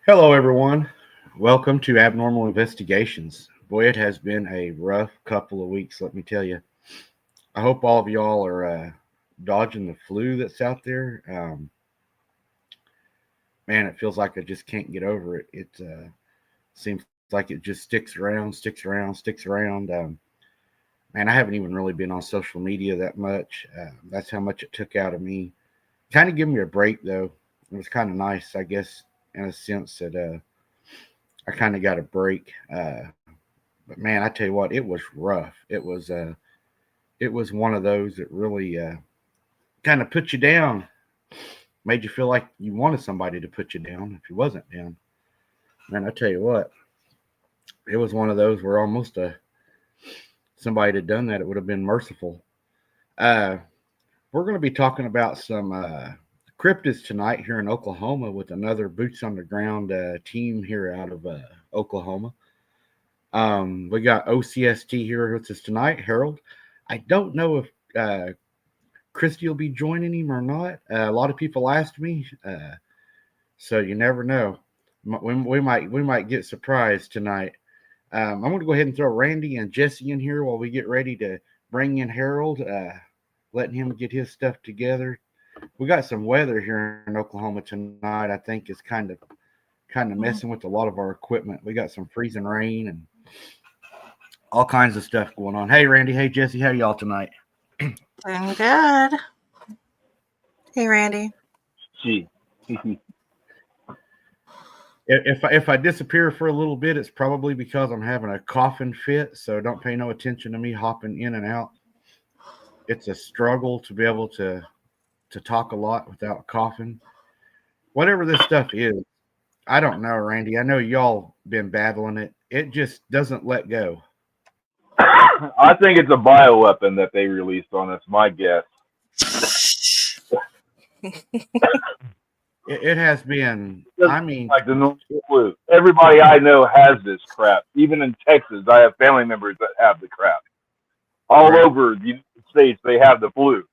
Hello, everyone. Welcome to Abnormal Investigations. Boy, it has been a rough couple of weeks, let me tell you. I hope all of y'all are dodging the flu that's out there. Man, it feels like I just can't get over it. It seems like it just sticks around, sticks around, sticks around. Man, I haven't even really been on social media that much. That's how much it took out of me. Kind of give me a break though. It was kind of nice, I guess, in a sense that I kind of got a break. But man, I tell you what, it was rough. It was one of those that really kind of put you down, made you feel like you wanted somebody to put you down if you wasn't down. Man, I tell you what, it was one of those where almost somebody had done that, it would have been merciful. Uh, we're going to be talking about some cryptids tonight here in Oklahoma with another boots on the ground team here out of Oklahoma. We got O.C.S.T here with us tonight, Harold. I don't know if Christy will be joining him or not. A lot of people asked me, so you never know. We might get surprised tonight. I'm going to go ahead and throw Randy and Jesse in here while we get ready to bring in Harold, letting him get his stuff together. We got some weather here in Oklahoma tonight. I think is kind of messing with a lot of our equipment. We got some freezing rain and all kinds of stuff going on. Hey, Randy. Hey, Jesse. How y'all tonight? Doing good. Hey, Randy. Gee. If I disappear for a little bit, it's probably because I'm having a coughing fit. So don't pay no attention to me hopping in and out. It's a struggle to be able to talk a lot without coughing. Whatever this stuff is, I don't know, Randy. I know y'all been battling it. It just doesn't let go. I think it's a bioweapon that they released on us, my guess. It has been. It doesn't I mean, like the normal flu. Everybody I know has this crap. Even in Texas, I have family members that have the crap. All right. over the United States, they have the flu.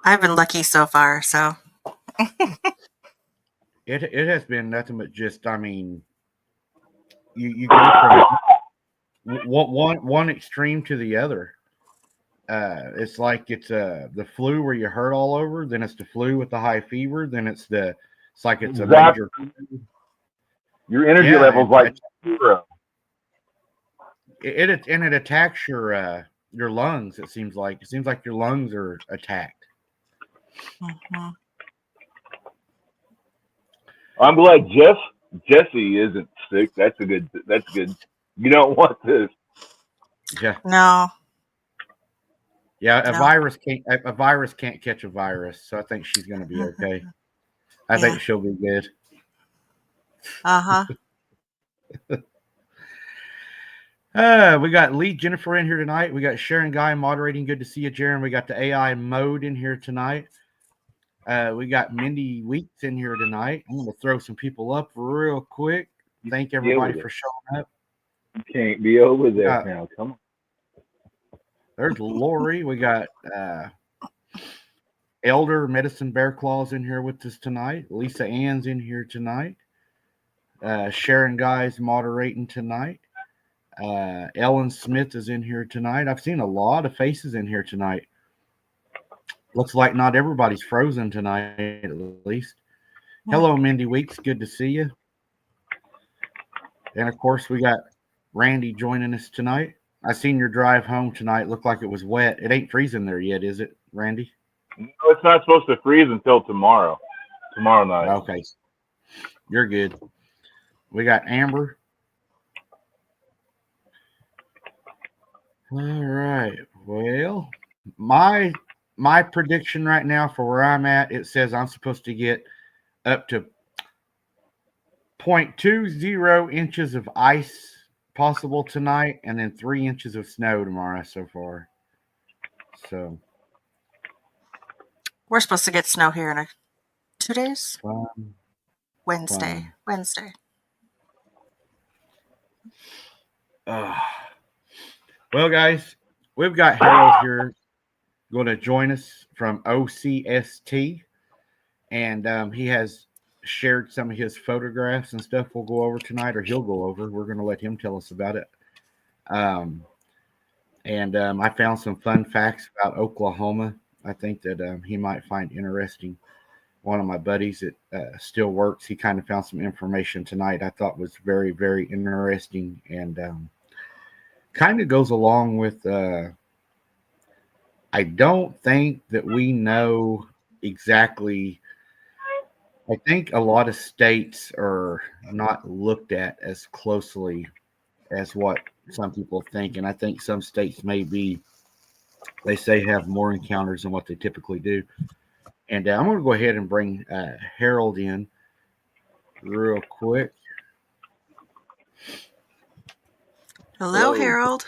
I've been lucky so far, so. It has been nothing but just. I mean, you go from one extreme to the other. It's like it's the flu where you hurt all over. Then it's the flu with the high fever. Then it's like it's a Exactly. major. Your energy Yeah, level's like zero. it attacks your lungs. It seems like your lungs are attacked. Mm-hmm. I'm glad Jesse isn't sick. That's good. You don't want this. Yeah, No. yeah. No. A virus can't catch a virus. So I think she's gonna be okay. I Yeah. think she'll be good. Uh-huh. We got Lee Jennifer in here tonight. We got Sharon Guy moderating. Good to see you, Jaron. We got the AI mode in here tonight. We got Mindy Weeks in here tonight. I'm going to throw some people up real quick. Thank everybody for showing up. You can't be over there now. Come on. There's Lori. We got Elder Medicine Bear Claws in here with us tonight. Lisa Ann's in here tonight. Sharon Guy's moderating tonight. Ellen Smith is in here tonight. I've seen a lot of faces in here tonight. Looks like not everybody's frozen tonight, at least. Hello, Mindy Weeks. Good to see you. And of course, we got Randy joining us tonight. I seen your drive home tonight. Looked like it was wet. It ain't freezing there yet, is it, Randy? No, it's not supposed to freeze until tomorrow. Tomorrow night. Okay. You're good. We got Amber. All right. Well, my prediction right now for where I'm at, it says I'm supposed to get up to 0.20 inches of ice possible tonight, and then 3 inches of snow tomorrow so far. So We're supposed to get snow here in 2 days. fun. Wednesday. Well, guys, we've got Harold here going to join us from O.C.S.T. And he has shared some of his photographs and stuff we'll go over tonight, or he'll go over. We're going to let him tell us about it. I found some fun facts about Oklahoma. I think that he might find interesting. one of my buddies that still works. He kind of found some information tonight I thought was very, very interesting, and kind of goes along with. I don't think that we know exactly. I think a lot of states are not looked at as closely as what some people think, and I think some states may be. They say have more encounters than what they typically do. And I'm going to go ahead and bring Harold in real quick. Hello, Hello. Harold.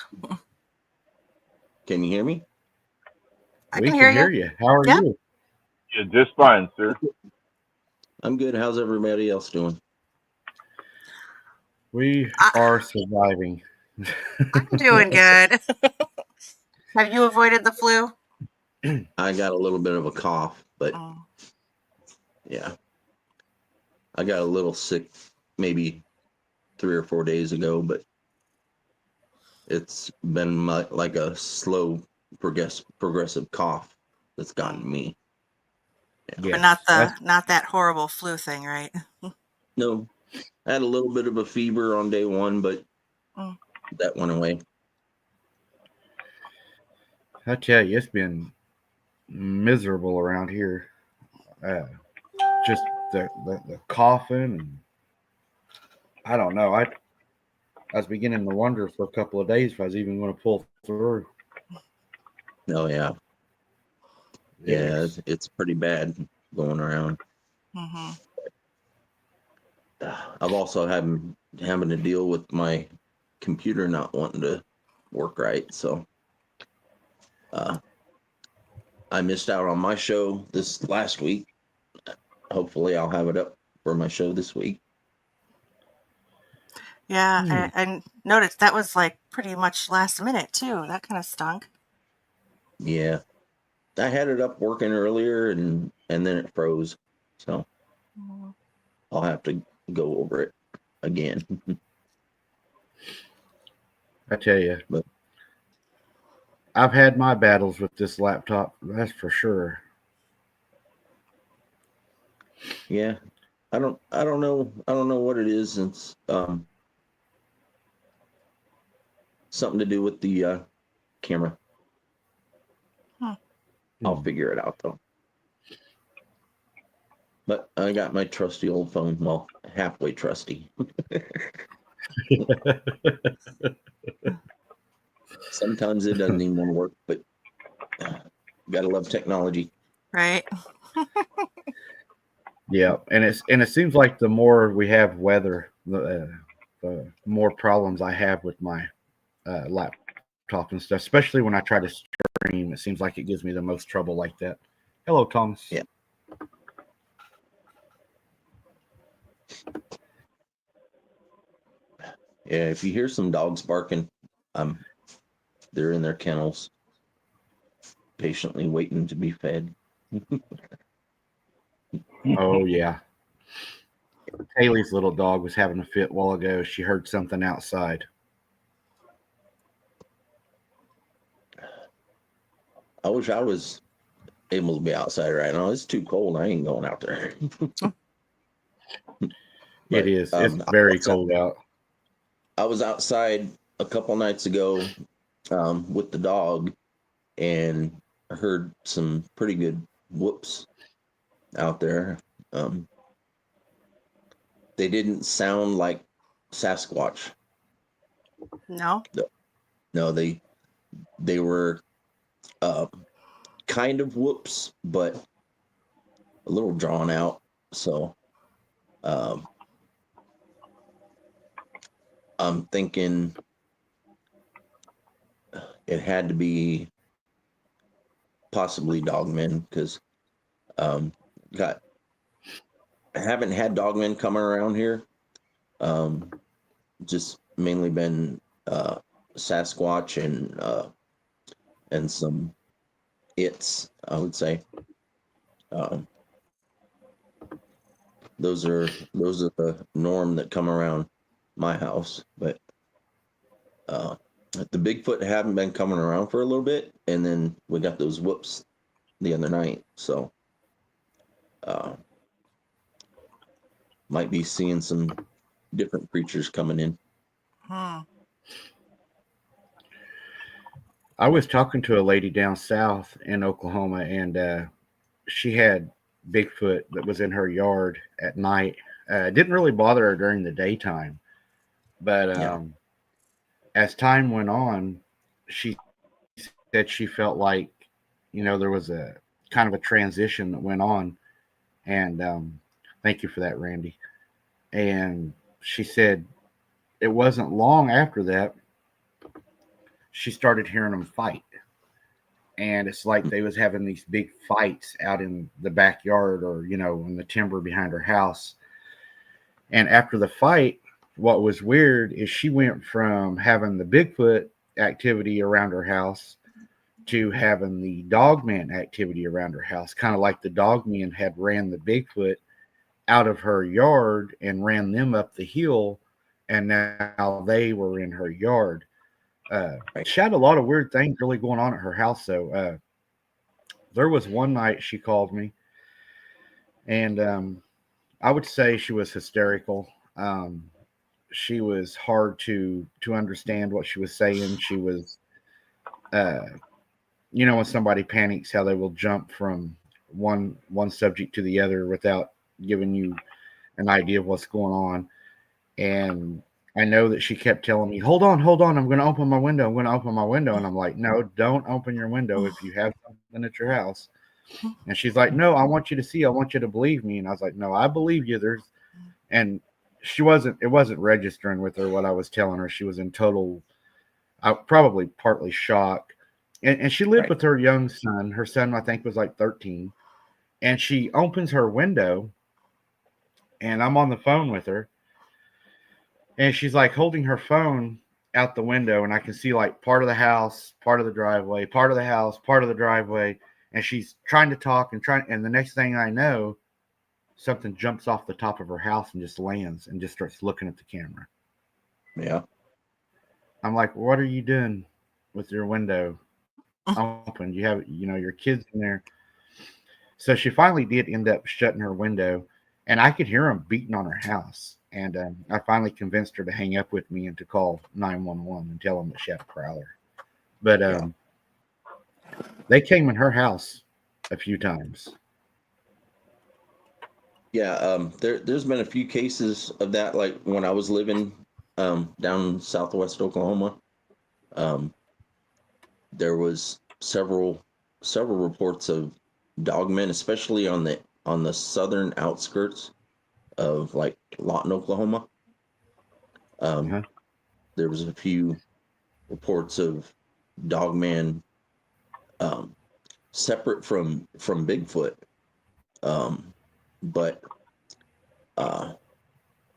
Can you hear me? I We can can hear hear you. you. How are Yep. you? Yeah, just fine, sir. I'm good. How's everybody else doing? We I, are surviving. I'm doing good. Have you avoided the flu? I got a little bit of a cough, but Mm. yeah. I got a little sick maybe 3 or 4 days ago, but it's been like a slow progressive cough that's gotten me. But Yes, not that horrible flu thing, right? No, I had a little bit of a fever on day 1, but Mm. that went away. I tell you, it's been miserable around here. Uh, just the coughing, and I don't know. I was beginning to wonder for a couple of days if I was even going to pull through. Oh yeah. It Yeah, was, it's pretty bad going around. Mm-hmm. I've also having to deal with my computer not wanting to work right, so I missed out on my show this last week. Hopefully, I'll have it up for my show this week. Yeah, I noticed that was like pretty much last minute too. That kind of stunk. Yeah, I had it up working earlier, and then it froze, so Mm. I'll have to go over it again. I tell you, But I've had my battles with this laptop. That's for sure. yeah, I don't know what it is. It's something to do with the camera. I'll figure it out though. But I got my trusty old phone. Well, halfway trusty. Sometimes it doesn't even want to work, but gotta love technology. Right? Yeah, and it seems like the more we have weather, the more problems I have with my laptop and stuff. Especially when I try to stream, it seems like it gives me the most trouble like that. Hello, Thomas. Yeah. Yeah, if you hear some dogs barking, they're in their kennels, patiently waiting to be fed. Oh yeah. Haley's little dog was having a fit a while ago. She heard something outside. I wish I was able to be outside right now. It's too cold. I ain't going out there. It is. It's I very was, cold out. I was outside a couple nights ago with the dog, and I heard some pretty good whoops out there. They didn't sound like Sasquatch. No. No, they were kind of whoops, but a little drawn out. So I'm thinking it had to be possibly dogmen because got haven't had dogmen coming around here. Just mainly been Sasquatch and some its, I would say. Those are the norm that come around my house, but the Bigfoot haven't been coming around for a little bit, and then we got those whoops the other night. So Might be seeing some different creatures coming in. I was talking to a lady down south in Oklahoma, and she had Bigfoot that was in her yard at night. It didn't really bother her during the daytime, but Yeah. as time went on, she said she felt like, there was a kind of a transition that went on. And thank you for that, Randy. And she said it wasn't long after that she started hearing them fight. And it's like they was having these big fights out in the backyard, or in the timber behind her house. And after the fight, what was weird is she went from having the Bigfoot activity around her house to having the dogman activity around her house, kind of like the dogman had ran the Bigfoot out of her yard and ran them up the hill, and now they were in her yard. Right. She had a lot of weird things really going on at her house, though. There was one night she called me, and I would say she was hysterical. She was hard to understand what she was saying. She was, uh, when somebody panics, how they will jump from one subject to the other without giving you an idea of what's going on. And I know that she kept telling me, hold on, I'm going to open my window. I'm going to open my window. And I'm like, no, don't open your window if you have something at your house. And she's like, no, I want you to see, I want you to believe me. And I was like, no, I believe you. And it wasn't registering with her what I was telling her. She was in total, probably partly shock. And she lived Right. with her young son. Her son, I think, was like 13. And she opens her window, and I'm on the phone with her. And she's like holding her phone out the window, and I can see like part of the house, part of the driveway, part of the house, part of the driveway. And she's trying to talk and the next thing I know, something jumps off the top of her house and just lands and just starts looking at the camera. Yeah. I'm like, what are you doing with your window open? You have, your kids in there. So she finally did end up shutting her window, and I could hear them beating on her house. And I finally convinced her to hang up with me and to call 911 and tell them that she had a prowler. But they came in her house a few times. Yeah. There's been a few cases of that, like when I was living down in southwest Oklahoma. There was several reports of dogmen, especially on the southern outskirts of like Lawton, Oklahoma. There was a few reports of dogman separate from Bigfoot, but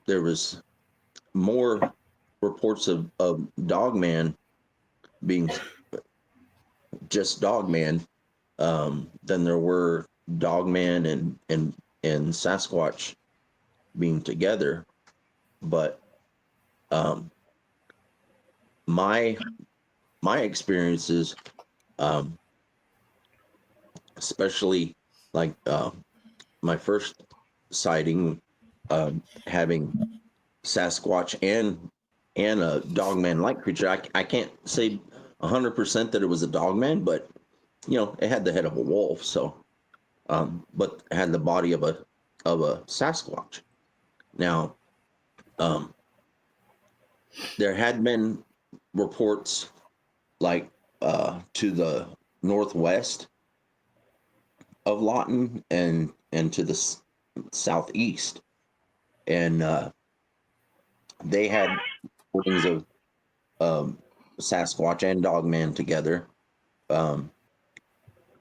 there was more reports of dogman being just dogman than there were dogman and Sasquatch being together. But my experiences, especially like my first sighting, having Sasquatch and a dogman like creature. I can't say 100% that it was a dogman, but it had the head of a wolf, so but it had the body of a Sasquatch. Now, there had been reports like to the northwest of Lawton and to the southeast, and they had reportings of Sasquatch and dogman together.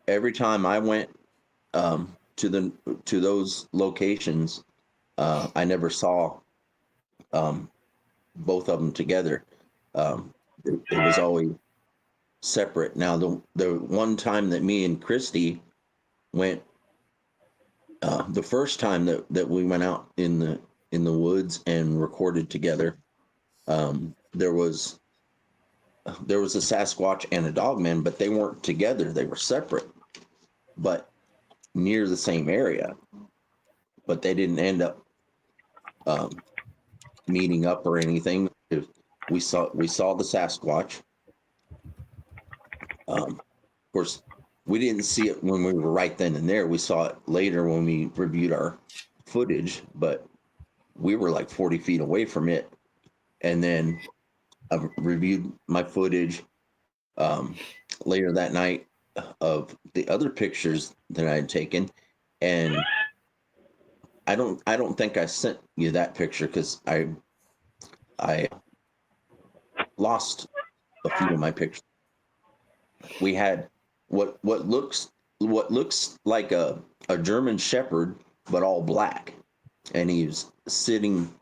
Every time I went to those locations, I never saw both of them together. It was always separate. Now, the one time that me and Christy went, the first time that we went out in the woods and recorded together, there was a Sasquatch and a dogman, but they weren't together. They were separate, but near the same area. but they didn't end up meeting up or anything. We saw the Sasquatch. Of course, we didn't see it when we were right then and there. We saw it later when we reviewed our footage, but we were like 40 feet away from it. And then I reviewed my footage later that night of the other pictures that I had taken, and I don't think I sent you that picture because I lost a few of my pictures. We had what looks like a German Shepherd, but all black, and he was sitting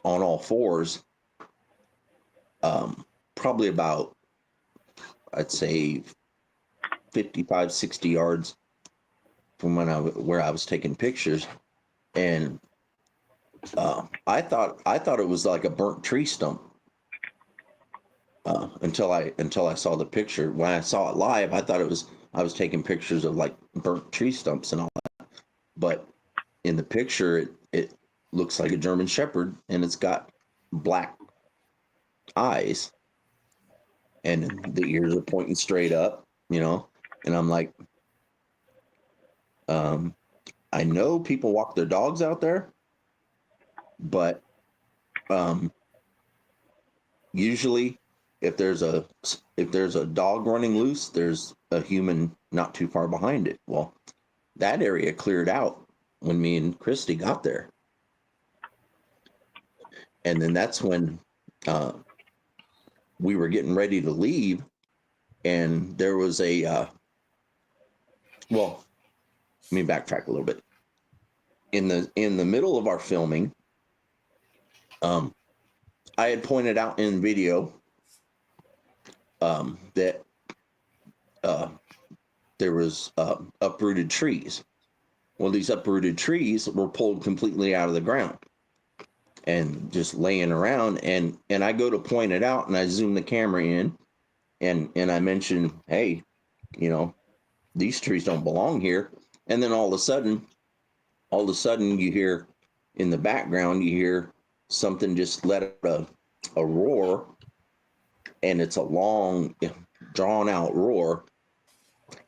on all fours, probably about, I'd say, 55, 60 yards from where I was taking pictures, and I thought it was like a burnt tree stump until I saw the picture. When I saw it live, I thought I was taking pictures of like burnt tree stumps and all that, but in the picture it looks like a German Shepherd, and it's got black eyes, and the ears are pointing straight up, and I'm like, I know people walk their dogs out there, but usually if there's a dog running loose, there's a human not too far behind it. Well, that area cleared out when me and Christy got there, and then that's when we were getting ready to leave, and there was a well, let me backtrack a little bit. In the middle of our filming, I had pointed out in video that there was uprooted trees. Well, these uprooted trees were pulled completely out of the ground and just laying around. And I go to point it out, and I zoom the camera in, and I mention, hey, these trees don't belong here. And then all of a sudden you hear in the background, you hear something just let out a roar, and it's a long, drawn out roar,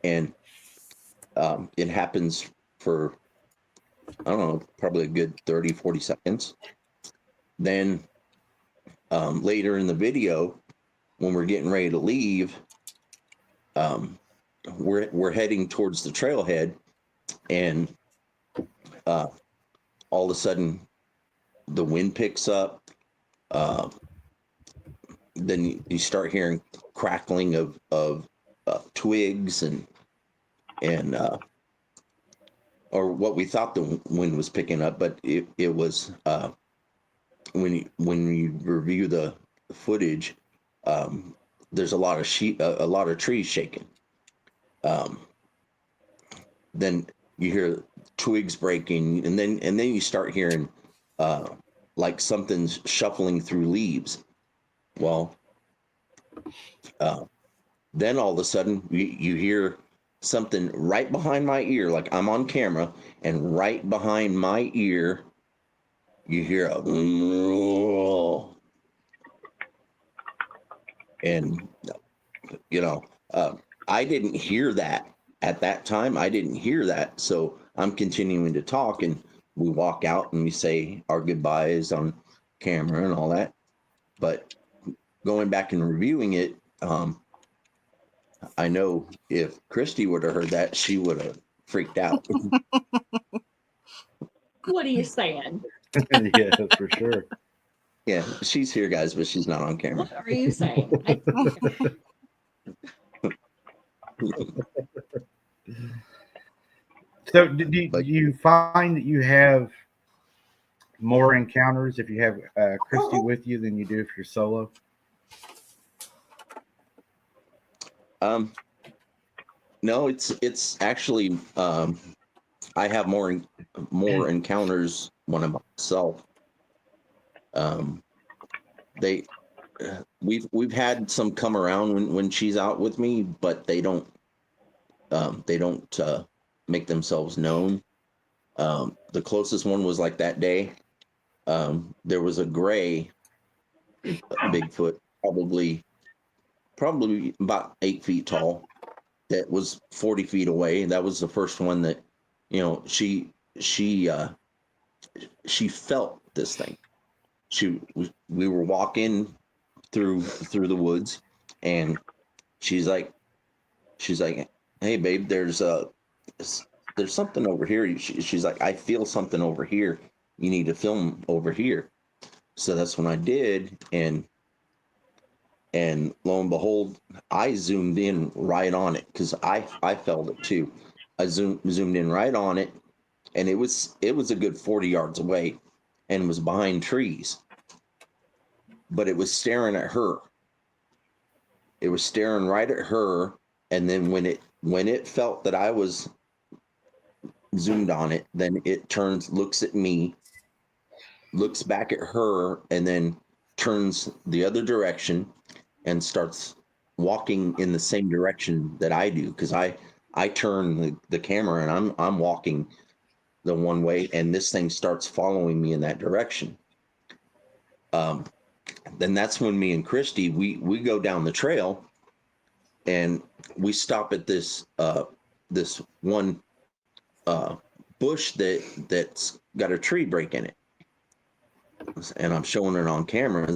and it happens for, I don't know, probably a good 30, 40 seconds. Then later in the video, when we're getting ready to leave, we're heading towards the trailhead, and all of a sudden the wind picks up. Then you start hearing crackling of twigs and or what we thought the wind was picking up, but it was when you review the footage, there's a lot of trees shaking. Then you hear twigs breaking, and then you start hearing like something's shuffling through leaves. Well, then all of a sudden you hear something right behind my ear, like I'm on camera, and right behind my ear you hear a and I didn't hear that at that time. I didn't hear that, so I'm continuing to talk, and we walk out and we say our goodbyes on camera and all that. But going back and reviewing it, I know if Christy would have heard that, she would have freaked out. What are you saying? Yeah, for sure. Yeah, she's here, guys, but she's not on camera. What are you saying? So, do you find that you have more encounters if you have Christy with you than you do if you're solo? No, it's actually I have more encounters when I'm by myself. We've had some come around when she's out with me, but they don't make themselves known. The closest one was like that day. There was a gray Bigfoot, probably about 8 feet tall, that was 40 feet away. That was the first one that, you know, she felt this thing. We were walking through the woods, and she's like, hey babe, there's something over here. She's like, I feel something over here. You need to film over here. So that's when I did, and lo and behold, I zoomed in right on it, because I felt it too. I zoomed in right on it, and it was a good 40 yards away, and was behind trees, but it was staring at her. It was staring right at her, and then when it felt that I was zoomed on it, then it turns, looks at me, looks back at her, and then turns the other direction and starts walking in the same direction that I do, because I turn the camera, and I'm walking the one way, and this thing starts following me in that direction. Then that's when me and Christy, we go down the trail, and we stop at this one bush that's got a tree break in it, and I'm showing it on camera.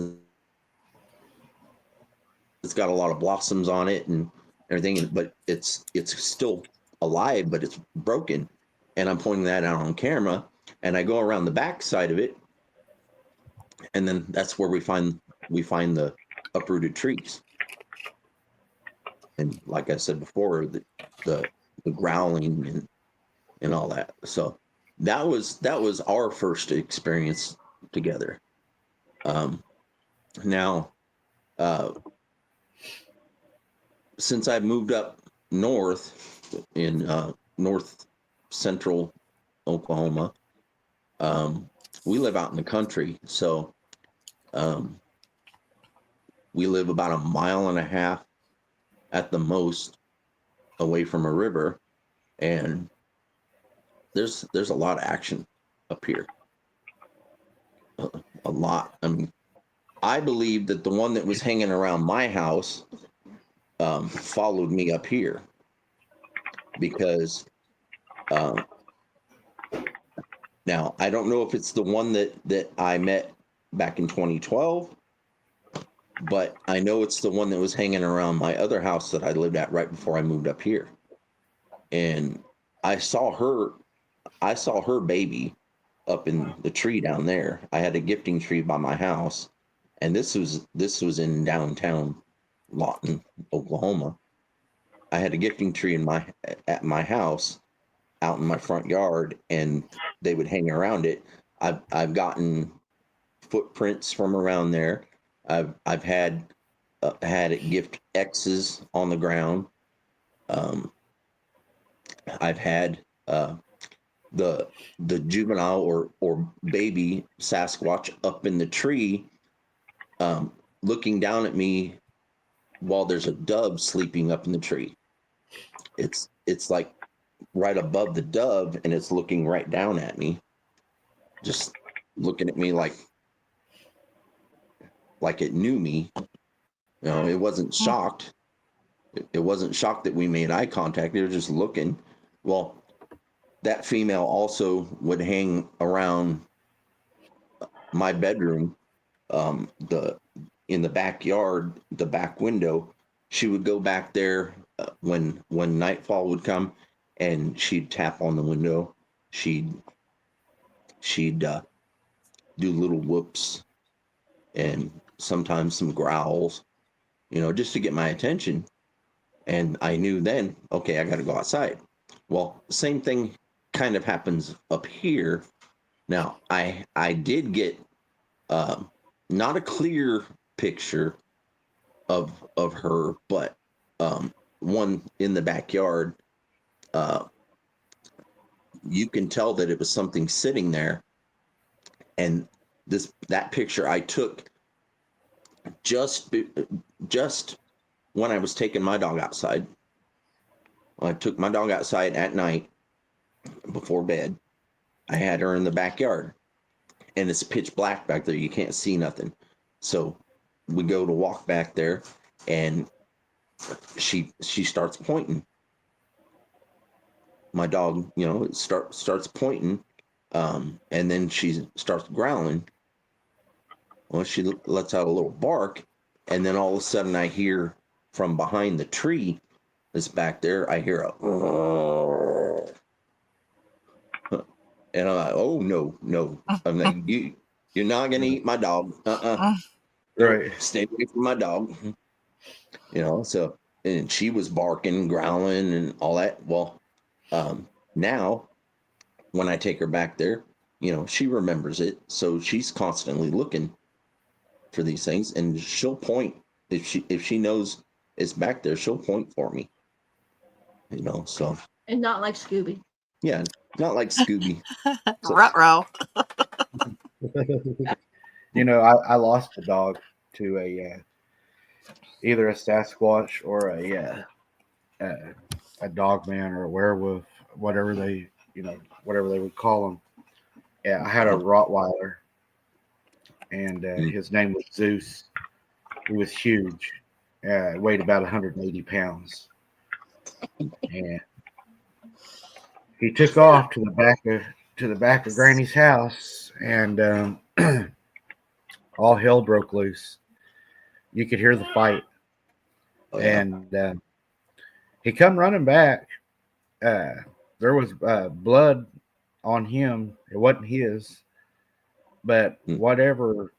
It's got a lot of blossoms on it and everything, but it's still alive, but it's broken. And I'm pointing that out on camera, and I go around the back side of it, and then that's where we find the uprooted trees. And like I said before, the growling and all that. So that was our first experience together. Now, since I moved up north in north central Oklahoma, we live out in the country. So we live about 1.5 miles at the most away from a river, and there's a lot of action up here. A lot. I mean, I believe that the one that was hanging around my house followed me up here, because now I don't know if it's the one that I met back in 2012, but I know it's the one that was hanging around my other house that I lived at right before I moved up here. And I saw her baby up in the tree down there. I had a gifting tree by my house, and this was in downtown Lawton, Oklahoma. I had a gifting tree at my house out in my front yard, and they would hang around it. I've gotten footprints from around there. I've had it gift X's on the ground. I've had the juvenile or baby Sasquatch up in the tree, looking down at me while there's a dove sleeping up in the tree. It's like right above the dove, and it's looking right down at me, just looking at me like it knew me. You know, it wasn't shocked. It wasn't shocked that we made eye contact. They were just looking. Well, that female also would hang around my bedroom, in the backyard, the back window. She would go back there when nightfall would come, and she'd tap on the window. She'd do little whoops and sometimes some growls, just to get my attention. And I knew then, okay, I got to go outside. Well, the same thing kind of happens up here. Now, I did get not a clear picture of her, but one in the backyard. You can tell that it was something sitting there, and that picture I took just when I was taking my dog outside. I took my dog outside at night before bed, I had her in the backyard, and it's pitch black back there. You can't see nothing. So we go to walk back there, and she starts pointing. My dog, starts pointing, and then she starts growling. Well, she lets out a little bark, and then all of a sudden I hear from behind the tree that's back there, I hear a, and I'm like, oh no, I'm like, you're not gonna eat my dog, Right. stay away from my dog, So, and she was barking, growling, and all that. Well, now when I take her back there, she remembers it, so she's constantly looking for these things, and she'll point if she knows it's back there. She'll point for me, So And not like Scooby. yeah, not like Scooby. So, Ruh-roh. I lost a dog to either a Sasquatch or a dog man or a werewolf, whatever they would call them. Yeah, I had a Rottweiler, and his name was Zeus. He was huge. Weighed about 180 pounds, and he took off to the back of Granny's house, and all hell broke loose. You could hear the fight, and he come running back. There was blood on him. It wasn't his, but whatever.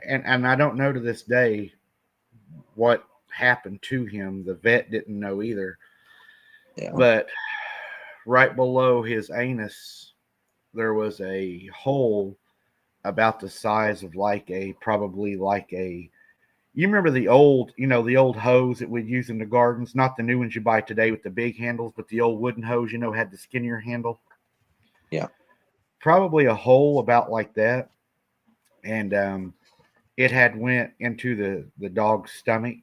And I don't know to this day what happened to him. The vet didn't know either. Yeah. But right below his anus, there was a hole about the size of probably like a. You remember the old hose that we'd use in the gardens, not the new ones you buy today with the big handles, but the old wooden hose, had the skinnier handle. Yeah. Probably a hole about like that. And it had went into the dog's stomach,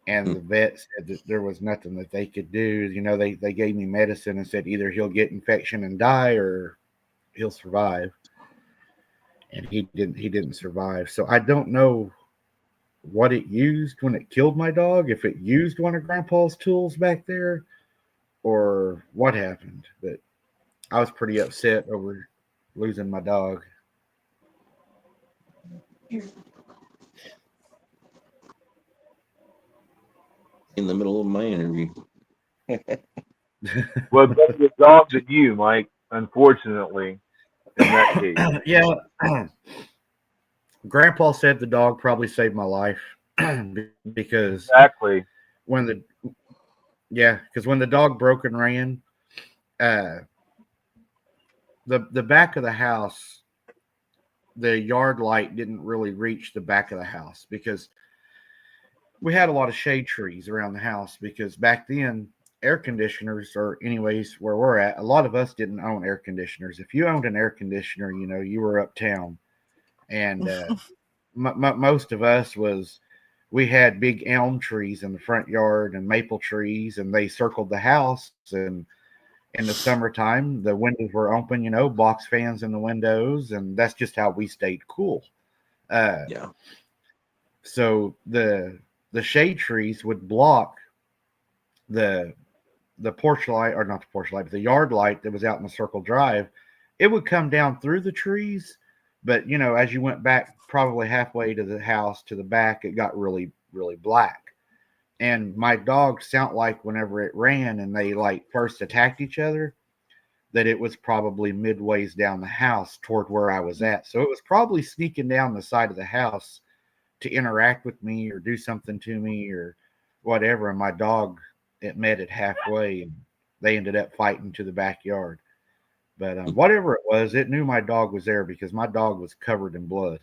and the vet said that there was nothing that they could do. They gave me medicine and said either he'll get infection and die or he'll survive. And he didn't survive. So I don't know what it used when it killed my dog, if it used one of Grandpa's tools back there or what happened. But I was pretty upset over losing my dog. In the middle of my interview. Well, better the dog than you, Mike. Unfortunately, in that case. Yeah. Grandpa said the dog probably saved my life because Exactly. when the dog broke and ran, the back of the house, the yard light didn't really reach the back of the house because we had a lot of shade trees around the house, because back then air conditioners, or anyways where we're at, a lot of us didn't own air conditioners. If you owned an air conditioner, you were uptown. And most of us we had big elm trees in the front yard and maple trees, and they circled the house. And in the summertime, the windows were open, box fans in the windows, and that's just how we stayed cool. Yeah. So the shade trees would block the porch light, or not the porch light, but the yard light that was out in the circle drive. It would come down through the trees, but as you went back probably halfway to the house to the back, it got really, really black. And my dogs sound like whenever it ran and they first attacked each other, that it was probably midways down the house toward where I was at. So it was probably sneaking down the side of the house to interact with me or do something to me or whatever. And my dog, it met it halfway, and they ended up fighting to the backyard. But whatever it was, it knew my dog was there because my dog was covered in blood.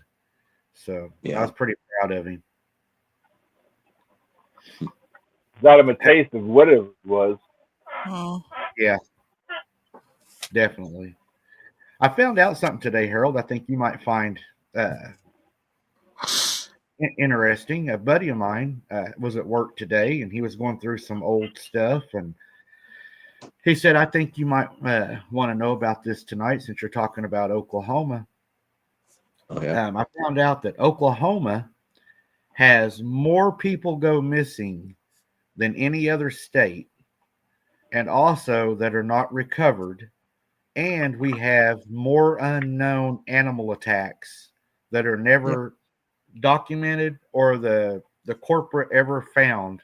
So I was pretty proud of him. Got him a taste of what it was. Yeah, definitely. I found out something today, Harold. I think you might find interesting. A buddy of mine was at work today, and he was going through some old stuff, and He said, I think you might want to know about this tonight since you're talking about Oklahoma. Oh yeah. I found out that Oklahoma has more people go missing than any other state, and also that are not recovered. And we have more unknown animal attacks that are Yep. never documented or the corporate ever found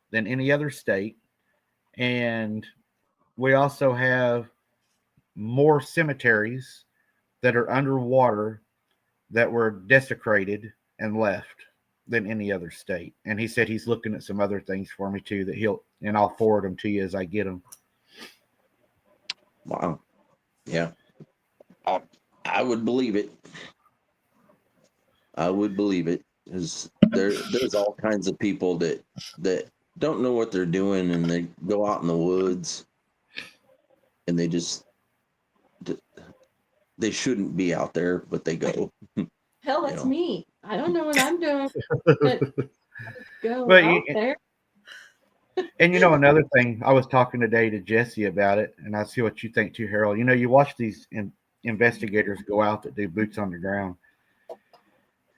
than any other state. And we also have more cemeteries that are underwater that were desecrated and left than any other state. And he said he's looking at some other things for me too that I'll forward them to you as I get them. Wow. Yeah. I would believe it. I would believe it, because there's all kinds of people that don't know what they're doing, and they go out in the woods, and they shouldn't be out there, but they go. Hell, that's know. me. I don't know what I'm doing, but go But out there. and another thing, I was talking today to Jesse about it, and I see what you think too, Harold. You watch these investigators go out that do boots on the ground,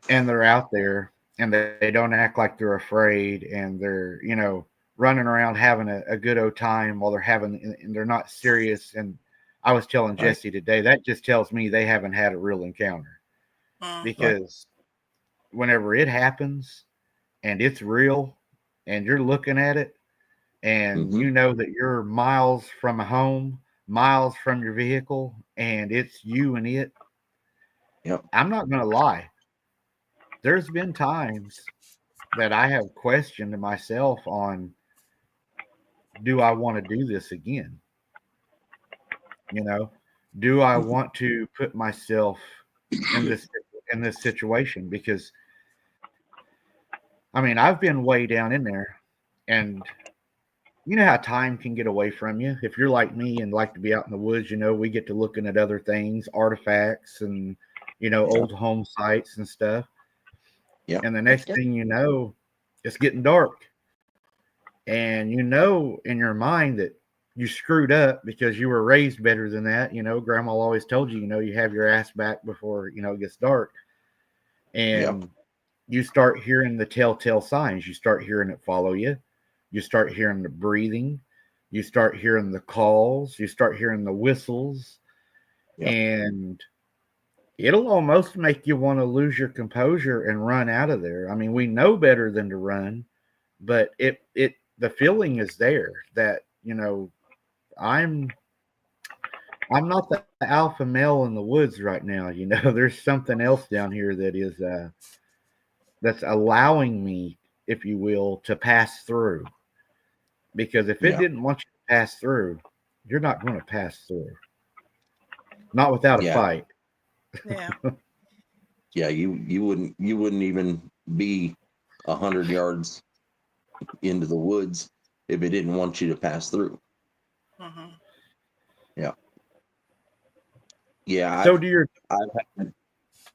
and they're out there, and they don't act like they're afraid, and they're running around having a good old time while and they're not serious. And I was telling Right. Jesse today, that just tells me they haven't had a real encounter, because whenever it happens and it's real and you're looking at it, and Mm-hmm. you know that you're miles from a home, miles from your vehicle, and it's you and it. Yep. I'm not going to lie. There's been times that I have questioned myself on, do I want to do this again? Do I Mm-hmm. want to put myself in this situation? Because I mean, I've been way down in there, and you know how time can get away from you. If you're like me and like to be out in the woods, we get to looking at other things, artifacts, and old home sites and stuff. Yeah. And the next Yep. thing you know, it's getting dark. And in your mind that you screwed up because you were raised better than that. Grandma always told you, you have your ass back before, it gets dark. Yep. And you start hearing the telltale signs. You start hearing it follow you. You start hearing the breathing. You start hearing the calls. You start hearing the whistles. Yep. And it'll almost make you want to lose your composure and run out of there. I mean, we know better than to run, but the feeling is there that, I'm not the alpha male in the woods right now. There's something else down here that is that's allowing me, if you will, to pass through. Because if it Yeah. didn't want you to pass through, you're not going to pass through. Not without a Yeah. fight. Yeah. Yeah. You wouldn't even be 100 yards into the woods if it didn't want you to pass through. Mm-hmm. Yeah. Yeah. So do your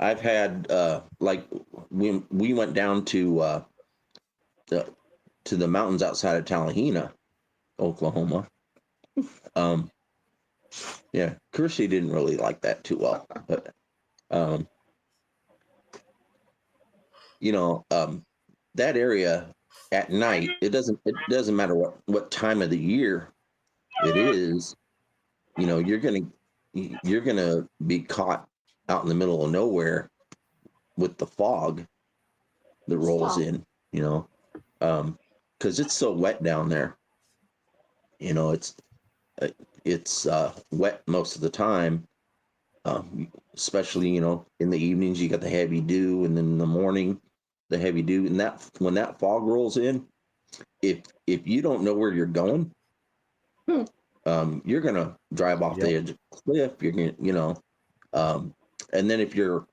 I've had like we went down to the mountains outside of Tallahena, Oklahoma. Yeah, Kirsty didn't really like that too well, but um, that area at night, it doesn't matter what time of the year it is. You're gonna be caught out in the middle of nowhere with the fog that rolls in. Because it's so wet down there. It's wet most of the time, especially in the evenings. You got the heavy dew, and then in the morning the heavy dew. And that when that fog rolls in, if you don't know where you're going, you're gonna drive off the edge of the cliff. You're gonna and then if you're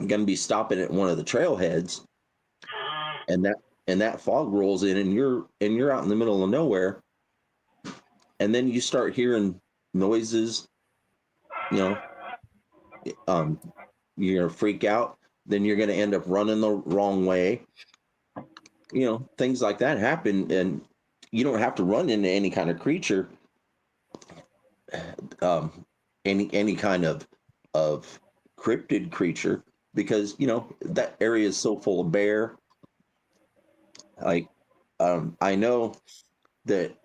gonna be stopping at one of the trailheads, and that fog rolls in, and you're out in the middle of nowhere, and then you start hearing noises, you're gonna freak out. Then you're gonna end up running the wrong way. Things like that happen, and you don't have to run into any kind of creature. any kind of cryptid creature, because that area is so full of bear. Like, I know that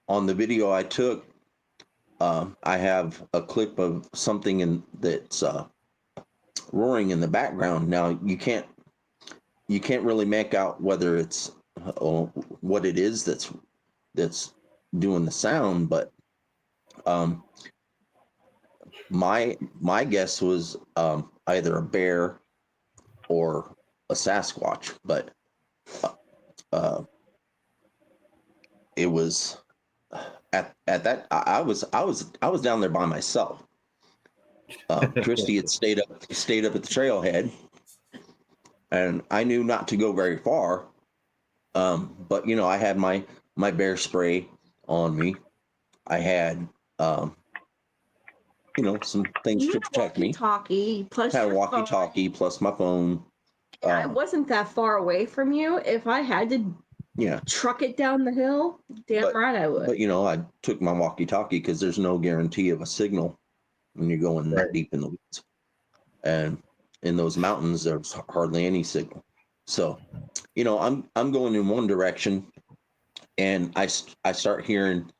on the video I took, I have a clip of something that's roaring in the background. Now you can't really make out whether it's what it is that's doing the sound, but my guess was either a bear or a Sasquatch, but it was at that I was down there by myself. Christy had stayed up at the trailhead, and I knew not to go very far. But I had my bear spray on me. I had some things You to had protect me. walkie-talkie plus Had a your phone. walkie-talkie plus my phone. And I wasn't that far away from you. If I had to truck it down the hill, damn right I would. But I took my walkie-talkie because there's no guarantee of a signal when you're going that deep in the woods, and in those mountains there's hardly any signal. So I'm going in one direction, and I start hearing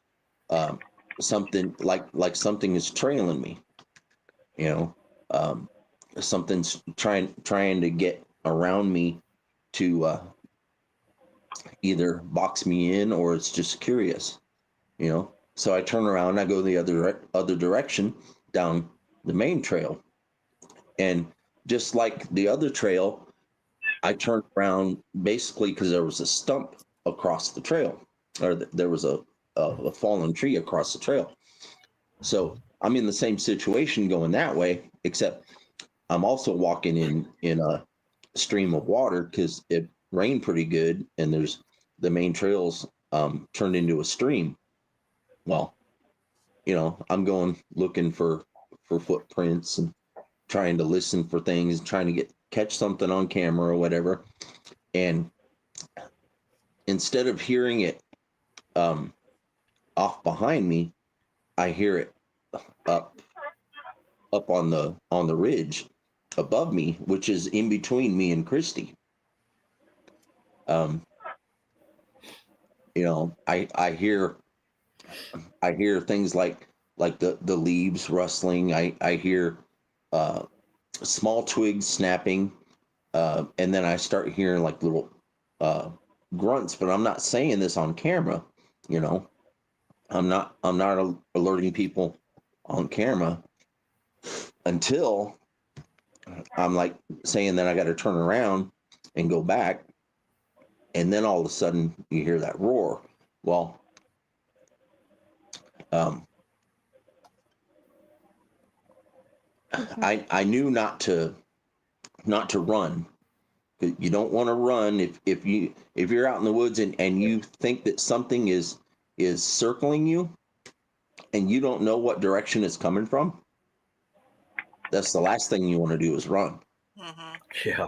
something like something is trailing me. Something's trying to get around me to either box me in, or it's just curious. So I turn around, I go the other direction down the main trail, and just like the other trail, I turned around basically because there was a stump across the trail, or there was a fallen tree across the trail. So I'm in the same situation going that way, except I'm also walking in a stream of water because it rained pretty good, and there's the main trails turned into a stream. Well, I'm going looking for footprints and trying to listen for things, trying to catch something on camera or whatever. And instead of hearing it off behind me, I hear it up on the ridge above me, which is in between me and Christy. I hear things like the leaves rustling. I hear small twigs snapping, and then I start hearing like little grunts. But I'm not saying this on camera. I'm not alerting people on camera until I'm like saying that I got to turn around and go back, and then all of a sudden you hear that roar. Well, I knew not to run. You don't want to run if you're out in the woods and you think that something is circling you, and you don't know what direction it's coming from. That's the last thing you want to do is run. Mm-hmm. Yeah.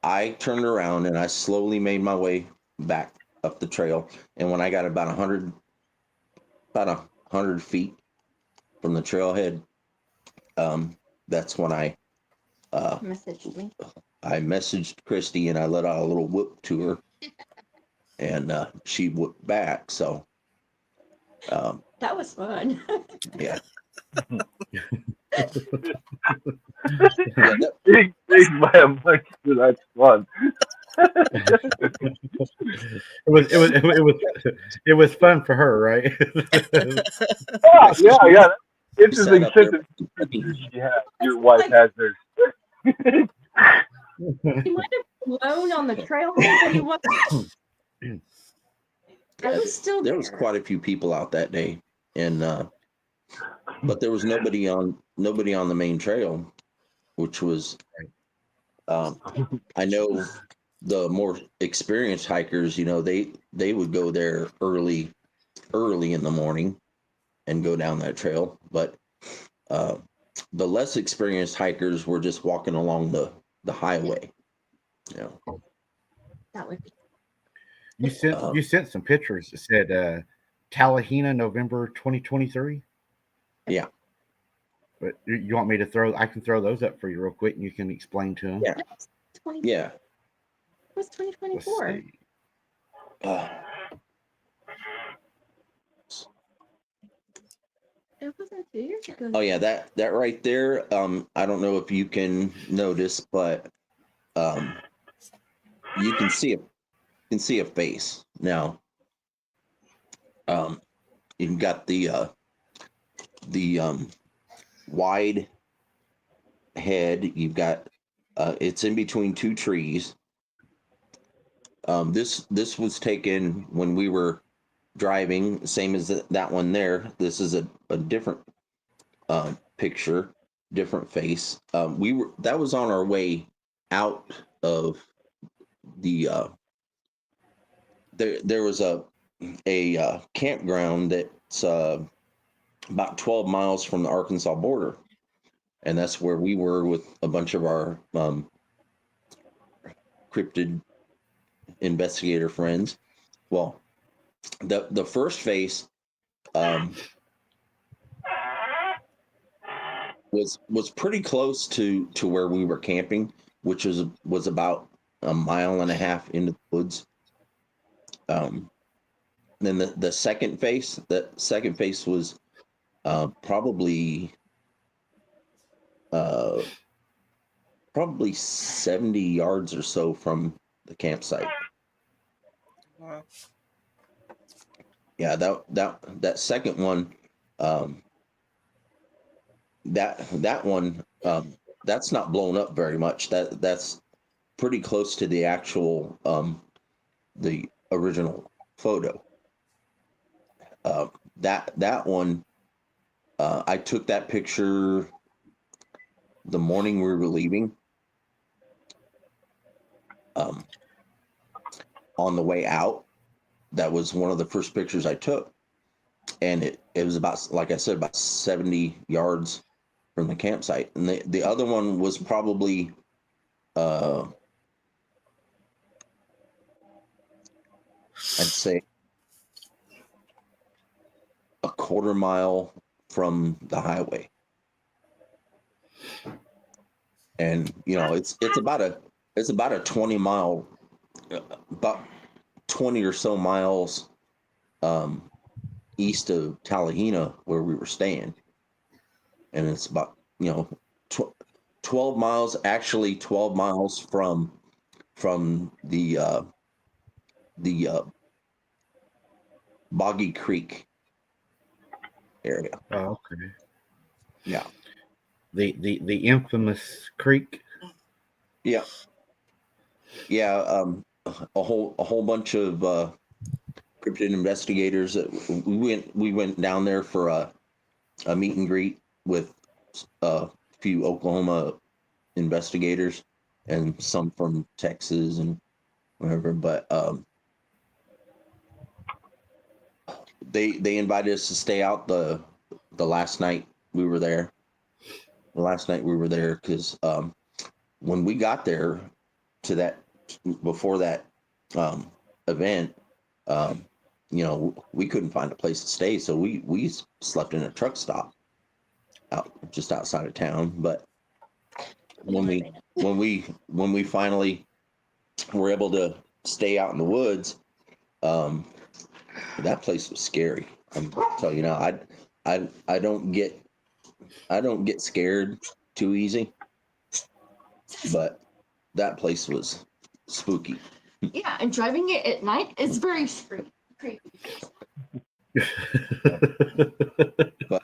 I turned around and I slowly made my way back up the trail, and when I got about 100 feet from the trailhead, that's when I messaged Christy, and I let out a little whoop to her, and she whooped back. So that was fun. Yeah. Big by a monster. That's fun. It was fun for her, right? Yeah. Interesting pictures she has. Your wife has there. He might have flown on the trailhead, but he wasn't. I was still there. There was quite a few people out that day, and but there was nobody on the main trail, which was I know the more experienced hikers, they would go there early in the morning and go down that trail, but the less experienced hikers were just walking along the highway. That would be. You sent some pictures that said Tallahena, November 2023. Yeah. But you want me to throw? I can throw those up for you real quick, and you can explain to them. Yeah. 20, Yeah. It was Let's 2024. see. It wasn't 2 years ago. Oh yeah, that right there. I don't know if you can notice, but you can see a face now. You've got the wide head. You've got it's in between two trees. This was taken when we were driving, same as that one there. This is a different picture, different face. That was on our way out of the there was a campground that's about 12 miles from the Arkansas border, and that's where we were with a bunch of our cryptid investigator friends. Well, the first face was pretty close to where we were camping, which was about a mile and a half into the woods. Then the second face was probably 70 yards or so from the campsite. Wow. Yeah, that second one, that one, that's not blown up very much. That's pretty close to the actual the original photo. That one, I took that picture the morning we were leaving. On the way out, that was one of the first pictures I took, and it was about, like I said, about 70 yards from the campsite, and the other one was probably I'd say a quarter mile from the highway. And it's about a 20 mile, about 20 or so miles east of Tallahena where we were staying, and it's about 12 miles, actually 12 miles from the Boggy Creek area. Oh, okay. Yeah. The infamous creek. Yeah. Yeah. A whole bunch of cryptid investigators. We went down there for a meet and greet with a few Oklahoma investigators and some from Texas and whatever. But they invited us to stay out the last night we were there. The last night we were there, because when we got there to that, before that event, we couldn't find a place to stay, so we slept in a truck stop just outside of town. But when we finally were able to stay out in the woods, that place was scary. I'm telling you now, I don't get scared too easy, but that place was spooky. Yeah, and driving it at night is very creepy. But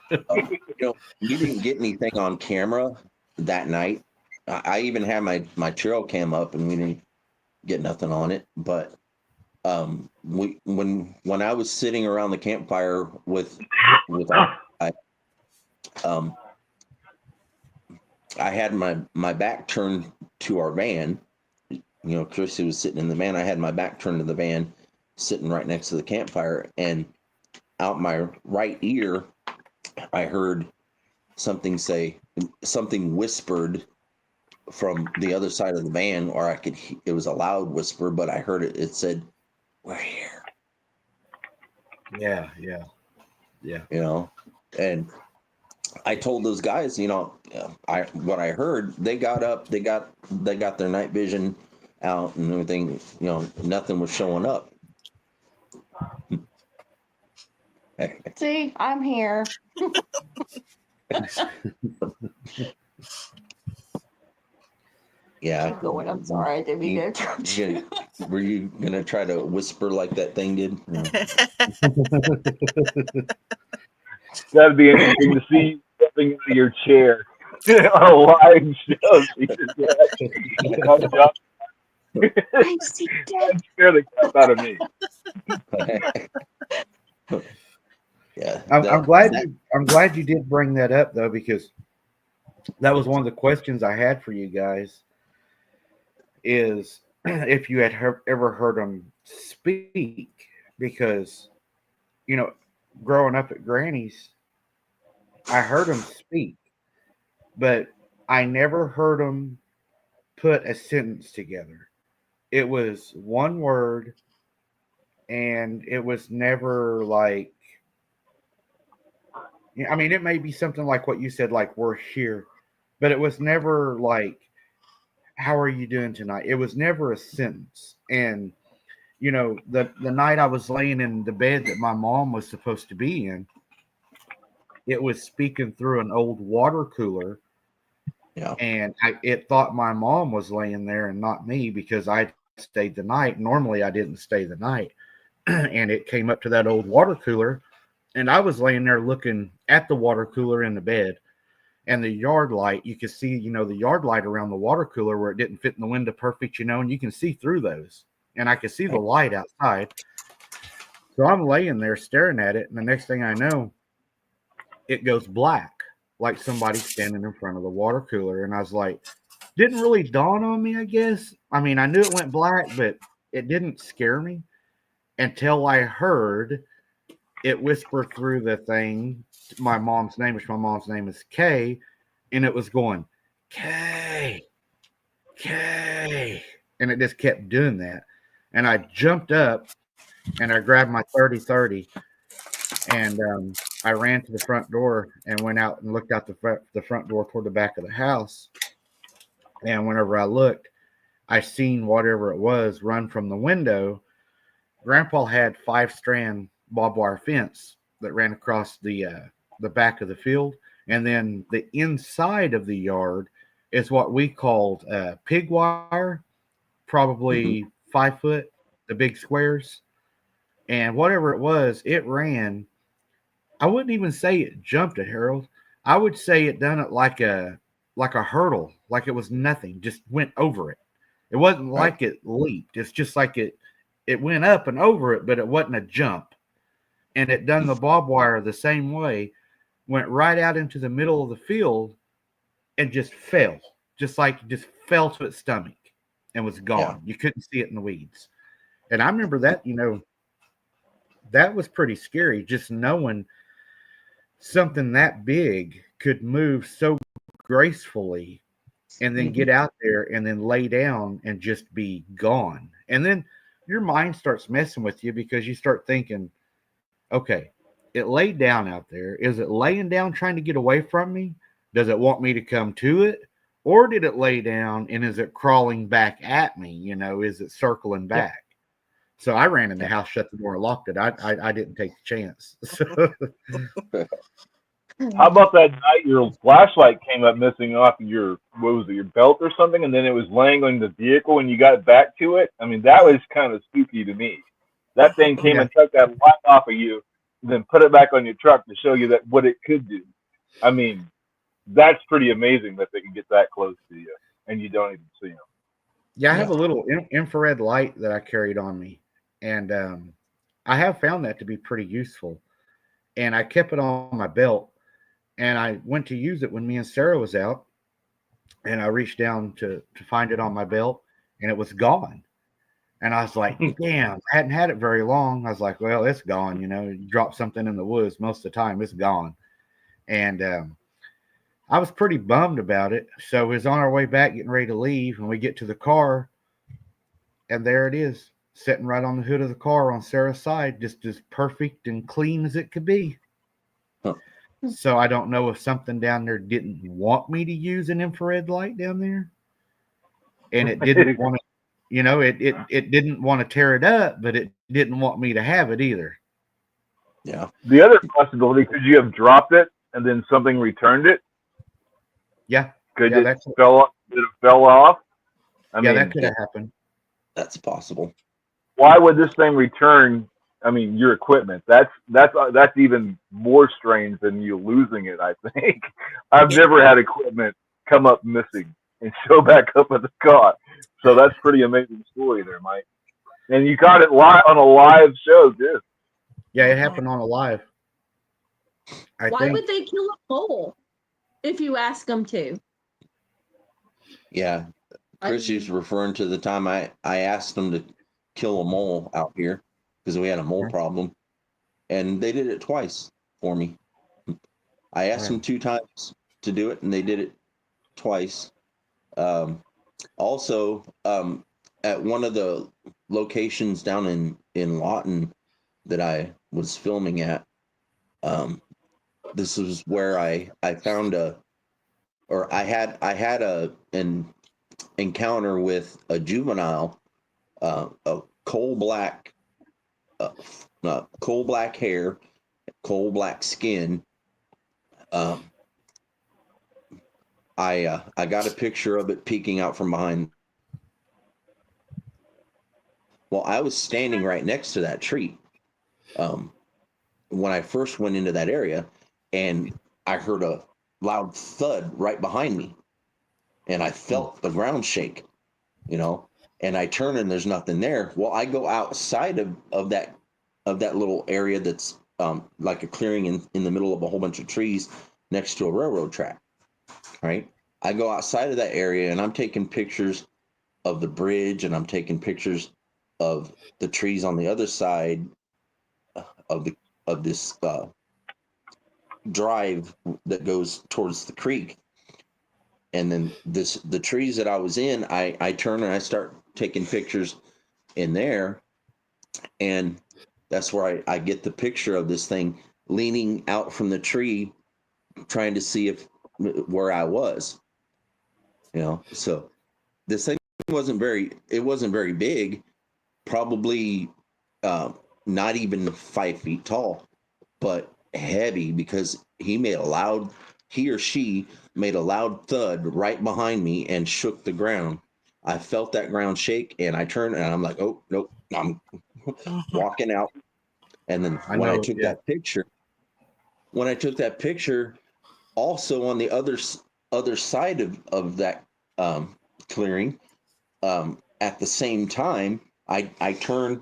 we didn't get anything on camera that night. I even had my trail cam up, and we didn't get nothing on it. But when I was sitting around the campfire with I had my back turned to our van. Chrissy was sitting in the van. I had my back turned to the van, sitting right next to the campfire, and out my right ear, I heard something whispered from the other side of the van, or it was a loud whisper, but I heard it. It said, "We're here." Yeah. And I told those guys, what I heard, they got up, they got their night vision out and everything, nothing was showing up. See, I'm here. Yeah. Keep going. I'm sorry. I didn't mean to interrupt you. Were you going to try to whisper like that thing did? That'd be interesting to see stepping into your chair on a live show. I see dead. That'd scare the crap out of me. Yeah. I'm glad you did bring that up though, because that was one of the questions I had for you guys. Is if you had ever heard them speak, because growing up at Granny's, I heard them speak, but I never heard them put a sentence together. It was one word, and it was never like, I mean, it may be something like what you said, like we're here, but it was never like, how are you doing tonight? It was never a sentence. And the night I was laying in the bed that my mom was supposed to be in, it was speaking through an old water cooler. Yeah. And it thought my mom was laying there and not me, because I stayed the night. Normally I didn't stay the night. And it came up to that old water cooler, and I was laying there looking at the water cooler in the bed, and the yard light, you could see, the yard light around the water cooler where it didn't fit in the window perfect, and you can see through those, and I could see the light outside. So I'm laying there staring at it, and the next thing I know, it goes black, like somebody standing in front of the water cooler. And I was like, didn't really dawn on me, I guess. I mean, I knew it went black, but it didn't scare me until I heard it whisper through the thing my mom's name, which my mom's name is Kay, and it was going, Kay, Kay, and it just kept doing that. And I jumped up and I grabbed my 30-30, and I ran to the front door and went out and looked out the front door toward the back of the house. And whenever I looked, I seen whatever it was run from the window. Grandpa had 5-strand barbed wire fence that ran across the back of the field, and then the inside of the yard is what we called pig wire, probably 5 foot, the big squares. And whatever it was, it ran. I wouldn't even say it jumped it, Harold. I would say it done it like a hurdle, like it was nothing, just went over it. It wasn't like it leaped. It's just like it went up and over it, but it wasn't a jump. And it done the barbed wire the same way, went right out into the middle of the field and just fell, just fell to its stomach and was gone. Yeah. You couldn't see it in the weeds. And I remember that, that was pretty scary, just knowing something that big could move so gracefully and then get out there and then lay down and just be gone. And then your mind starts messing with you, because you start thinking, okay, it laid down out there. Is it laying down trying to get away from me? Does it want me to come to it? Or did it lay down and is it crawling back at me? Is it circling back? So I ran in the house, shut the door, locked it. I didn't take the chance. How about that night your flashlight came up missing off of your belt or something, and then it was laying on the vehicle and you got back to it? I mean, that was kind of spooky to me. That thing came and took that light off of you, and then put it back on your truck to show you that what it could do. I mean, that's pretty amazing that they can get that close to you and you don't even see them. Yeah, I have a little infrared light that I carried on me, and I have found that to be pretty useful. And I kept it on my belt, and I went to use it when me and Sarah was out, and I reached down to find it on my belt, and it was gone. And I was like, damn, I hadn't had it very long. I was like, well, it's gone. You drop something in the woods, most of the time it's gone. And I was pretty bummed about it. So we was on our way back getting ready to leave, and we get to the car, and there it is. sitting right on the hood of the car on Sarah's side, just as perfect and clean as it could be. Huh. So I don't know if something down there didn't want me to use an infrared light down there, and it didn't want to, it didn't want to tear it up, but it didn't want me to have it either. Yeah. The other possibility, could you have dropped it and then something returned it? Yeah, Could yeah, it fell off? I mean, that could have happened. That's possible. why would this thing return? I mean, your equipment. That's even more strange than you losing it. I think I've never had equipment come up missing and show back up at the car. So that's pretty amazing story there, Mike. And you got it live on a live show, too. Yeah, it happened on a live. Why would they kill a mole if you ask them to? Yeah. Chris is referring to the time I asked them to kill a mole out here because we had a mole problem, and they did it twice for me. I asked them 2 times to do it, and they did it twice. Also, at one of the locations down in Lawton that I was filming at, this was where I found I had an encounter with a juvenile, a coal black hair, coal black skin. I got a picture of it peeking out from behind. Well, I was standing right next to that tree when I first went into that area, and I heard a loud thud right behind me, and I felt the ground shake, and I turn and there's nothing there. Well, I go outside of that little area that's like a clearing in the middle of a whole bunch of trees next to a railroad track, right? I go outside of that area and I'm taking pictures of the bridge, and I'm taking pictures of the trees on the other side of this drive that goes towards the creek. And then the trees that I was in, I turn and I start taking pictures in there, and that's where I get the picture of this thing leaning out from the tree, trying to see where I was. So this thing wasn't very big, probably not even 5 feet tall, but heavy, because he or she made a loud thud right behind me and shook the ground. I felt that ground shake, and I turned and I'm like, oh, nope, I'm walking out. And then when I took that picture, also on the other side of that clearing, at the same time, I turned.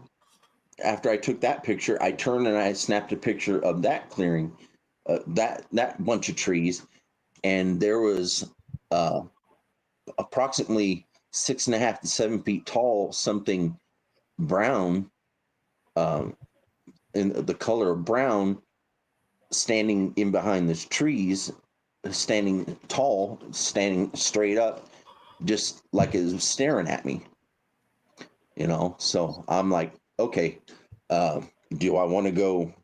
After I took that picture, I turned and I snapped a picture of that clearing, that bunch of trees, and there was approximately 6.5 to 7 feet tall, something brown, in the color of brown, standing in behind those trees, standing tall, standing straight up, just like it was staring at me. So I'm like, okay, do I want to go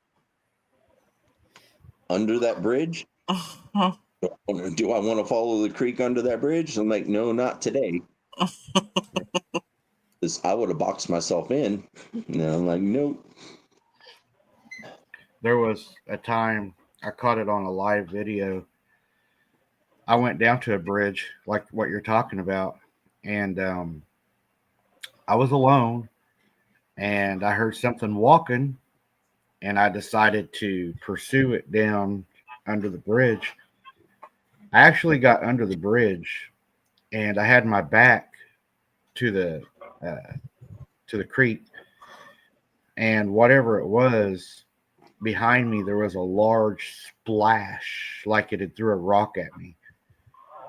under that bridge? Do I want to follow the creek under that bridge? I'm like, no, not today. Because I would have boxed myself in. And I'm like, nope. There was a time I caught it on a live video. I went down to a bridge like what you're talking about, and I was alone, and I heard something walking, and I decided to pursue it down under the bridge. I actually got under the bridge, and I had my back to the creek, and whatever it was behind me, there was a large splash, like it had threw a rock at me.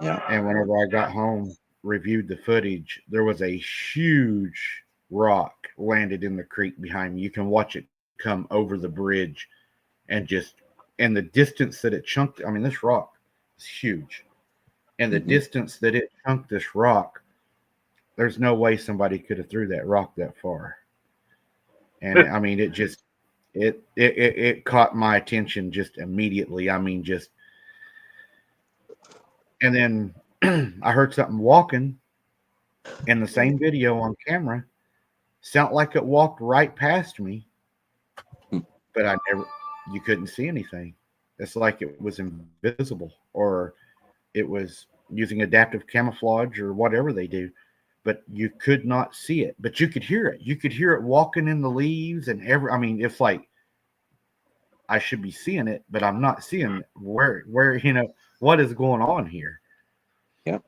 Yeah. And whenever I got home, reviewed the footage, there was a huge rock landed in the creek behind me. You can watch it come over the bridge, and just in the distance that it chunked. I mean, this rock is huge. And the distance that it chunked this rock, there's no way somebody could have threw that rock that far. And I mean, it caught my attention just immediately. I mean, just and then I heard something walking in the same video on camera. Sound like it walked right past me, but you couldn't see anything. It's like it was invisible, or it was using adaptive camouflage or whatever they do, but you could not see it, but you could hear it. You could hear it walking in the leaves and I mean, it's like I should be seeing it, but I'm not seeing where what is going on here. Yeah.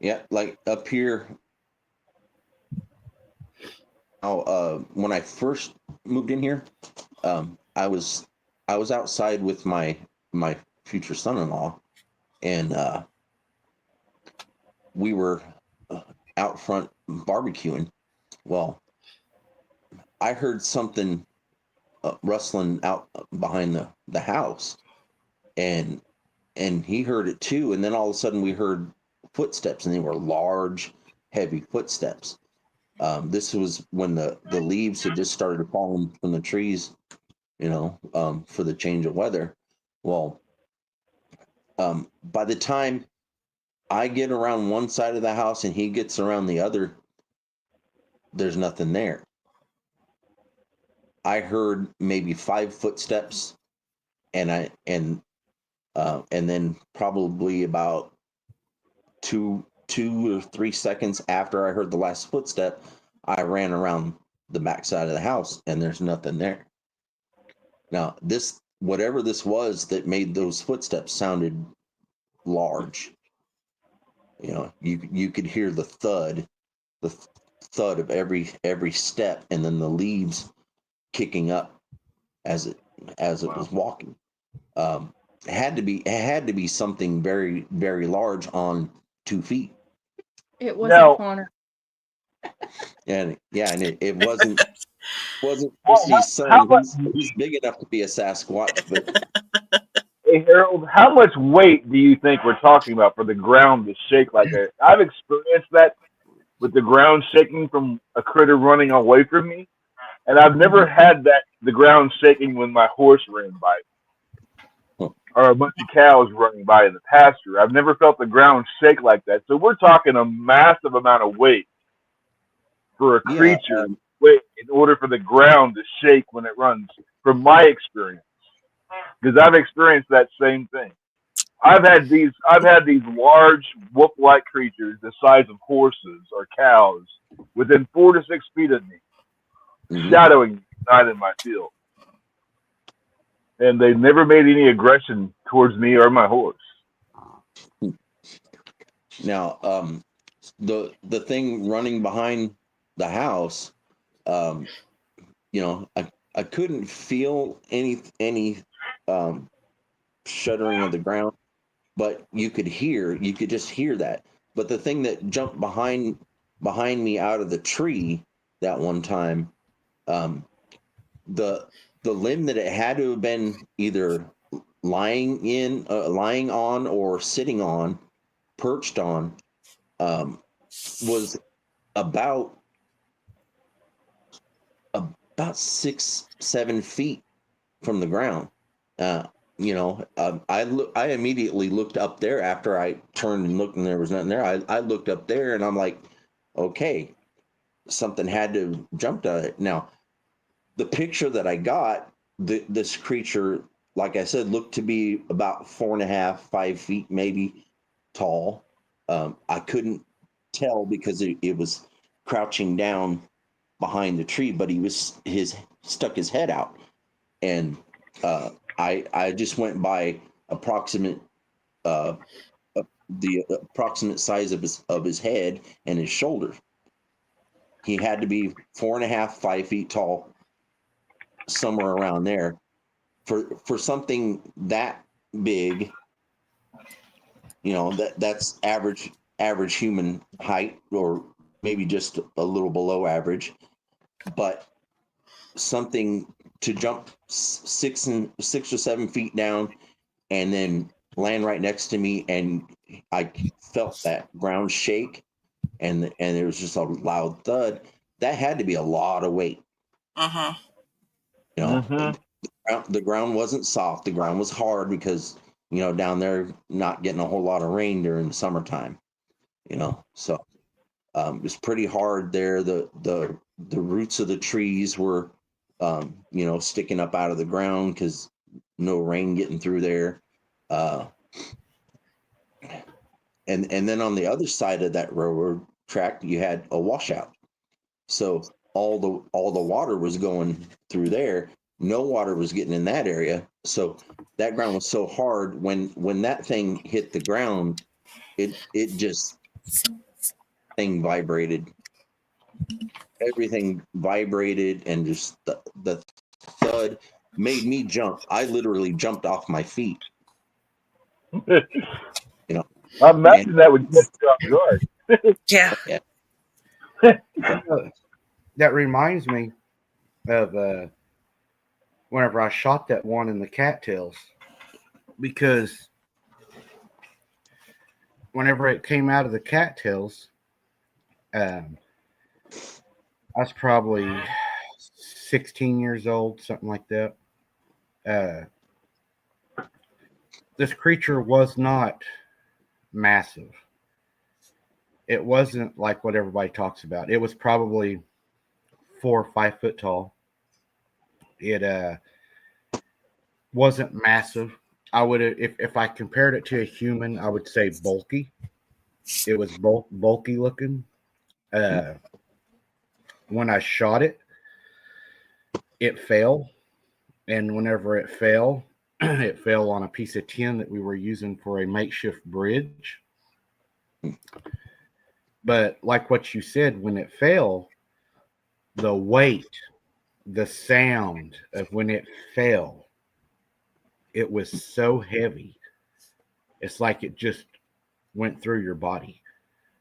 Yeah. Like up here. When I first moved in here, I was outside with my future son-in-law, and we were out front barbecuing. Well, I heard something rustling out behind the house, and he heard it too. And then all of a sudden, we heard footsteps, and they were large, heavy footsteps. This was when the leaves had just started falling from the trees, for the change of weather. Well, by the time I get around one side of the house and he gets around the other, there's nothing there. I heard maybe 5 footsteps, and then probably about 2 or 3 seconds after I heard the last footstep, I ran around the back side of the house, and there's nothing there. Now, whatever this was that made those footsteps sounded large. You could hear the thud of every step, and then the leaves kicking up as it was walking. It had to be something very, very large on 2 feet. It wasn't Connor. And it wasn't Christy's son. He's big enough to be a Sasquatch, but Hey, Harold, how much weight do you think we're talking about for the ground to shake like that? I've experienced that with the ground shaking from a critter running away from me, and I've never had the ground shaking when my horse ran by or a bunch of cows running by in the pasture. I've never felt the ground shake like that. So we're talking a massive amount of weight for a creature in order for the ground to shake when it runs, from my experience. Because I've experienced that same thing. I've had these large wolf-like creatures the size of horses or cows within 4 to 6 feet of me, shadowing me night in my field. And they never made any aggression towards me or my horse. Now, the thing running behind the house, I couldn't feel any shuddering of the ground, but you could just hear that. But the thing that jumped behind me out of the tree that one time, the limb that it had to have been either lying on or sitting on, perched on, was about 6-7 feet from the ground. I immediately looked up there after I turned and looked, and there was nothing there. I looked up there, and I'm like, okay, something had to have jumped at it. Now, the picture that I got, this creature, like I said, looked to be about 4.5, 5 feet maybe tall. I couldn't tell because it was crouching down behind the tree, but he stuck his head out, and I just went by the approximate size of his head and his shoulders. He had to be 4.5, 5 feet tall, somewhere around there, for something that big. That's average human height, or maybe just a little below average, but something to jump 6 or 7 feet down and then land right next to me, and I felt that ground shake, and there was just a loud thud. That had to be a lot of weight. Uh-huh. You know, the ground wasn't soft. The ground was hard because, you know, down there not getting a whole lot of rain during the summertime. You know, so it was pretty hard there. The roots of the trees were, you know, sticking up out of the ground because no rain getting through there. And then on the other side of that railroad track, you had a washout. So all the water was going through there. No water was getting in that area. So that ground was so hard when that thing hit the ground, it just thing vibrated. Everything vibrated, and just the thud made me jump. I literally jumped off my feet. You know, I imagine that would get you off guard. Yeah. That reminds me of whenever I shot that one in the cattails, because whenever it came out of the cattails, I was probably 16 years old, something like that. This creature was not massive. It wasn't like what everybody talks about. It was probably 4 or 5 foot tall. It wasn't massive. I would, if I compared it to a human, I would say bulky. It was bulky looking. When I shot it, it fell, and whenever it fell, it fell on a piece of tin that we were using for a makeshift bridge. But like what you said, when it fell, the weight, the sound of when it fell, it was so heavy. It's like it just went through your body.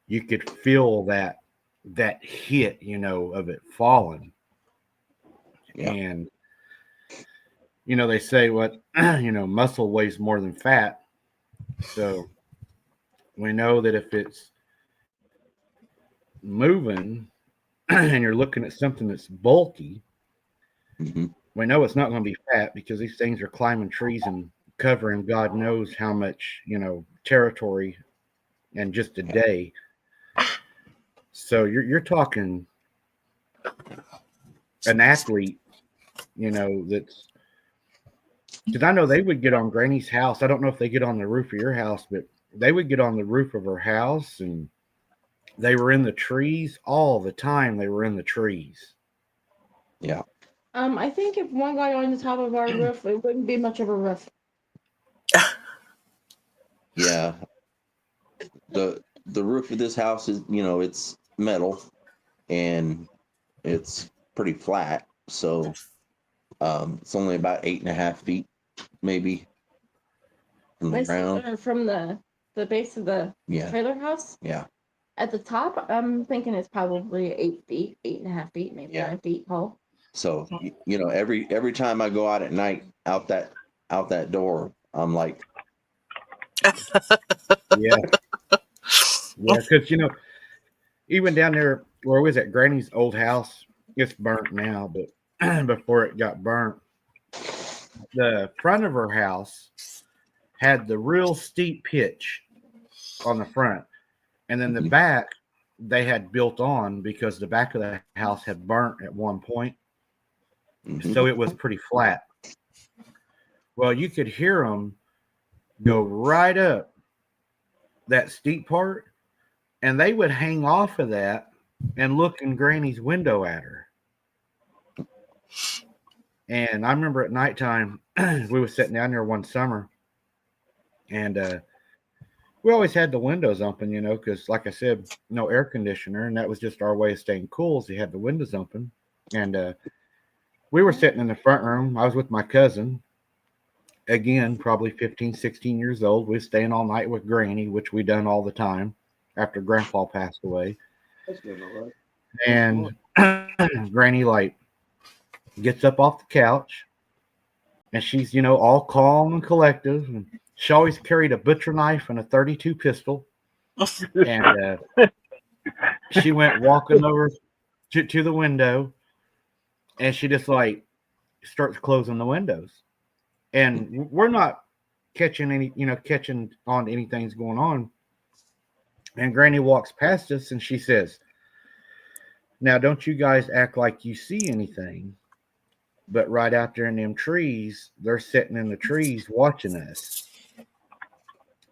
You could feel that hit, you know, of it falling. Yeah. And you know, they say what you know, muscle weighs more than fat. So we know that if it's moving and you're looking at something that's bulky, we know it's not going to be fat, because these things are climbing trees and covering God knows how much, you know, territory in just a day. So you're talking an athlete, you know, that's, because I know they would get on Granny's house. I don't know if they get on the roof of your house, but they would get on the roof of her house, and they were in the trees all the time. They were in the trees. Yeah. I think if one got on the top of our roof, it wouldn't be much of a roof. Yeah. The roof of this house is, you know, it's metal and it's pretty flat. So it's only about 8.5 feet, maybe, from the ground. From the base of the Yeah. trailer house? Yeah. At the top, I'm thinking it's probably 8 feet, 8.5 feet, maybe 9 feet tall. So you know, every time I go out at night, out that door, I'm like, Yeah. Yeah, because you know, even down there where we was at Granny's old house, it's burnt now, but before it got burnt, the front of her house had the real steep pitch on the front, and then the back they had built on because the back of the house had burnt at one point, so it was pretty flat. Well, you could hear them go right up that steep part, and they would hang off of that and look in Granny's window at her. And I remember at nighttime, we were sitting down there one summer, and we always had the windows open, you know, because like I said, no air conditioner, and that was just our way of staying cool. So you had the windows open, and we were sitting in the front room. I was with my cousin, again, probably 15, 16 years old. We were staying all night with Granny, which we done all the time after Grandpa passed away. And Granny like gets up off the couch, and she's, you know, all calm and collective, and she always carried a butcher knife and a 32 pistol. And she went walking over to the window, and she just like starts closing the windows, and we're not catching on anything's going on. And Granny walks past us, and she says, "Now, don't you guys act like you see anything." But right out there in them trees, they're sitting in the trees watching us.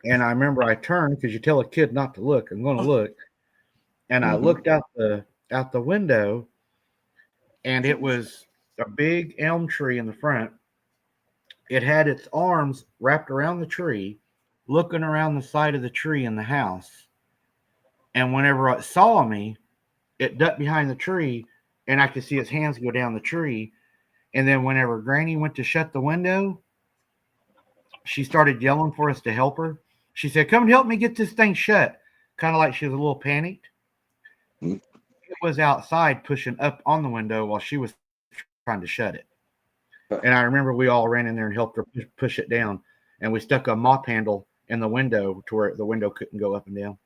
And I remember I turned, because you tell a kid not to look. I'm going to look, and I looked out the window, and it was a big elm tree in the front. It had its arms wrapped around the tree, looking around the side of the tree in the house. And whenever it saw me, it ducked behind the tree, and I could see its hands go down the tree. And then whenever Granny went to shut the window, she started yelling for us to help her. She said, "Come and help me get this thing shut." Kind of like she was a little panicked. It was outside pushing up on the window while she was trying to shut it. And I remember we all ran in there and helped her push it down. And we stuck a mop handle in the window to where the window couldn't go up and down.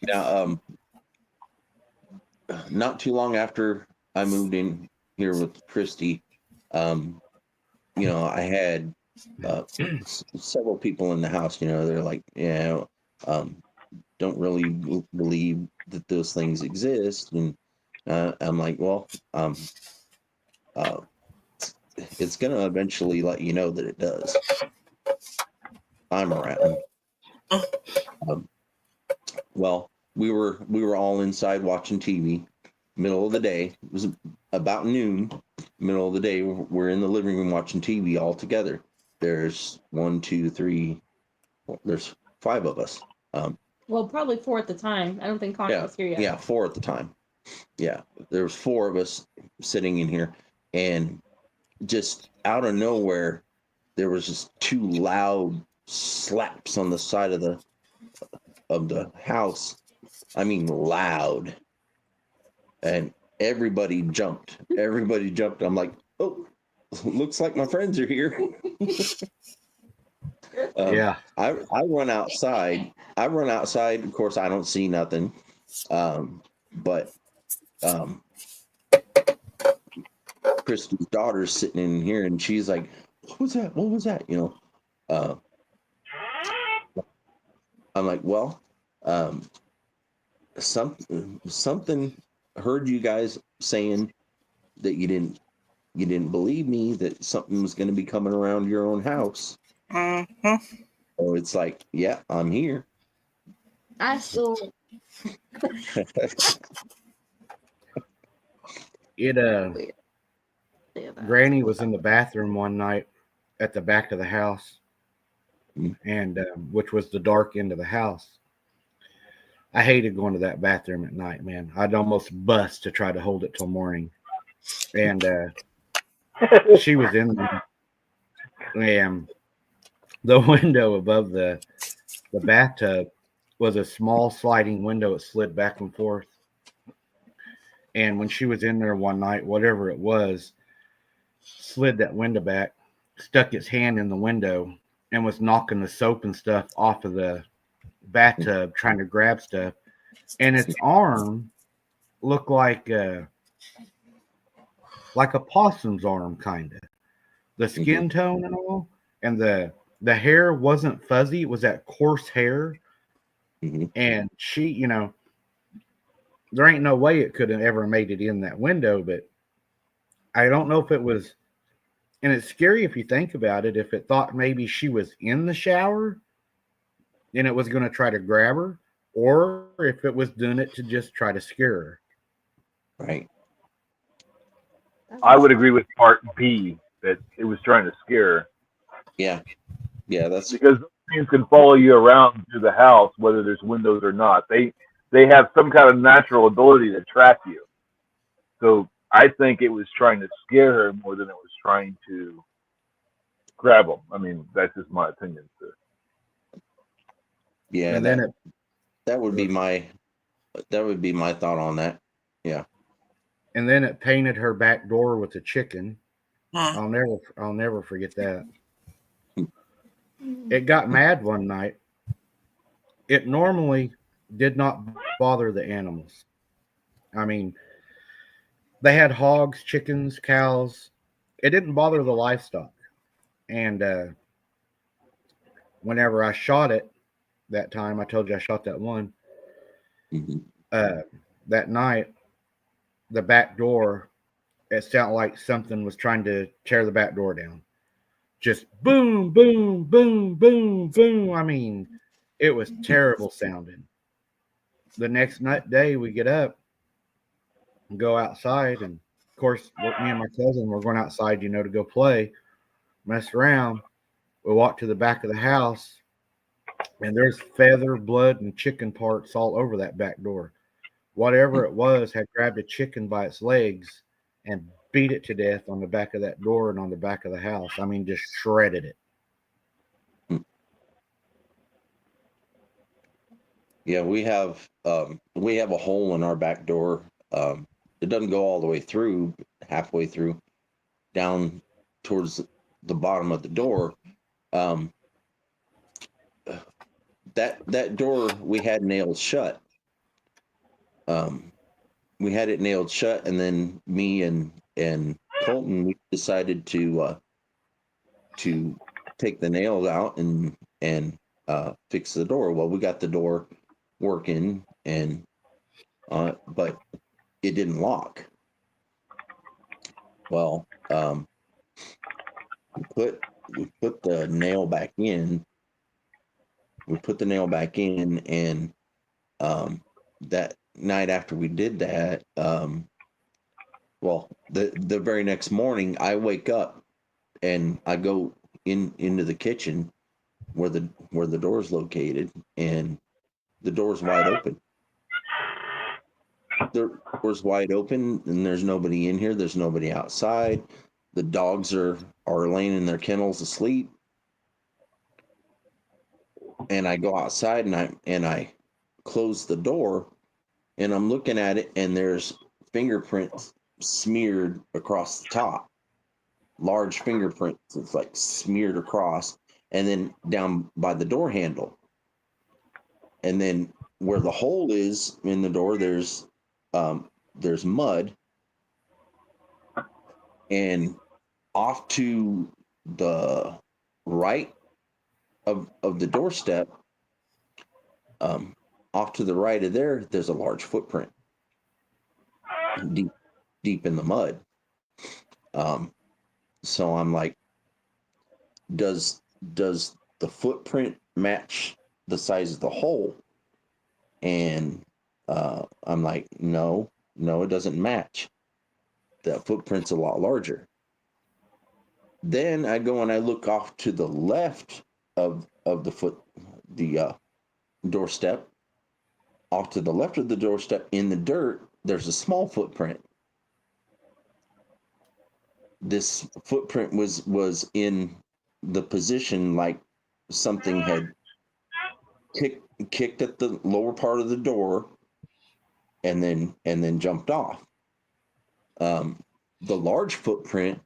Now, not too long after I moved in here with Christy, I had several people in the house. They're like, don't really believe that those things exist, and I'm like, well, it's gonna eventually let you know that it does. I'm around. Well, we were all inside watching TV, middle of the day. It was about noon, middle of the day. We're in the living room watching TV all together. There's 1, 2, 3. There's 5 of us. Well, probably 4 at the time. I don't think Connor was here yet. Yeah, 4 at the time. Yeah, there was 4 of us sitting in here, and just out of nowhere, there was just 2 loud slaps on the side of the house. I mean, loud. And everybody jumped. I'm like, oh, looks like my friends are here. Yeah. I run outside. Of course, I don't see nothing. But Christy's daughter's sitting in here, and she's like, what was that? I'm like, well, something heard you guys saying that you didn't believe me, that something was going to be coming around your own house. So it's like, yeah, I'm here. I still Granny was in the bathroom one night at the back of the house, and which was the dark end of the house. I hated going to that bathroom at night, man. I'd almost bust to try to hold it till morning. And she was in there, and the window above the bathtub was a small sliding window. It slid back and forth. And when she was in there one night, whatever it was, slid that window back, stuck its hand in the window, and was knocking the soap and stuff off of the bathtub, trying to grab stuff. And its arm looked like a possum's arm, kind of. The skin tone and all, and the hair wasn't fuzzy. It was that coarse hair. And she, there ain't no way it could have ever made it in that window, but I don't know if it was, and it's scary if you think about it, if it thought maybe she was in the shower and it was going to try to grab her, or if it was doing it to just try to scare her. Right. I would agree with part B, that it was trying to scare her. Yeah, that's because things can follow you around through the house, whether there's windows or not. They have some kind of natural ability to track you. So I think it was trying to scare her more than it was trying to grab them. I mean, that's just my opinion, sir. Yeah, and that would be my thought on that. Yeah. And then it painted her back door with a chicken. I'll never forget that. It got mad one night. It normally did not bother the animals. I mean, they had hogs, chickens, cows. It didn't bother the livestock. And whenever I shot it that time, I told you I shot that one. Mm-hmm. Uh, that night, the back door, it sounded like something was trying to tear the back door down. Just boom, boom, boom, boom, boom. I mean, it was terrible sounding. The next night, day, we get up and go outside, and of course, me and my cousin were going outside, to go play, mess around. We walked to the back of the house, and there's feather, blood, and chicken parts all over that back door. Whatever it was had grabbed a chicken by its legs and beat it to death on the back of that door and on the back of the house. I mean, just shredded it. Yeah, we have a hole in our back door. It doesn't go all the way through, halfway through, down towards the bottom of the door. Um, that door we had nailed shut. We had it nailed shut, and then me and Colton, we decided to take the nails out and fix the door. Well, we got the door working, and but it didn't lock. Well, we put the nail back in. We put the nail back in, and that night after we did that, well, the very next morning, I wake up and I go into the kitchen where the door's located, and the door's wide open. The door's wide open, and there's nobody in here. There's nobody outside. The dogs are laying in their kennels asleep. And I go outside, and I close the door, and I'm looking at it, and there's fingerprints smeared across the top. Large fingerprints. It's like smeared across, and then down by the door handle. And then where the hole is in the door, there's mud, and off to the right of the doorstep, off to the right of there's a large footprint deep in the mud. So I'm like, does the footprint match the size of the hole? And I'm like, no, it doesn't match. The footprint's a lot larger. Then I go and I look off to the left of the doorstep. Off to the left of the doorstep in the dirt, there's a small footprint. This footprint was in the position like something had kicked at the lower part of the door and then jumped off. The large footprint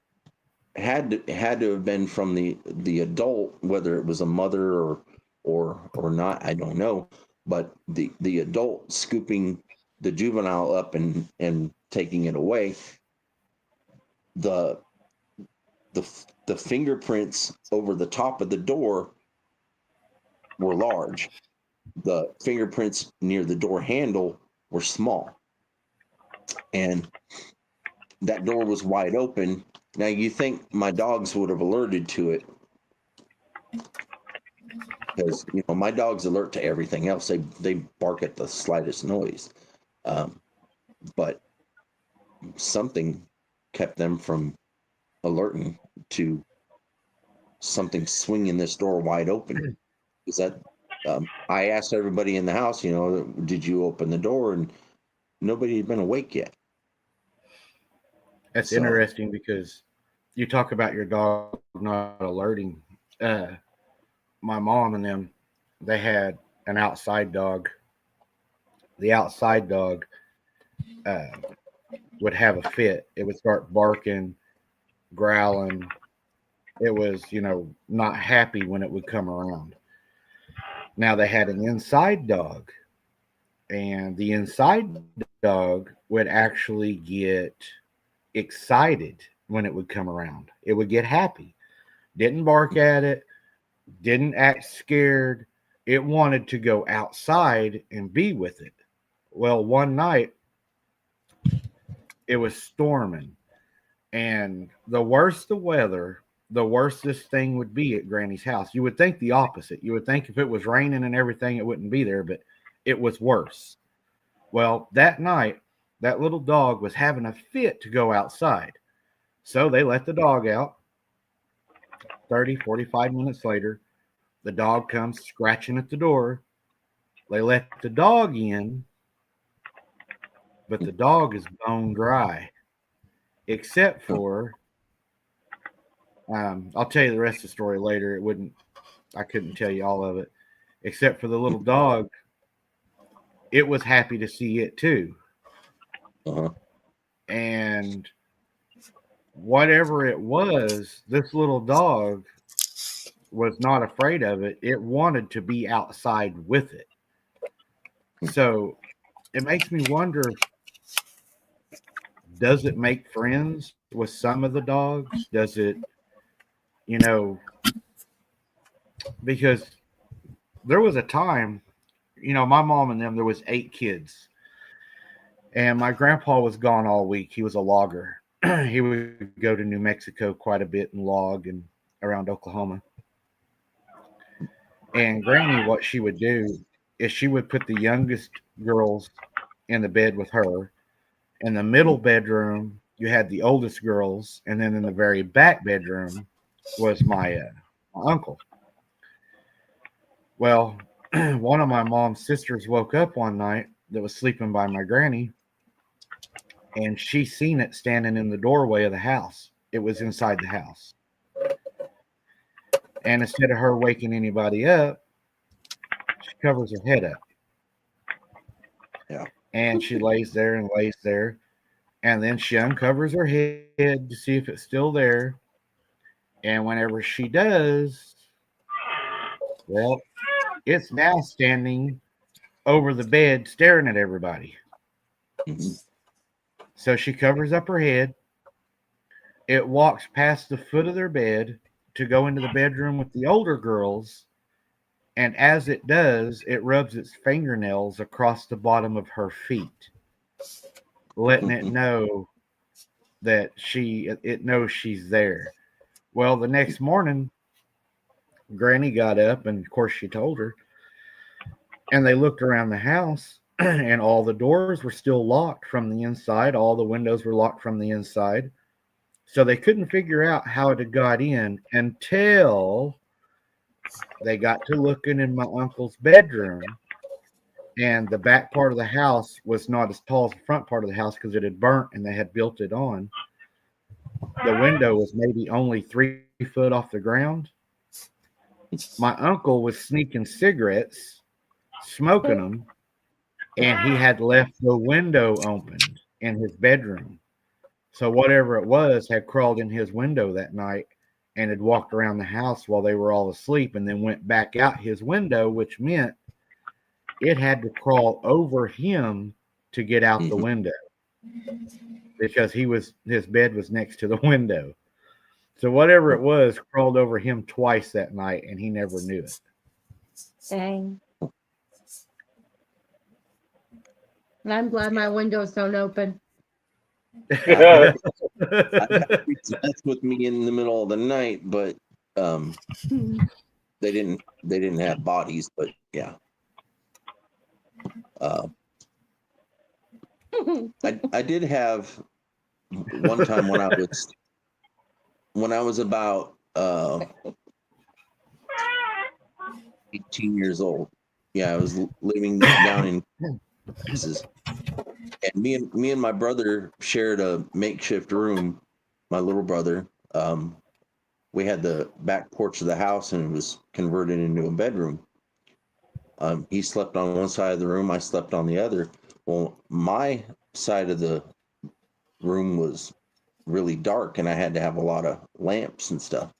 had to have been from the adult, whether it was a mother or not, I don't know. But the adult scooping the juvenile up and taking it away. The fingerprints over the top of the door were large. The fingerprints near the door handle were small. And that door was wide open. Now you think my dogs would have alerted to it, because my dogs alert to everything else. They bark at the slightest noise, but something kept them from alerting to something swinging this door wide open. Is that I asked everybody in the house, did you open the door? And nobody had been awake yet. That's interesting, because you talk about your dog not alerting. My mom and them, they had an outside dog. The outside dog would have a fit. It would start barking, growling. It was, not happy when it would come around. Now they had an inside dog, and the inside dog would actually get excited when it would come around. It would get happy. Didn't bark at it, didn't act scared. It wanted to go outside and be with it. Well, one night it was storming, and the worse the weather, the worse this thing would be at Granny's house. You would think the opposite. You would think if it was raining and everything, it wouldn't be there, but it was worse. Well, that night, that little dog was having a fit to go outside. So they let the dog out. 30, 45 minutes later, the dog comes scratching at the door. They let the dog in, but the dog is bone dry, except for, I'll tell you the rest of the story later. I couldn't tell you all of it, except for the little dog. It was happy to see it too. Uh-huh. And whatever it was, this little dog was not afraid of it. It wanted to be outside with it. So it makes me wonder, does it make friends with some of the dogs? Does it, because there was a time, my mom and them, there was 8 kids. And my grandpa was gone all week. He was a logger. He would go to New Mexico quite a bit and log and around Oklahoma. And Granny, what she would do is she would put the youngest girls in the bed with her. In the middle bedroom, you had the oldest girls, and then in the very back bedroom was my uncle. Well, one of my mom's sisters woke up one night that was sleeping by my granny, and she seen it standing in the doorway of the house. It was inside the house. And instead of her waking anybody up, she covers her head up. Yeah. And she lays there and lays there. And then she uncovers her head to see if it's still there. And whenever she does, well, it's now standing over the bed staring at everybody. Mm-hmm. So she covers up her head. It walks past the foot of their bed to go into the bedroom with the older girls. And as it does, it rubs its fingernails across the bottom of her feet, letting it know that it knows she's there. Well, the next morning, Granny got up, and of course she told her, and they looked around the house, and all the doors were still locked from the inside. All the windows were locked from the inside. So they couldn't figure out how it had got in until they got to looking in my uncle's bedroom. And the back part of the house was not as tall as the front part of the house because it had burnt and they had built it on. The window was maybe only 3 foot off the ground. My uncle was sneaking cigarettes, smoking them, and he had left the window opened in his bedroom. So whatever it was had crawled in his window that night and had walked around the house while they were all asleep and then went back out his window, which meant it had to crawl over him to get out the window because his bed was next to the window. So whatever it was crawled over him twice that night, and he never knew it. Dang. And I'm glad my windows don't open. I that's with me in the middle of the night, but they didn't have bodies, but yeah. I did have one time when I was about 18 years old. Yeah, I was living down in Texas, and me and my brother shared a makeshift room. My little brother, we had the back porch of the house, and it was converted into a bedroom. He slept on one side of the room, I slept on the other. Well, my side of the room was really dark, and I had to have a lot of lamps and stuff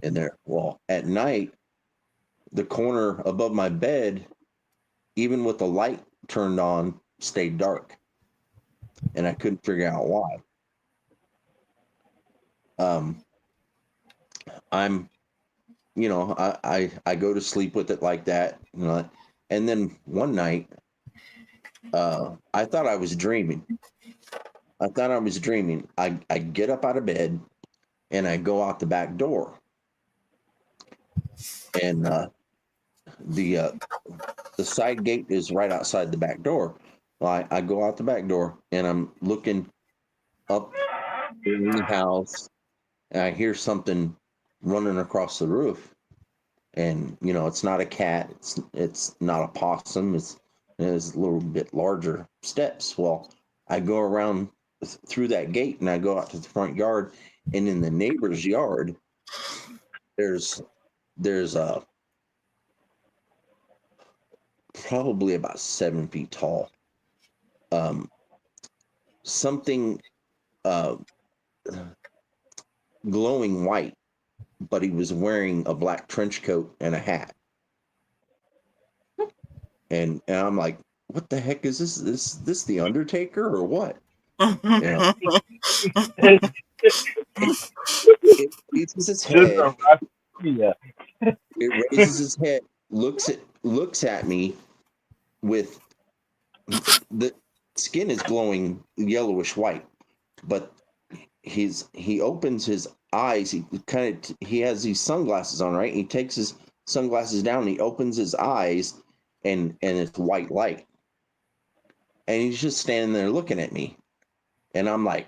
in there. Well, at night, the corner above my bed, even with the light turned on stayed dark, and I couldn't figure out why. I'm, I go to sleep with it like that, and then one night, I thought I was dreaming. I get up out of bed and I go out the back door, and the side gate is right outside the back door. Well, I go out the back door and I'm looking up in the house, and I hear something running across the roof. And it's not a cat, it's not a possum, it's a little bit larger steps. Well, I go around through that gate and I go out to the front yard, and in the neighbor's yard there's probably about 7 feet tall, something uh, glowing white, but he was wearing a black trench coat and a hat. And I'm like, what the heck is this? Is this the Undertaker or what? It raises its head. It raises its head, looks at me with the skin is glowing yellowish white, but he opens his eyes. He has these sunglasses on, right? He takes his sunglasses down and he opens his eyes, and it's white light. And he's just standing there looking at me. And I'm like,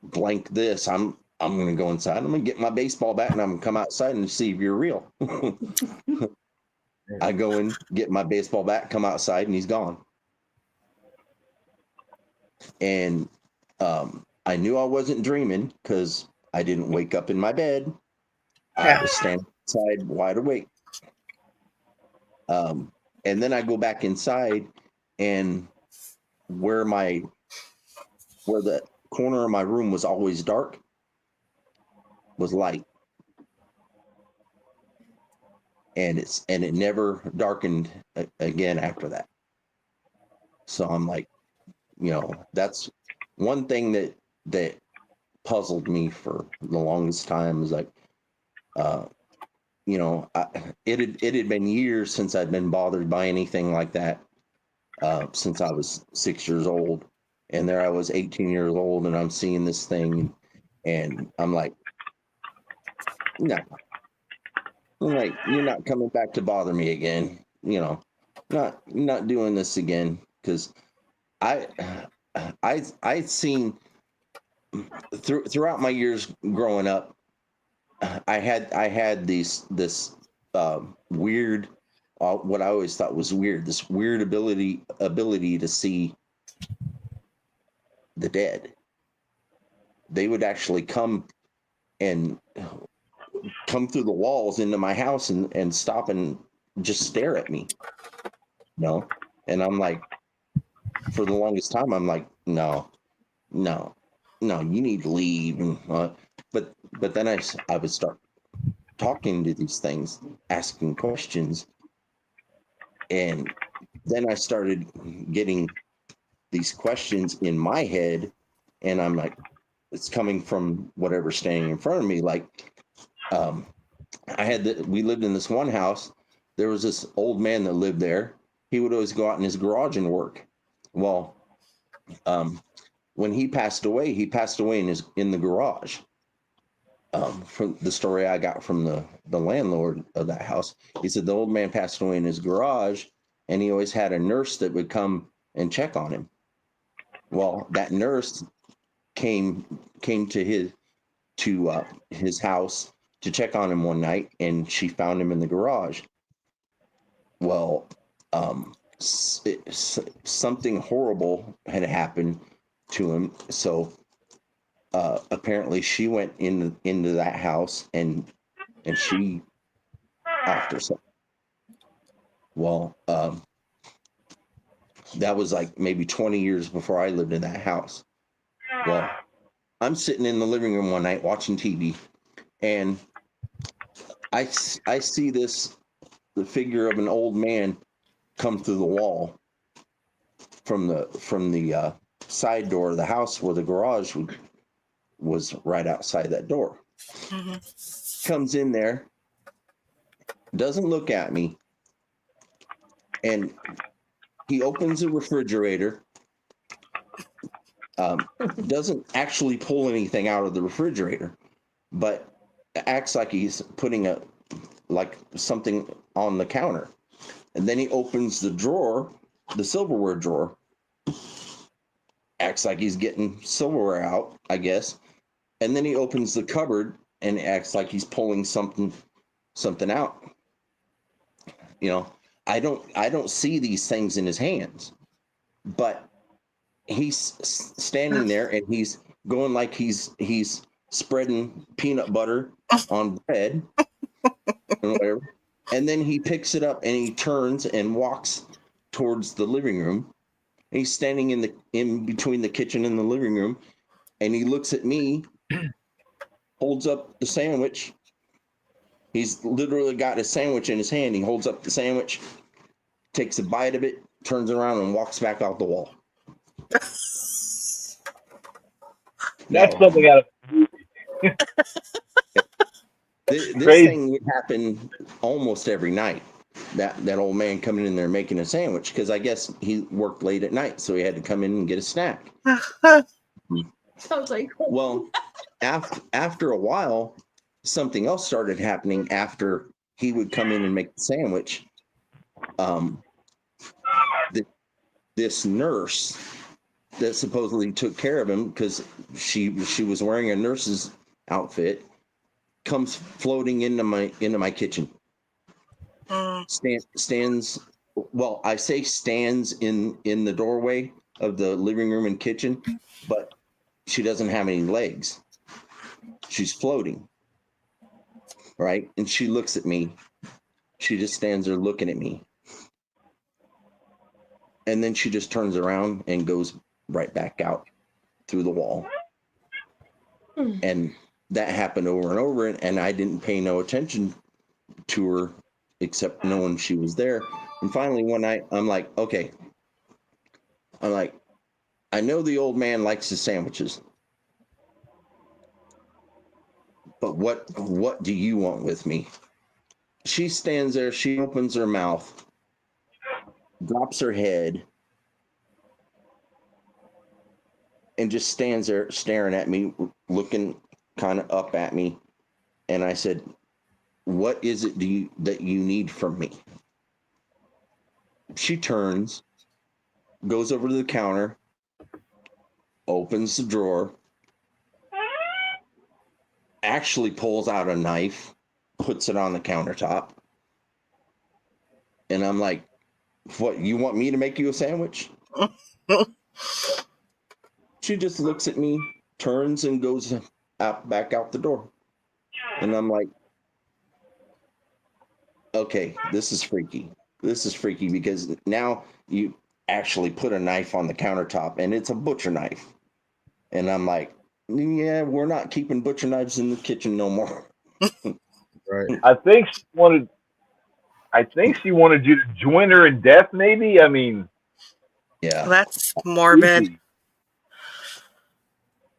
blank this. I'm going to go inside. I'm going to get my baseball bat and I'm going to come outside and see if you're real. I go in, get my baseball bat, come outside, and he's gone. And I knew I wasn't dreaming because I didn't wake up in my bed. I was standing outside wide awake. And then I go back inside, and where the corner of my room was always dark was light. And it never darkened again after that. So I'm like, that's one thing that puzzled me for the longest time. Is like, it had been years since I'd been bothered by anything like that, since I was 6 years old. And there I was 18 years old, and I'm seeing this thing, and I'm like, no. I'm like, you're not coming back to bother me again. Not doing this again, because I'd seen throughout my years growing up, I had this weird, what I always thought was weird, this weird ability to see the dead. They would actually come through the walls into my house and stop and just stare at me. And I'm like, for the longest time, I'm like, no, you need to leave. And but then I would start talking to these things, asking questions, and then I started getting these questions in my head, and I'm like, it's coming from whatever's standing in front of me. Like, we lived in this one house. There was this old man that lived there. He would always go out in his garage and work. Well, when he passed away in the garage. From the story I got from the landlord of that house, he said the old man passed away in his garage, and he always had a nurse that would come and check on him. Well, that nurse came to his house to check on him one night, and she found him in the garage. Well, something horrible had happened to him, so apparently she went into that house and she offed herself. Well, that was like maybe 20 years before I lived in that house. Well, I'm sitting in the living room one night watching TV, and I see this the figure of an old man come through the wall from the side door of the house where the garage was right outside that door. Mm-hmm. Comes in there, doesn't look at me, and he opens the refrigerator. Doesn't actually pull anything out of the refrigerator, but acts like he's putting something on the counter. And then he opens the drawer, the silverware drawer, acts like he's getting silverware out, I guess. And then he opens the cupboard and acts like he's pulling something out. You know, I don't see these things in his hands, but he's standing there and he's going like he's spreading peanut butter on bread and whatever. And then he picks it up and he turns and walks towards the living room. He's standing in between the kitchen and the living room, and he looks at me, holds up the sandwich. He's literally got a sandwich in his hand. He holds up the sandwich, takes a bite of it, turns around, and walks back out the wall. That's something out of this Crazy. thing would happen almost every night. That old man coming in there making a sandwich, because I guess he worked late at night, so he had to come in and get a snack. Sounds like Well, after a while, something else started happening after he would come in and make the sandwich. This nurse that supposedly took care of him, because she was wearing a nurse's outfit, comes floating into my kitchen. Stands. Well, I say stands in the doorway of the living room and kitchen, but she doesn't have any legs. She's floating, right? And she looks at me. She just stands there looking at me. And then she just turns around and goes right back out through the wall. And that happened over and over, and I didn't pay no attention to her except knowing she was there. And finally one night I'm like, okay. I'm like, I know the old man likes his sandwiches, but what do you want with me? She stands there, she opens her mouth, drops her head, and just stands there staring at me, looking kind of up at me. And I said, what is it that you need from me? She turns, goes over to the counter, opens the drawer, actually pulls out a knife, puts it on the countertop. And I'm like, what, you want me to make you a sandwich? She just looks at me, turns, and goes back out the door. And I'm like, okay, this is freaky. This is freaky, because now you actually put a knife on the countertop, and it's a butcher knife. And I'm like, yeah, we're not keeping butcher knives in the kitchen no more. Right. I think she wanted you to join her in death, maybe? I mean, Yeah. That's morbid. creepy.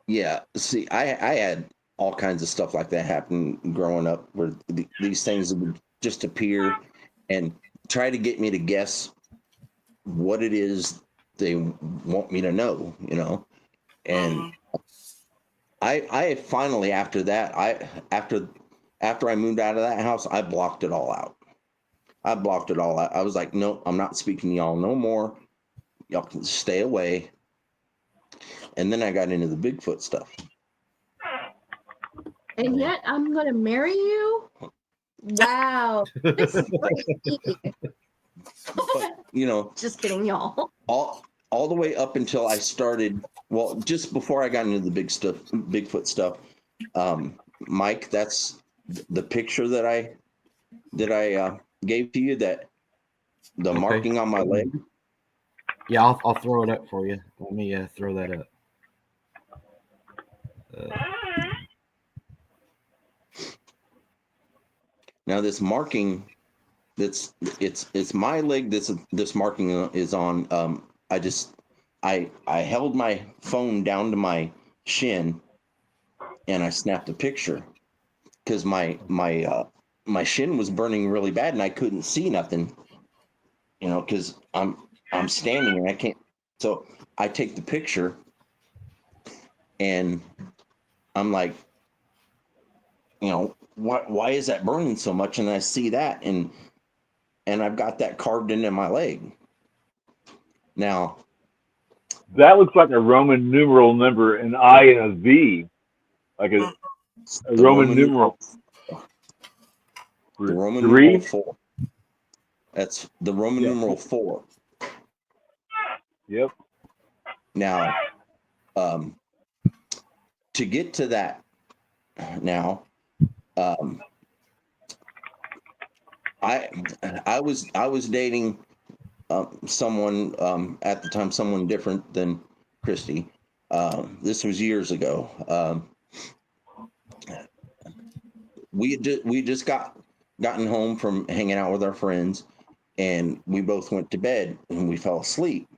Yeah. See, I had all kinds of stuff like that happen growing up, where these things would just appear and try to get me to guess what it is they want me to know, And I finally, after that, after I moved out of that house, I blocked it all out. I was like, nope, I'm not speaking to y'all no more. Y'all can stay away. And then I got into the Bigfoot stuff. And yet I'm gonna marry you? Wow. This is crazy. But, Just kidding, y'all. all the way up until I started, well, just before I got into the Bigfoot stuff, Mike, that's the picture that I gave to you, that the Okay. marking on my leg. Yeah, I'll throw it up for you. Let me throw that up. Now this marking it's my leg. This marking is on. I held my phone down to my shin, and I snapped a picture because my shin was burning really bad, and I couldn't see nothing. Because I'm standing and I can't. So I take the picture, and I'm like, why is that burning so much? And I see that, and I've got that carved into my leg. Now, That looks like a Roman numeral number, an I and a V, like a the Roman numeral. The Roman numeral Three. 4. That's the Roman Yeah. numeral 4. Yep. Now, to get to that, now, I was dating someone at the time, someone different than Christy. This was years ago. We just gotten home from hanging out with our friends, and we both went to bed and we fell asleep.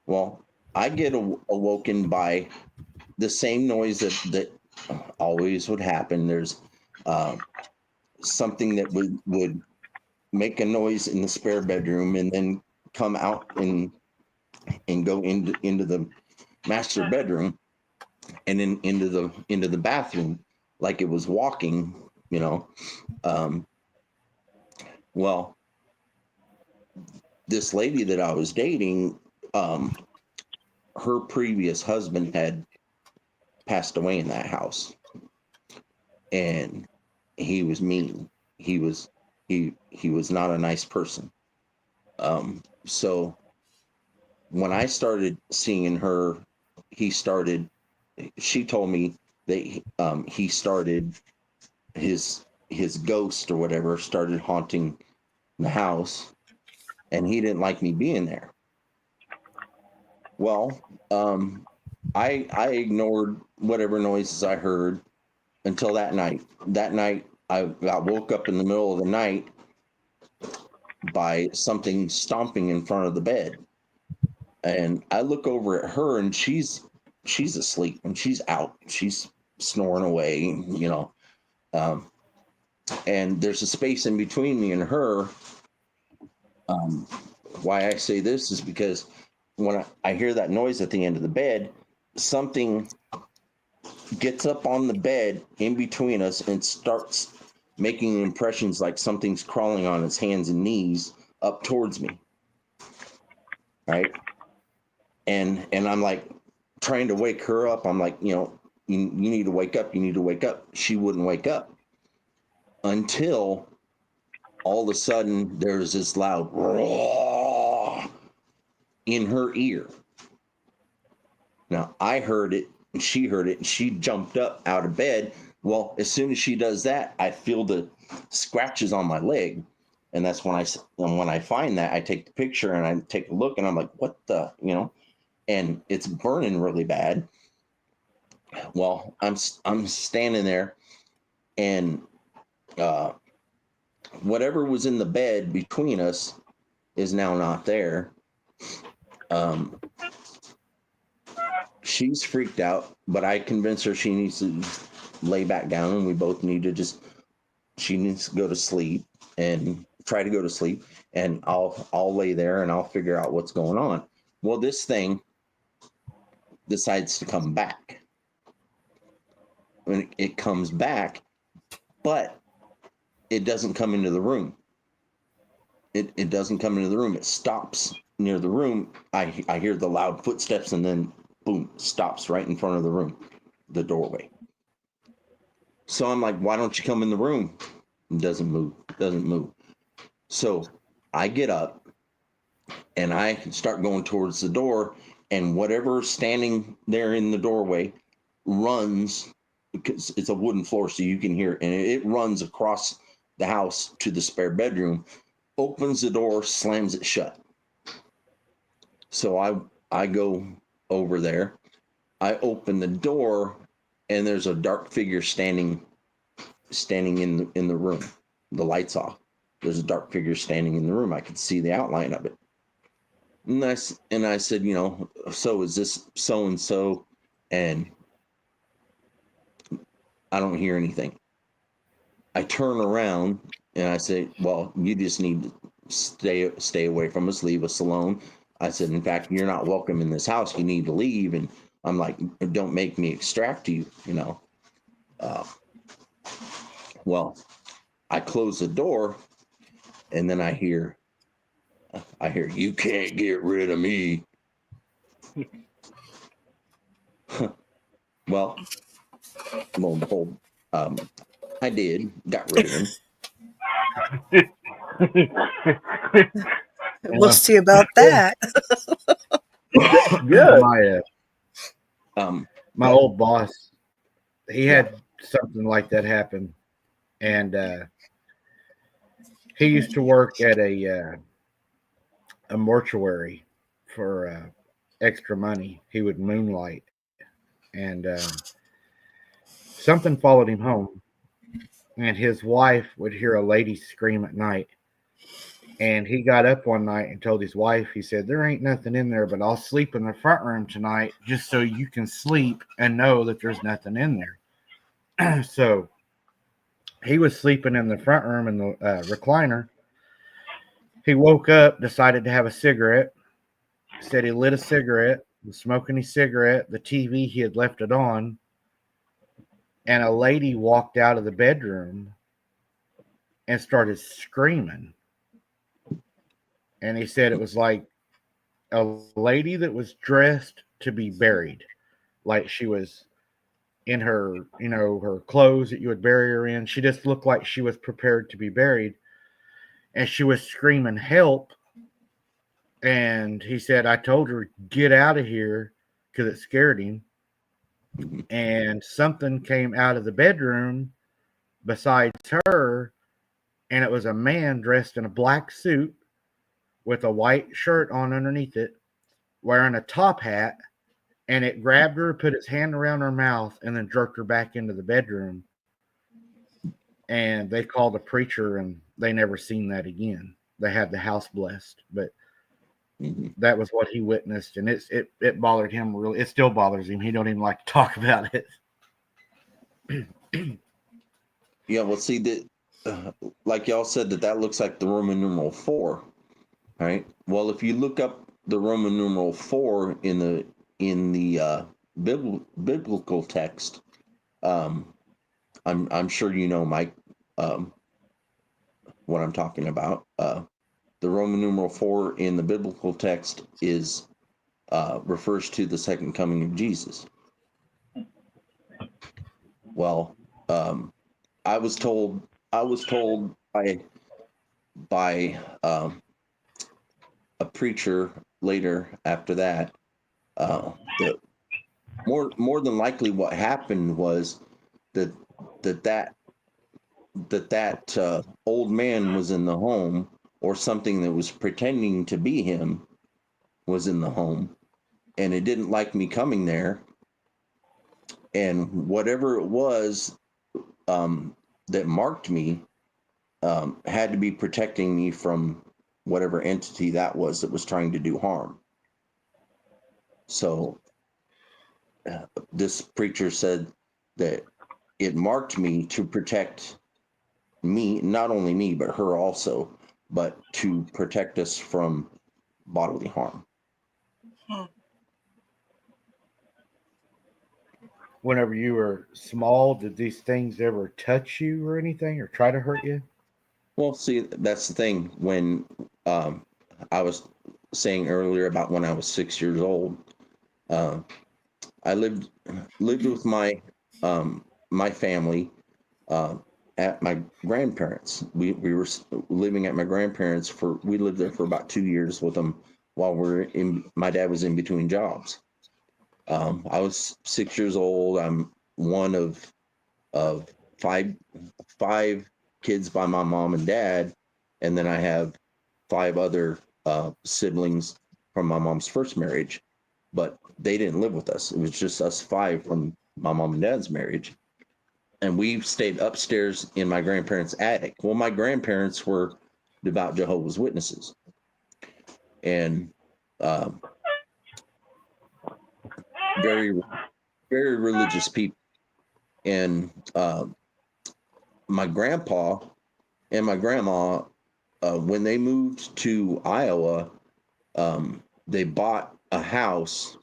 Well, I get awoken by the same noise that always would happen. There's something that would make a noise in the spare bedroom and then come out and go into the master bedroom and then into the bathroom like it was walking. Well, this lady that I was dating, her previous husband had passed away in that house, and he was mean. He was not a nice person. So when I started seeing her, she told me that he started his ghost or whatever started haunting the house, and he didn't like me being there. Well, I ignored whatever noises I heard until that night. That night, I got woke up in the middle of the night by something stomping in front of the bed, and I look over at her, and she's asleep, and she's out. She's snoring away, and there's a space in between me and her. Why I say this is because when I hear that noise at the end of the bed, something gets up on the bed in between us and starts making impressions like something's crawling on its hands and knees up towards me. Right. And I'm like trying to wake her up. I'm like, you need to wake up. You need to wake up. She wouldn't wake up until all of a sudden there's this loud roar in her ear. Now I heard it and she heard it and she jumped up out of bed. Well, as soon as she does that, I feel the scratches on my leg. And that's when I find that, I take the picture and I take a look and I'm like, what the, and it's burning really bad. Well, I'm standing there, and whatever was in the bed between us is now not there. She's freaked out, but I convince her she needs to lay back down, and we both need to she needs to go to sleep and try to go to sleep, and I'll lay there and I'll figure out what's going on. Well, this thing decides to come back. When it comes back, but it doesn't come into the room. It doesn't come into the room. It stops near the room. I hear the loud footsteps, and then boom, stops right in front of the room, the doorway. So I'm like, why don't you come in the room? It doesn't move. So I get up and I start going towards the door, and whatever's standing there in the doorway runs, because it's a wooden floor so you can hear it, and it runs across the house to the spare bedroom, opens the door, slams it shut. So I go over there, I open the door, and there's a dark figure standing in the room. The light's off. there's a dark figure standing in the room. I could see the outline of it. And I said, you know, so is this so and so? And I don't hear anything. I turn around and I say, well, you just need to stay away from us, leave us alone. I said, in fact, you're not welcome in this house. You need to leave. And I'm like, don't make me extract you, you know. Well, I close the door, and then I hear, you can't get rid of me. Well, lo and behold, I did, got rid of him. We'll see about that. Good. My old boss, he had something like that happen, and he used to work at a mortuary for extra money. He would moonlight, and something followed him home, and his wife would hear a lady scream at night. And he got up one night and told his wife, he said, there ain't nothing in there, but I'll sleep in the front room tonight just so you can sleep and know that there's nothing in there. So he was sleeping in the front room in the recliner. He woke up, decided to have a cigarette, said he lit a cigarette, was smoking his cigarette, the TV, he had left it on, and a lady walked out of the bedroom and started screaming. And he said it was like a lady that was dressed to be buried. Like she was in her, you know, her clothes that you would bury her in. She just looked like she was prepared to be buried. And she was screaming, help. And he said, I told her, get out of here, because it scared him. And something came out of the bedroom besides her, and it was a man dressed in a black suit with a white shirt on underneath it, wearing a top hat, and it grabbed her, put its hand around her mouth, and then jerked her back into the bedroom. And they called a preacher, and they never seen that again. They had the house blessed, but that was what he witnessed, and it bothered him really. It still bothers him. He don't even like to talk about it. Yeah, well, see that, like y'all said, that looks like the Roman numeral 4, right? Well, if you look up the Roman numeral 4 in the biblical text, I'm sure you know, Mike, what I'm talking about. The Roman numeral 4 in the biblical text is refers to the second coming of Jesus. Well, I was told by a preacher later after that that more than likely what happened was that old man was in the home, or something that was pretending to be him was in the home, and it didn't like me coming there, and whatever it was that marked me had to be protecting me from whatever entity that was trying to do harm. So this preacher said that it marked me to protect me, not only me, but her also, but to protect us from bodily harm. Whenever you were small, did these things ever touch you or anything, or try to hurt you? Well, see, that's the thing. When I was saying earlier about when I was 6 years old, I lived with my my family at my grandparents. We were living at my grandparents we lived there for about 2 years with them while my dad was in between jobs. I was 6 years old. I'm one of five kids by my mom and dad, and then I have 5 other siblings from my mom's first marriage, but they didn't live with us. It was just us 5 from my mom and dad's marriage, and we stayed upstairs in my grandparents' attic. Well, my grandparents were devout Jehovah's Witnesses, and very, very religious people. And my grandpa and my grandma, when they moved to Iowa, they bought a house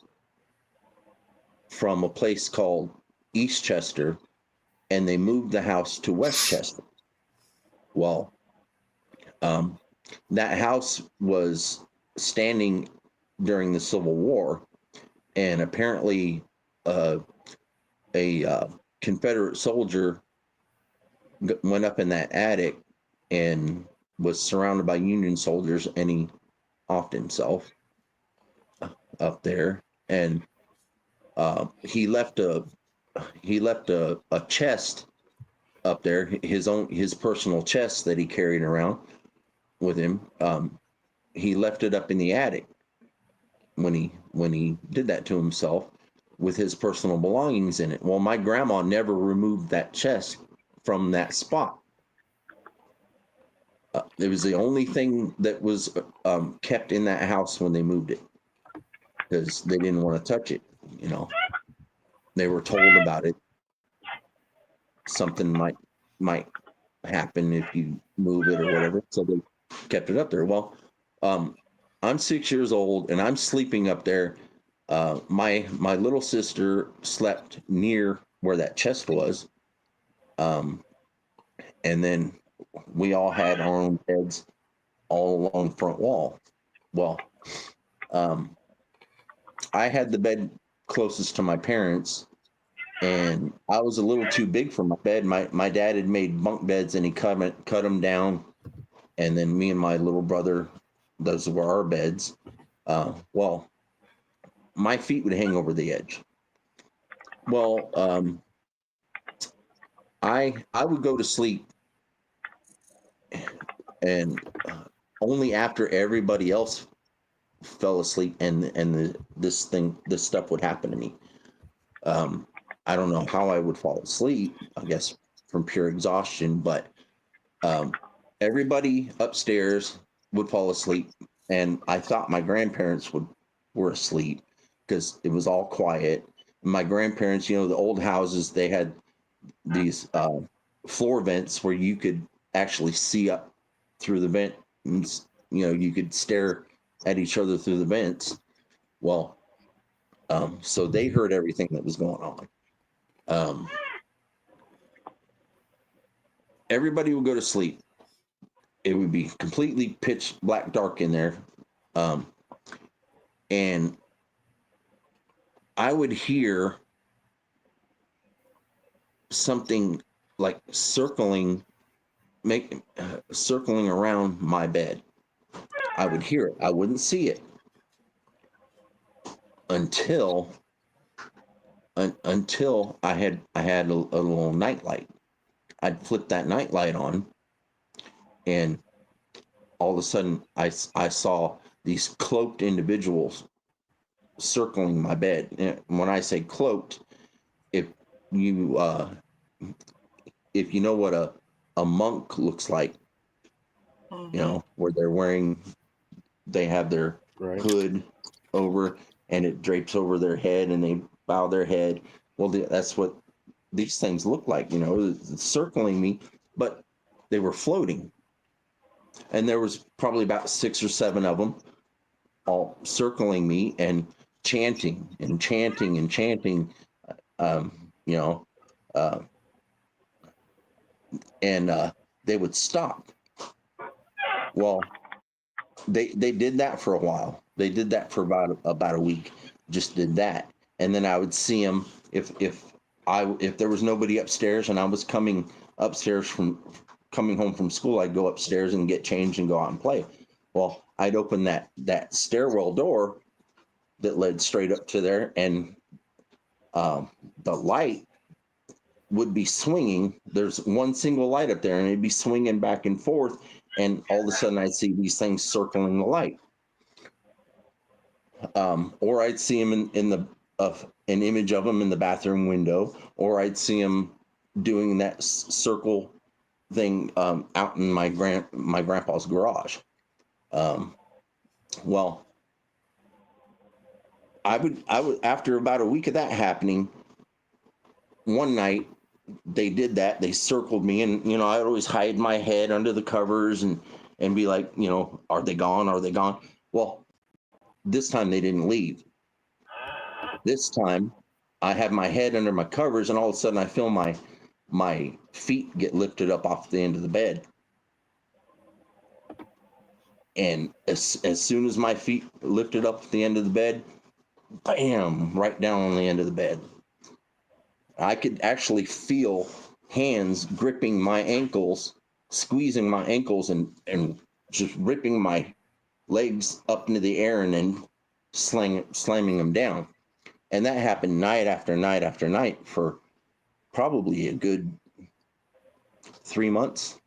from a place called Eastchester, and they moved the house to Westchester. Well, that house was standing during the Civil War, and apparently a Confederate soldier went up in that attic and was surrounded by Union soldiers, and he offed himself up there, and he left a chest up there, his personal chest that he carried around with him. He left it up in the attic when he did that to himself, with his personal belongings in it. Well, my grandma never removed that chest from that spot. It was the only thing that was kept in that house when they moved it, because they didn't want to touch it. They were told about it. Something might happen if you move it or whatever, so they kept it up there. Well, I'm 6 years old and I'm sleeping up there. My little sister slept near where that chest was, and then we all had our own beds all along the front wall. Well, I had the bed closest to my parents, and I was a little too big for my bed. My dad had made bunk beds, and he cut them down, and then me and my little brother, those were our beds. Well, my feet would hang over the edge. Well, I would go to sleep, and only after everybody else fell asleep, and this stuff would happen to me. I don't know how I would fall asleep. I guess from pure exhaustion, but everybody upstairs would fall asleep, and I thought my grandparents were asleep because it was all quiet. My grandparents, the old houses, they had these floor vents where you could actually see up through the vent, and you could stare at each other through the vents. Well, so they heard everything that was going on. Everybody would go to sleep. It would be completely pitch black dark in there, and I would hear something like circling around my bed. I would hear it. I wouldn't see it until I had a little nightlight. I'd flip that nightlight on, and all of a sudden I saw these cloaked individuals circling my bed. And when I say cloaked, if you know what a monk looks like, where they have their hood over, and it drapes over their head, and they bow their head. Well, that's what these things look like, circling me, but they were floating. And there was probably about 6 or 7 of them all circling me and chanting and chanting and chanting, and they would stop. Well, they did that for a while. They did that for about a week. Just did that, and then I would see them if there was nobody upstairs and I was coming home from school. I'd go upstairs and get changed and go out and play. Well, I'd open that stairwell door that led straight up to there, and the light would be swinging. There's one single light up there, and it'd be swinging back and forth, and all of a sudden I'd see these things circling the light. Or I'd see them in an image of them in the bathroom window, or I'd see them doing that circle thing out in my grandpa's garage. Well, I would after about a week of that happening, one night they did that. They circled me, and I'd always hide my head under the covers and be like, are they gone? Are they gone? Well, this time they didn't leave. This time I had my head under my covers, and all of a sudden I feel my feet get lifted up off the end of the bed. And as soon as my feet lifted up at the end of the bed, bam, right down on the end of the bed. I could actually feel hands gripping my ankles, squeezing my ankles, and just ripping my legs up into the air and then slamming them down. And that happened night after night after night for probably a good 3 months.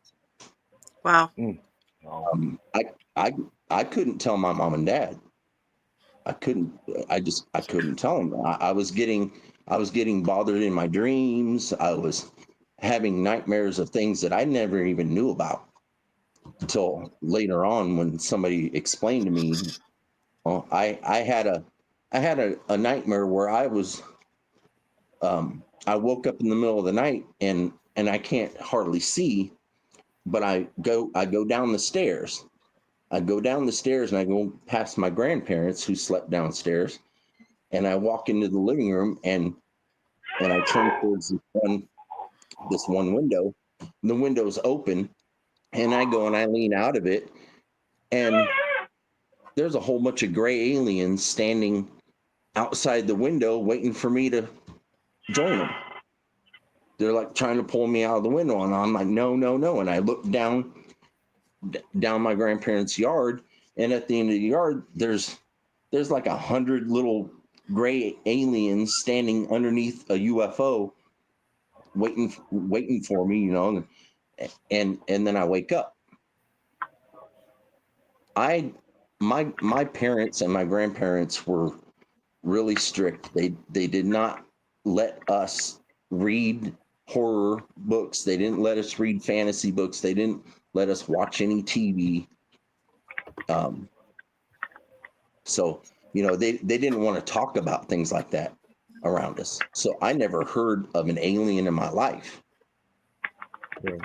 Wow. I couldn't tell my mom and dad. I couldn't tell them. I was getting bothered in my dreams. I was having nightmares of things that I never even knew about until later on when somebody explained to me. Well, I had a nightmare where I was I woke up in the middle of the night and I can't hardly see, but I go down the stairs. I go down the stairs and I go past my grandparents who slept downstairs, and I walk into the living room and I turn towards this one window. The window's open, and I go and I lean out of it, and there's a whole bunch of gray aliens standing outside the window waiting for me to join them. They're like trying to pull me out of the window, and I'm like, no, no, no. And I look down my grandparents' yard, and at the end of the yard, there's like 100 little gray aliens standing underneath a UFO, waiting for me, and then I wake up. My parents and my grandparents were really strict. They did not let us read horror books. They didn't let us read fantasy books. They didn't let us watch any TV. So, they didn't want to talk about things like that around us. So I never heard of an alien in my life. Yeah.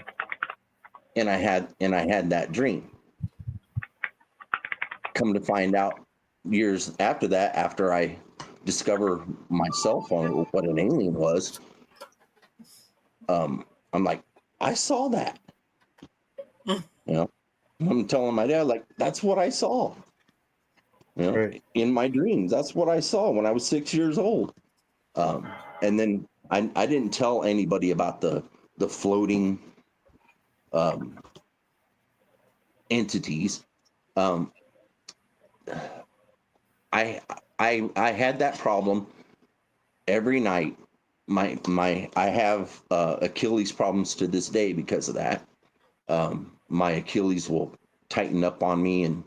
And I had that dream. Come to find out years after that, after I discover myself on what an alien was, I'm like, I saw that. I'm telling my dad, like, that's what I saw. Right. In my dreams, that's what I saw when I was 6 years old. And then I didn't tell anybody about the floating entities. I had that problem every night. I have Achilles problems to this day because of that. My Achilles will tighten up on me and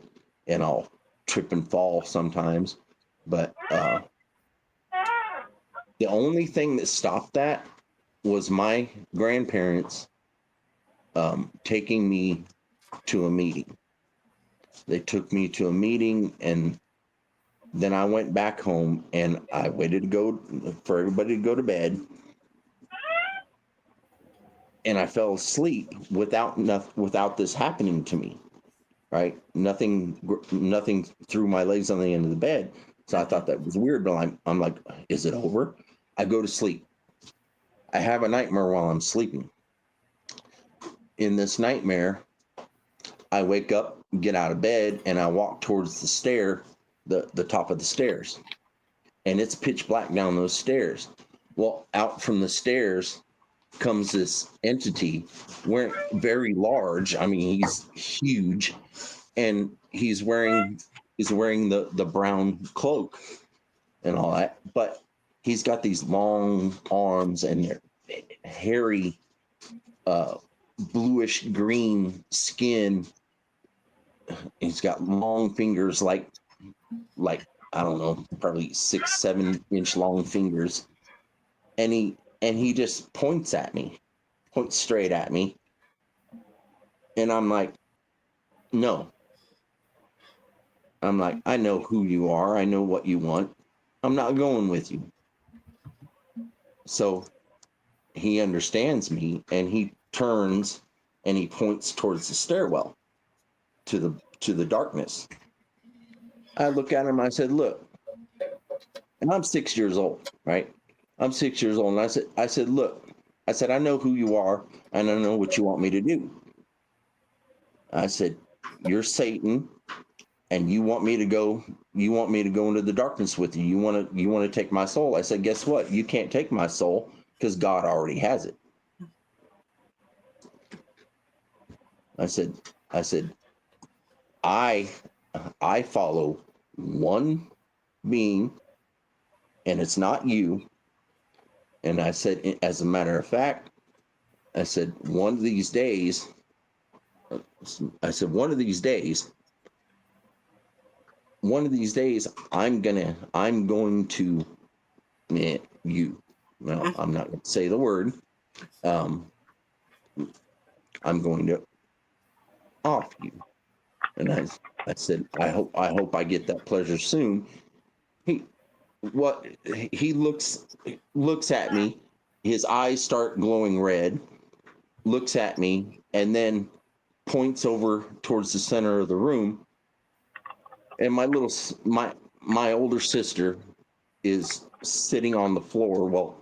I'll trip and fall sometimes. But the only thing that stopped that was my grandparents taking me to a meeting. They took me to a meeting, and then I went back home and I waited for everybody to go to bed. And I fell asleep without this happening to me, right? Nothing threw my legs on the end of the bed. So I thought that was weird, but I'm like, is it over? I go to sleep. I have a nightmare while I'm sleeping. In this nightmare, I wake up, get out of bed, and I walk towards the top of the stairs. And it's pitch black down those stairs. Well, out from the stairs comes this entity, very large. I mean, he's huge, and he's wearing the brown cloak and all that. But he's got these long arms and they're hairy, bluish green skin. He's got long fingers, like I don't know, probably 6-7 inch long fingers, and he just points straight at me, And I'm like, no. I'm like, I know who you are. I know what you want. I'm not going with you. So he understands me, and he turns and he points towards the stairwell to the darkness. I look at him. I said, look, and I'm 6 years old, right? I'm 6 years old, and I said, look, I said, I know who you are, and I know what you want me to do. I said, you're Satan, and you want me to go into the darkness with you. You want to take my soul. I said, guess what? You can't take my soul because God already has it. I said, I follow one being, and it's not you. And I said, as a matter of fact, I said, one of these days, I'm going to you. Well, I'm not going to say the word. I'm going to off you. And I said, I hope I get that pleasure soon. He looks at me, his eyes start glowing red, looks at me, and then points over towards the center of the room. And my older sister is sitting on the floor,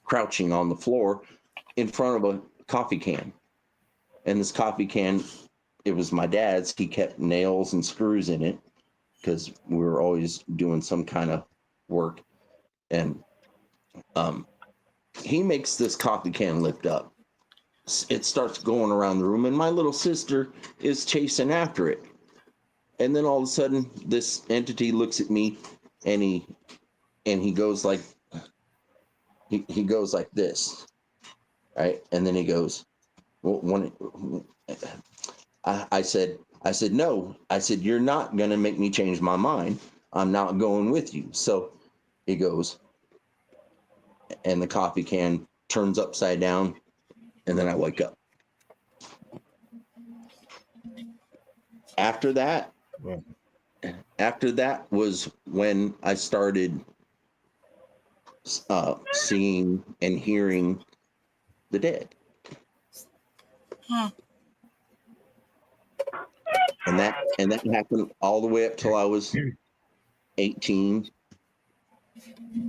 crouching on the floor in front of a coffee can. And this coffee can, it was my dad's. He kept nails and screws in it because we were always doing some kind of work. And he makes this coffee can lift up. It starts going around the room, and my little sister is chasing after it. And then all of a sudden, this entity looks at me, and he goes like he goes like this, right? And then he goes, well, I said no. I said, you're not gonna make me change my mind. I'm not going with you. So he goes, and the coffee can turns upside down, and then I wake up. After that was when I started seeing and hearing the dead. And that happened all the way up till I was 18,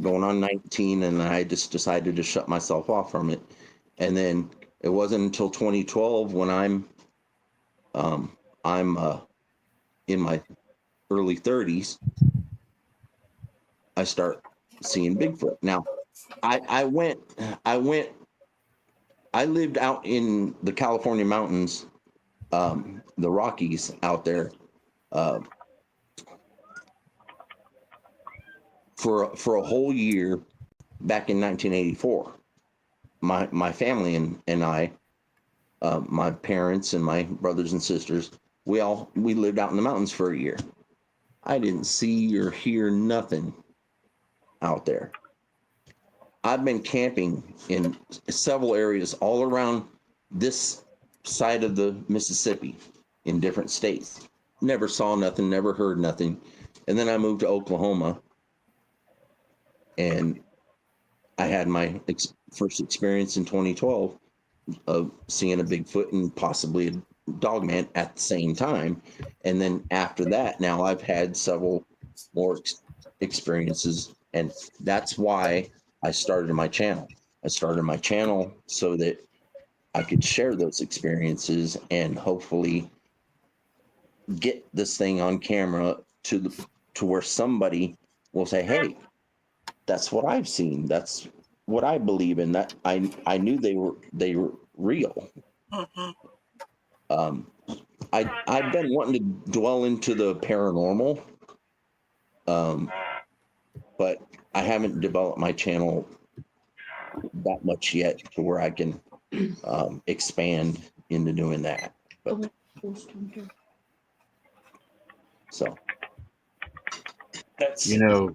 going on 19, and I just decided to shut myself off from it. And then it wasn't until 2012 when I'm in my early 30s, I start seeing Bigfoot. Now, I lived out in the California mountains, the Rockies out there, for a whole year back in 1984. My family and I, my parents and my brothers and sisters, we lived out in the mountains for a year. I didn't see or hear nothing out there. I've been camping in several areas all around this side of the Mississippi in different states. Never saw nothing, never heard nothing. And then I moved to Oklahoma, and I had my first experience in 2012 of seeing a Bigfoot and possibly a dogman at the same time. And then after that, now I've had several more experiences, and that's why I started my channel. I started my channel so that I could share those experiences and hopefully get this thing on camera to where somebody will say, hey, that's what I've seen. That's what I believe in. That I knew they were real. I've been wanting to dwell into the paranormal, but I haven't developed my channel that much yet to where I can expand into doing that. But, so that's go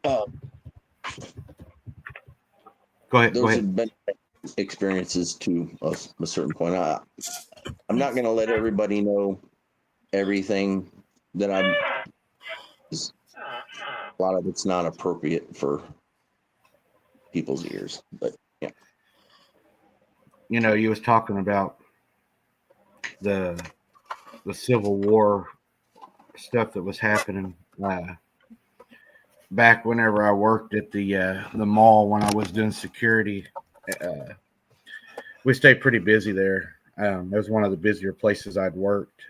ahead. Those have been experiences to a certain point. I'm not going to let everybody know everything that I'm. A lot of it's not appropriate for people's ears, but yeah. You know, you was talking about the Civil War stuff that was happening back whenever I worked at the mall when I was doing security. Uh, we stayed pretty busy there. It was one of the busier places I'd worked.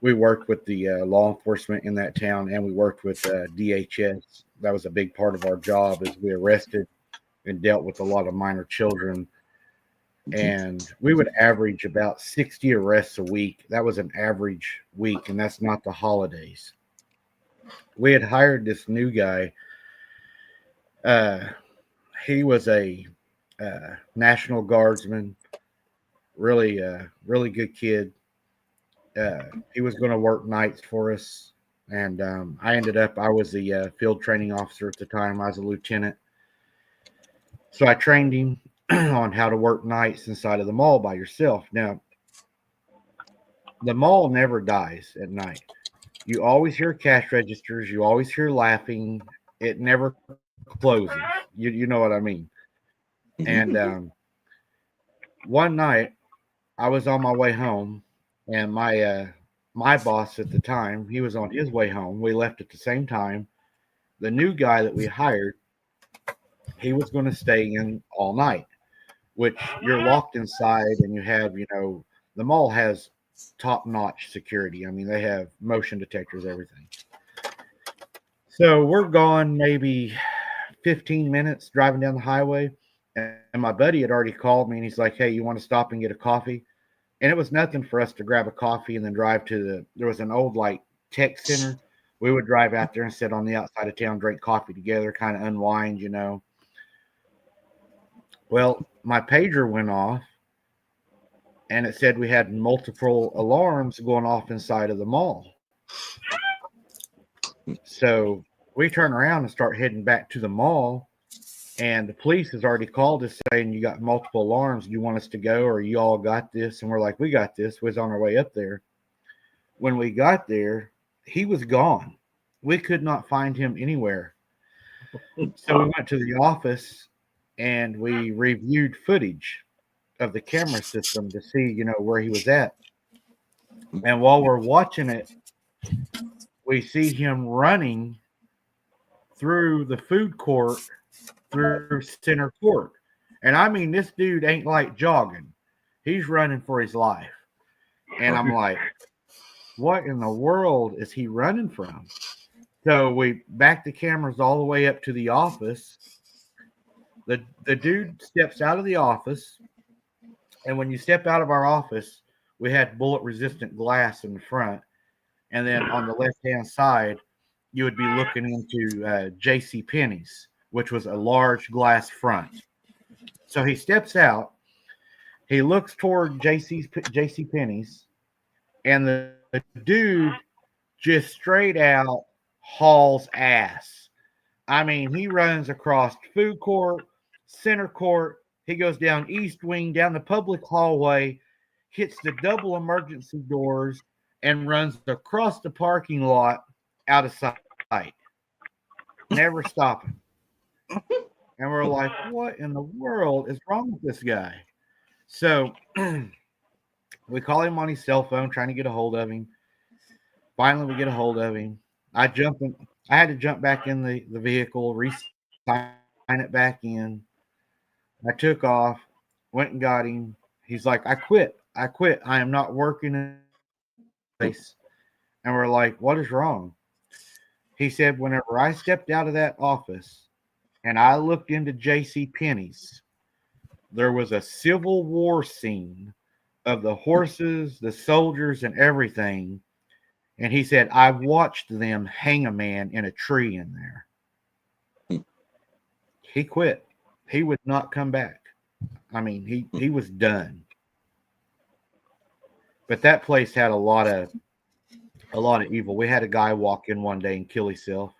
We worked with the law enforcement in that town, and we worked with DHS. That was a big part of our job, as we arrested and dealt with a lot of minor children. And we would average about 60 arrests a week. That was an average week, and that's not the holidays. We had hired this new guy. He was a National Guardsman, really good kid. He was going to work nights for us, and I was the field training officer at the time. I was a lieutenant, so I trained him on how to work nights inside of the mall by yourself. Now, the mall never dies at night. You always hear cash registers. You always hear laughing. It never closes. You know what I mean? And one night, I was on my way home, and my boss at the time, he was on his way home. We left at the same time. The new guy that we hired, he was going to stay in all night, which you're locked inside, and you have, the mall has top-notch security. I mean, they have motion detectors, everything. So we're gone maybe 15 minutes driving down the highway, and my buddy had already called me, and he's like, "Hey, you want to stop and get a coffee?" And it was nothing for us to grab a coffee and then drive to there was an old like tech center. We would drive out there and sit on the outside of town, drink coffee together, kind of unwind. Well, my pager went off, and it said we had multiple alarms going off inside of the mall. So we turn around and start heading back to the mall, and the police has already called us saying, "You got multiple alarms. Do you want us to go, or you all got this?" And we're like, "We got this." We was on our way up there. When we got there, he was gone. We could not find him anywhere. So we went to the office and we reviewed footage of the camera system to see, where he was at. And while we're watching it, we see him running through the food court, through center court. And I mean, this dude ain't like jogging. He's running for his life. And I'm like, what in the world is he running from? So we back the cameras all the way up to the office. The dude steps out of the office, and when you step out of our office, we had bullet-resistant glass in the front, and then on the left-hand side, you would be looking into J.C. Penney's, which was a large glass front. So he steps out, he looks toward J.C. Penney's, and the dude just straight out hauls ass. I mean, he runs across food court, center court. He goes down east wing, down the public hallway, hits the double emergency doors, and runs across the parking lot out of sight. Never stopping. And we're like, what in the world is wrong with this guy? So we call him on his cell phone, trying to get a hold of him. Finally, we get a hold of him. I had to jump back in the vehicle, re-sign it back in. I took off, went and got him. He's like, I quit. I am not working in this place. And we're like, what is wrong? He said, whenever I stepped out of that office and I looked into J.C. Penney's, there was a Civil War scene of the horses, the soldiers, and everything. And he said, I watched them hang a man in a tree in there. He quit. He would not come back. I mean, he was done. But that place had a lot of evil. We had a guy walk in one day and kill himself.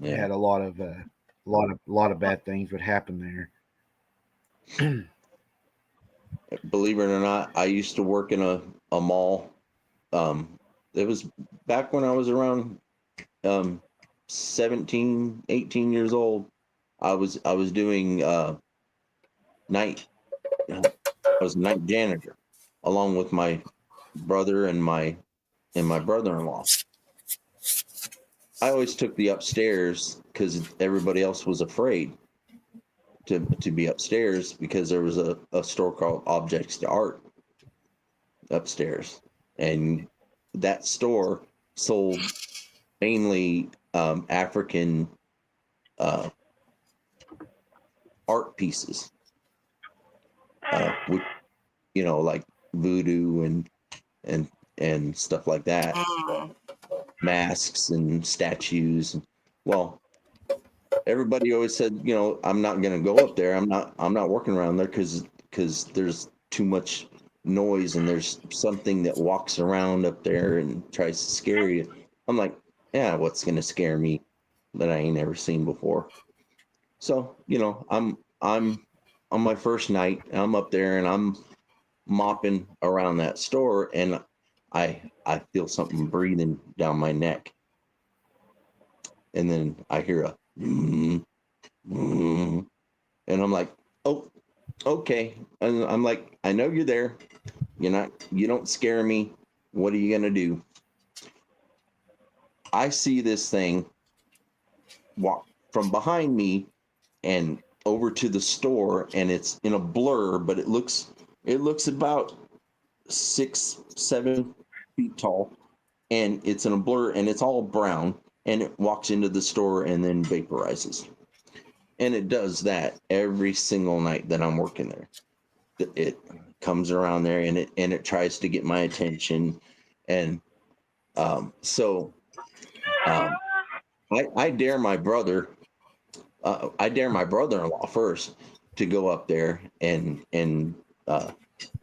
Yeah. We had a lot of bad things would happen there. Believe it or not, I used to work in a mall. It was back when I was around 17, 18 years old. I was doing night. I was night janitor, along with my brother and my brother-in-law. I always took the upstairs because everybody else was afraid to be upstairs because there was a store called Objects to Art upstairs, and that store sold mainly African uh, art pieces, which like voodoo and and stuff like that, Mm. masks and statues. Well, everybody always said, I'm not going to go up there. I'm not working around there because there's too much noise and there's something that walks around up there and tries to scare you. I'm like, yeah, what's going to scare me that I ain't never seen before? So, I'm on my first night, and I'm up there and I'm mopping around that store, and I feel something breathing down my neck. And then I hear a and I'm like, oh, okay. And I'm like, I know you're there. You don't scare me. What are you gonna do? I see this thing walk from behind me and over to the store, and it's in a blur, but it looks about 6, 7 feet tall, and it's in a blur, and it's all brown, and it walks into the store and then vaporizes. And it does that every single night that I'm working there. It comes around there and it tries to get my attention, and so I dare my brother. I dare my brother-in-law first to go up there and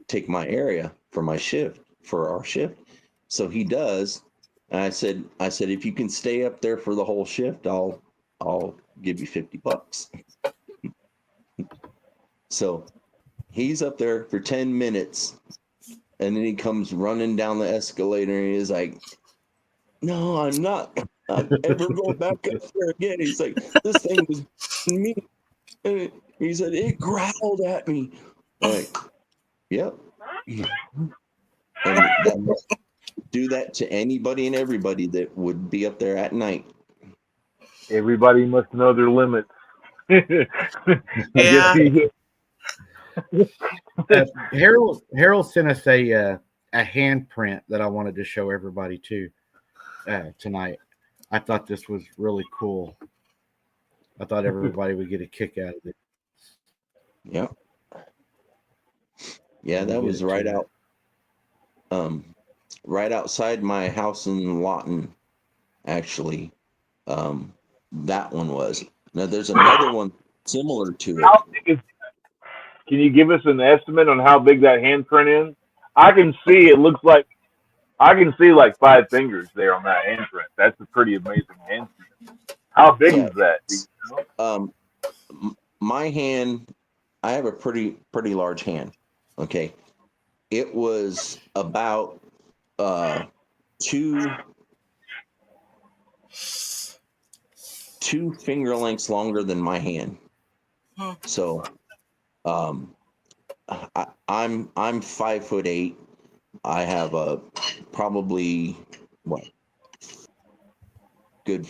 take my area for my shift, for our shift. So he does. And I said, if you can stay up there for the whole shift, I'll give you $50. So he's up there for 10 minutes, and then he comes running down the escalator, and he's like, no, I'm not ever going back up there again. He's like, this thing was me. And he said, it growled at me. I'm like, yep. And that do that to anybody and everybody that would be up there at night. Everybody must know their limits. I guess Yeah. Harold sent us a handprint that I wanted to show everybody too tonight. I thought this was really cool. I thought everybody would get a kick out of it. Yeah. Yeah, that was right out right outside my house in Lawton, actually. That one was. Now there's another one similar to it. How big is? Can you give us an estimate on how big that handprint is? I can see it looks like I can see like 5 fingers there on that handprint. That's a pretty amazing handprint. How big Yeah. is that? Do you know? My hand, I have a pretty large hand. Okay. It was about two finger lengths longer than my hand. Hmm. So I'm 5'8". I have a probably what good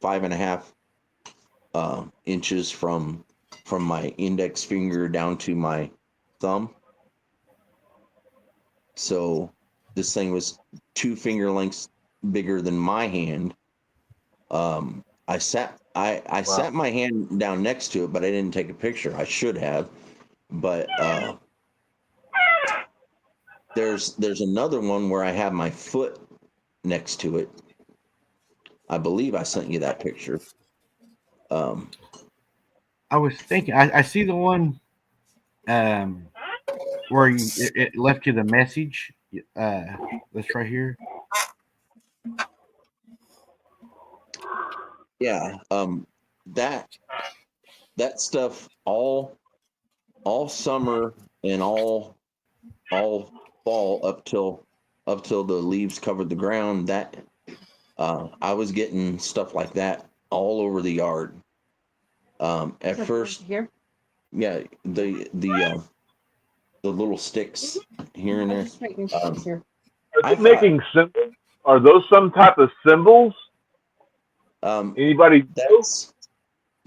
5.5 inches from my index finger down to my thumb. So this thing was 2 finger lengths bigger than my hand. I sat my hand down next to it, but I didn't take a picture. I should have. But there's another one where I have my foot next to it. I believe I sent you that picture. I was thinking, I see the one um, where it left you the message. That's right here. Yeah, that stuff all summer and all all fall up till the leaves covered the ground. That I was getting stuff like that all over the yard. At first, here. yeah, the little sticks here and I'm there. just making sure it's here. Are I they thought making symbols? Are those some type of symbols? Anybody know?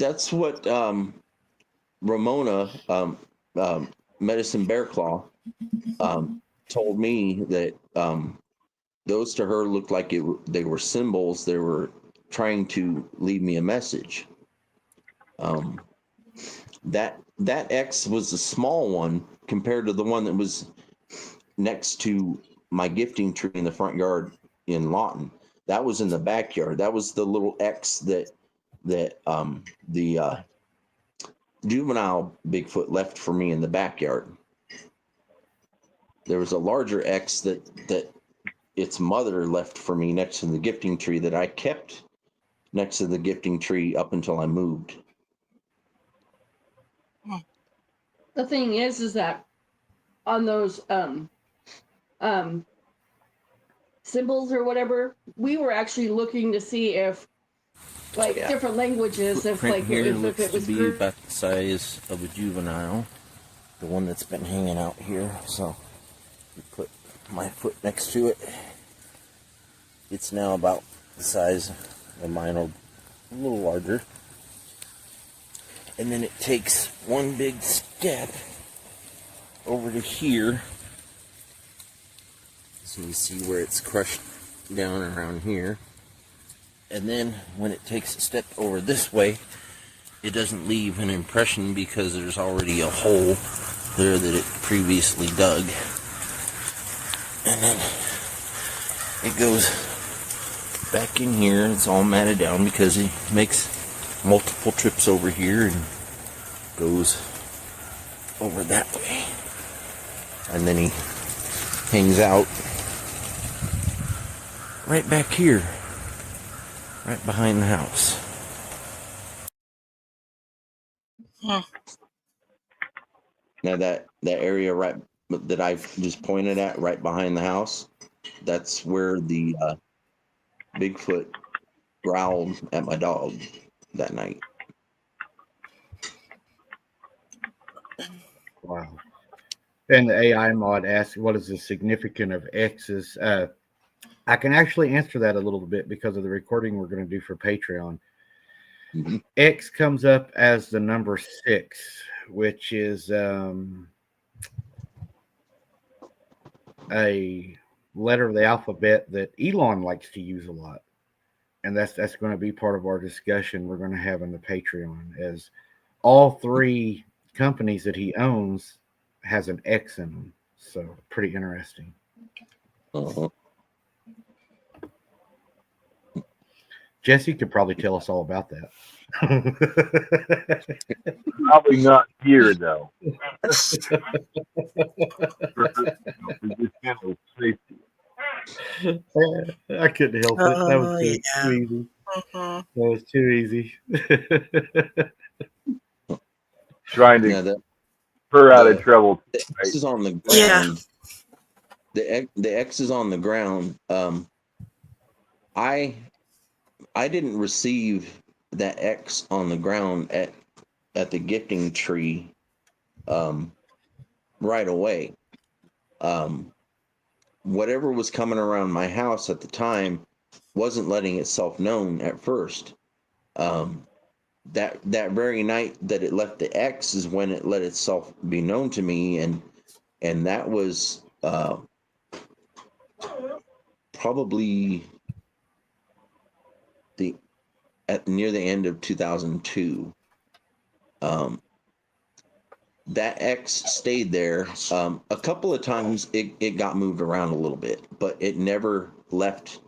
that's what Ramona, Medicine Bear Claw, told me that those to her looked like they were symbols. They were trying to leave me a message. That X was a small one compared to the one that was next to my gifting tree in the front yard in Lawton. That was in the backyard. That was the little X that the juvenile Bigfoot left for me in the backyard. There was a larger X that its mother left for me next to the gifting tree that I kept next to the gifting tree up until I moved. The thing is that on those symbols or whatever, we were actually looking to see if different languages, if Print like here if looks it was to be about the size of a juvenile, the one that's been hanging out here. So put my foot next to it. It's now about the size of mine, or a little larger. And then it takes one big step over to here. So you see where it's crushed down around here. And then when it takes a step over this way, it doesn't leave an impression because there's already a hole there that it previously dug. And then it goes back in here. It's all matted down because he makes multiple trips over here and goes over that way. And then he hangs out right back here, right behind the house. Now that area right that I've just pointed at right behind the house, that's where the Bigfoot growled at my dog that night. Wow. And the AI mod asks, what is the significance of X's? I can actually answer that a little bit because of the recording we're going to do for Patreon. Mm-hmm. X comes up as the number 6, which is a letter of the alphabet that Elon likes to use a lot. And that's going to be part of our discussion we're going to have in the Patreon, as all 3 companies that he owns has an X in them. So pretty interesting. Uh-huh. Jesse could probably tell us all about that. Probably not here though. For just general safety. I couldn't help it. That was too easy. That was too easy. Trying to her out of trouble. The X is on the ground. Yeah. The X is on the ground. I didn't receive that X on the ground at the gifting tree right away. Whatever was coming around my house at the time wasn't letting itself known at first. That very night that it left the X is when it let itself be known to me, and that was probably near the end of 2002. That X stayed there. A couple of times it got moved around a little bit, but it never left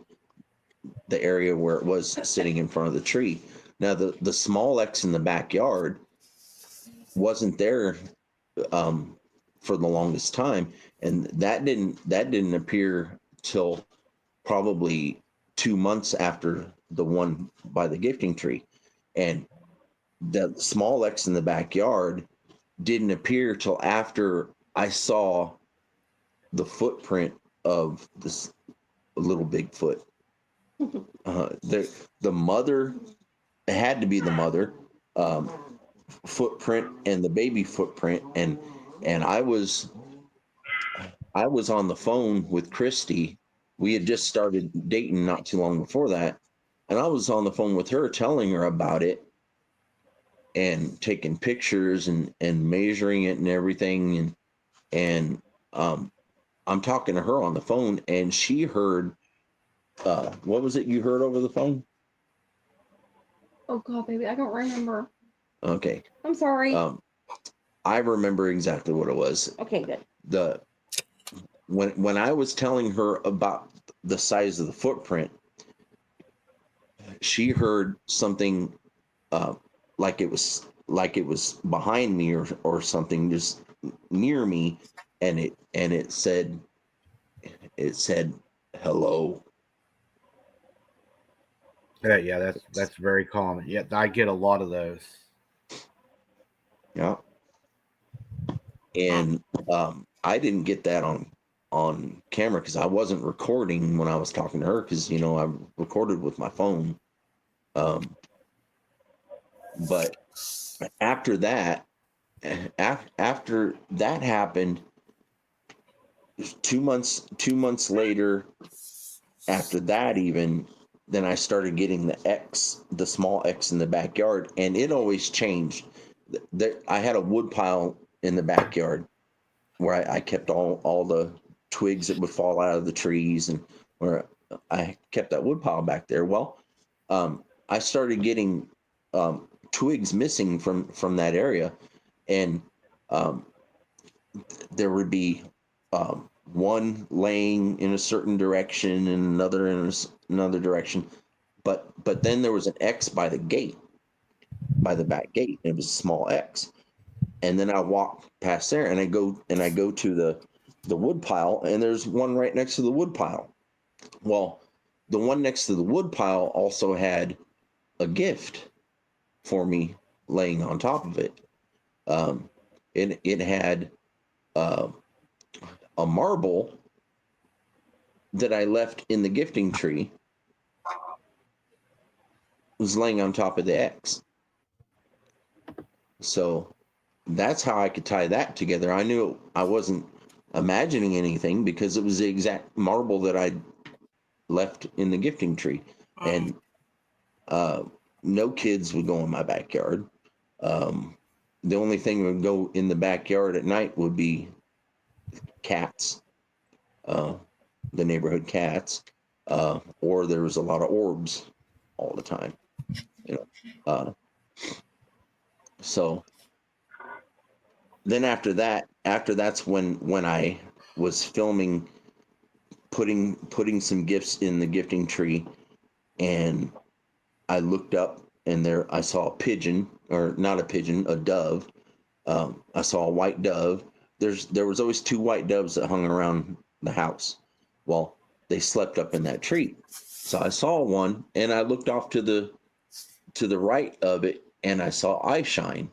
the area where it was sitting in front of the tree. Now the small X in the backyard wasn't there for the longest time, and that didn't appear till probably 2 months after the one by the gifting tree. And the small X in the backyard didn't appear till after I saw the footprint of this little Bigfoot. The mother, it had to be the mother footprint and the baby footprint, and I was on the phone with Christy. We had just started dating not too long before that, and I was on the phone with her telling her about it and taking pictures and measuring it and everything, and I'm talking to her on the phone, and she heard what was it you heard over the phone? Oh God, baby, I don't remember. Okay. I'm sorry. I remember exactly what it was. Okay, good. When I was telling her about the size of the footprint, she heard something like it was behind me or something just near me, and it said hello. Yeah, that's very common. Yeah, I get a lot of those. Yeah. And I didn't get that on camera because I wasn't recording when I was talking to her, because I recorded with my phone. But after that happened, 2 months later, after that, even then, I started getting the small X in the backyard, and it always changed. I had a wood pile in the backyard where I kept all the twigs that would fall out of the trees, and where I kept that wood pile back there. Well, I started getting twigs missing from that area, and there would be one laying in a certain direction and another in another direction, but then there was an X by the gate, by the back gate. It was a small X, and then I walk past there, and I go to the wood pile, and there's one right next to the wood pile. Well, the one next to the wood pile also had a gift for me laying on top of it. It had a marble that I left in the gifting tree, was laying on top of the X. So that's how I could tie that together. I knew I wasn't imagining anything because it was the exact marble that I left in the gifting tree. And no kids would go in my backyard. The only thing that would go in the backyard at night would be cats, the neighborhood cats, or there was a lot of orbs all the time. So then after that's when I was filming, putting some gifts in the gifting tree, and I looked up, and there I saw a pigeon, or not a pigeon, a dove. I saw a white dove. There was always two white doves that hung around the house. Well, they slept up in that tree. So I saw one, and I looked off to the right of it, and I saw eye shine.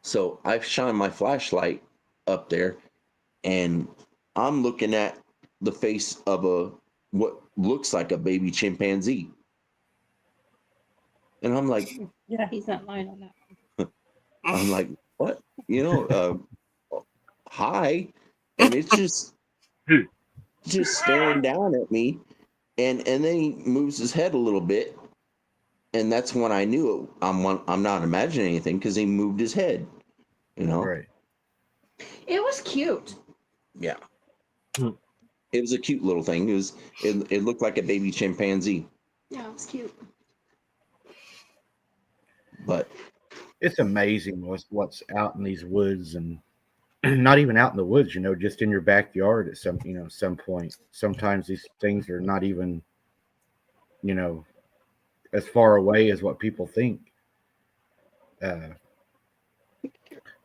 So I shined my flashlight up there, and I'm looking at the face of what looks like a baby chimpanzee. And I'm like, Yeah, he's not lying on that. I'm like, what? Hi. And it's just staring down at me. And then he moves his head a little bit. And that's when I knew it. I'm not imagining anything, because he moved his head, Right. It was cute. Yeah. It was a cute little thing. It looked like a baby chimpanzee. Yeah, it was cute. But It's amazing what's out in these woods, and not even out in the woods, just in your backyard at some point. Sometimes these things are not even, as far away as what people think.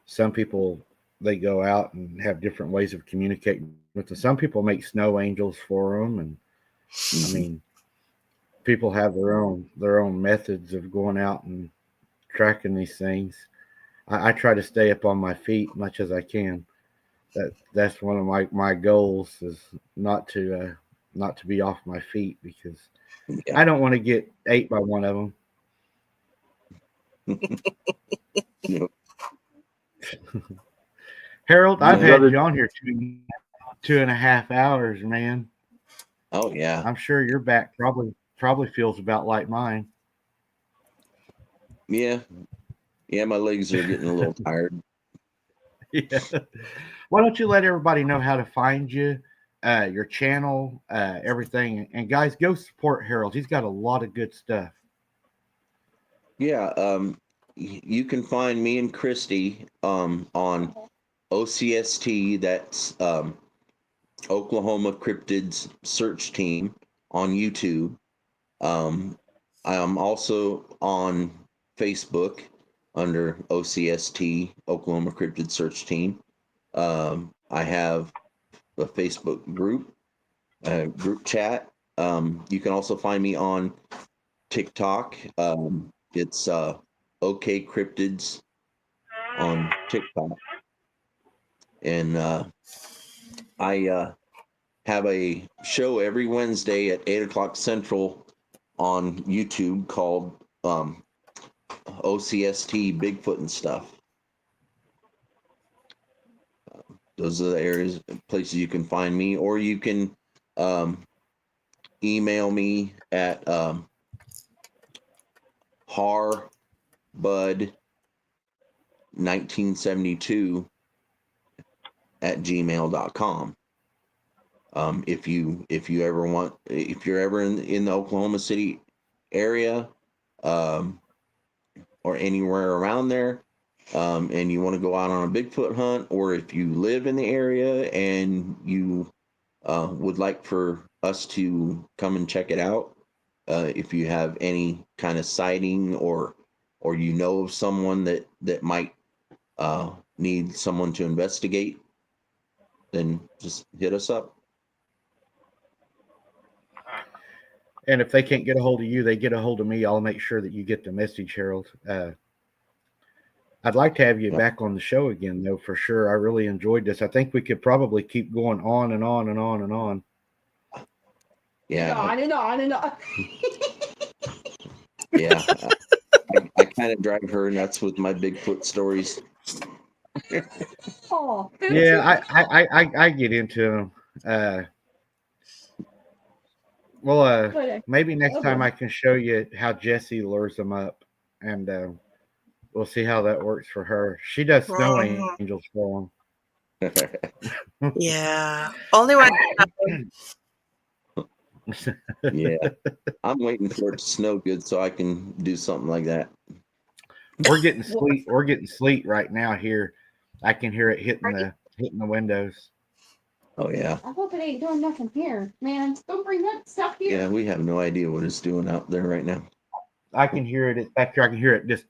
Some people, they go out and have different ways of communicating with them. Some people make snow angels for them, and I mean, people have their own methods of going out and tracking these things. I try to stay up on my feet much as I can. That's one of my goals is not to be off my feet because Yeah. I don't want to get ate by one of them. Yep. Harold, I've Yeah. had you on here 2.5 hours, man. Oh yeah. I'm sure your back probably feels about like mine. Yeah. Yeah, my legs are getting a little tired. Yeah. Why don't you let everybody know how to find you, your channel, everything, and guys, go support Harold. He's got a lot of good stuff. Yeah, you can find me and Christy on O.C.S.T. That's Oklahoma Cryptids search team on YouTube. I am also on Facebook under O.C.S.T. Oklahoma Cryptid search team. I have a Facebook group chat. You can also find me on TikTok. It's OK Cryptids on TikTok, and I have a show every Wednesday at 8 o'clock Central on YouTube called O.C.S.T. Bigfoot and Stuff. Those are the areas, places you can find me, or you can email me at harbud1972 at gmail.com. If you ever if you're ever in the Oklahoma City area, or anywhere around there, and you want to go out on a Bigfoot hunt, or if you live in the area and you would like for us to come and check it out, if you have any kind of sighting or you know of someone that might need someone to investigate, then just hit us up. And if they can't get a hold of you, they get a hold of me. I'll make sure that you get the message, Harold. I'd like to have you back on the show again, though, for sure. I really enjoyed this. I think we could probably keep going on and on and on and on. Yeah. On and on and on. Yeah. I kind of drive her nuts with my Bigfoot stories. Oh, Yeah, I get into them. Maybe next time I can show you how Jessie lures them up, and we'll see how that works for her. She does snow angels for them. Yeah. Only one. Yeah. I'm waiting for it to snow good so I can do something like that. We're getting sleet. We're getting sleet right now here. I can hear it hitting the windows. Oh yeah. I hope it ain't doing nothing here, man. Don't bring that stuff here. Yeah, we have no idea what it's doing out there right now. I can hear it. It's back here. I can hear it just.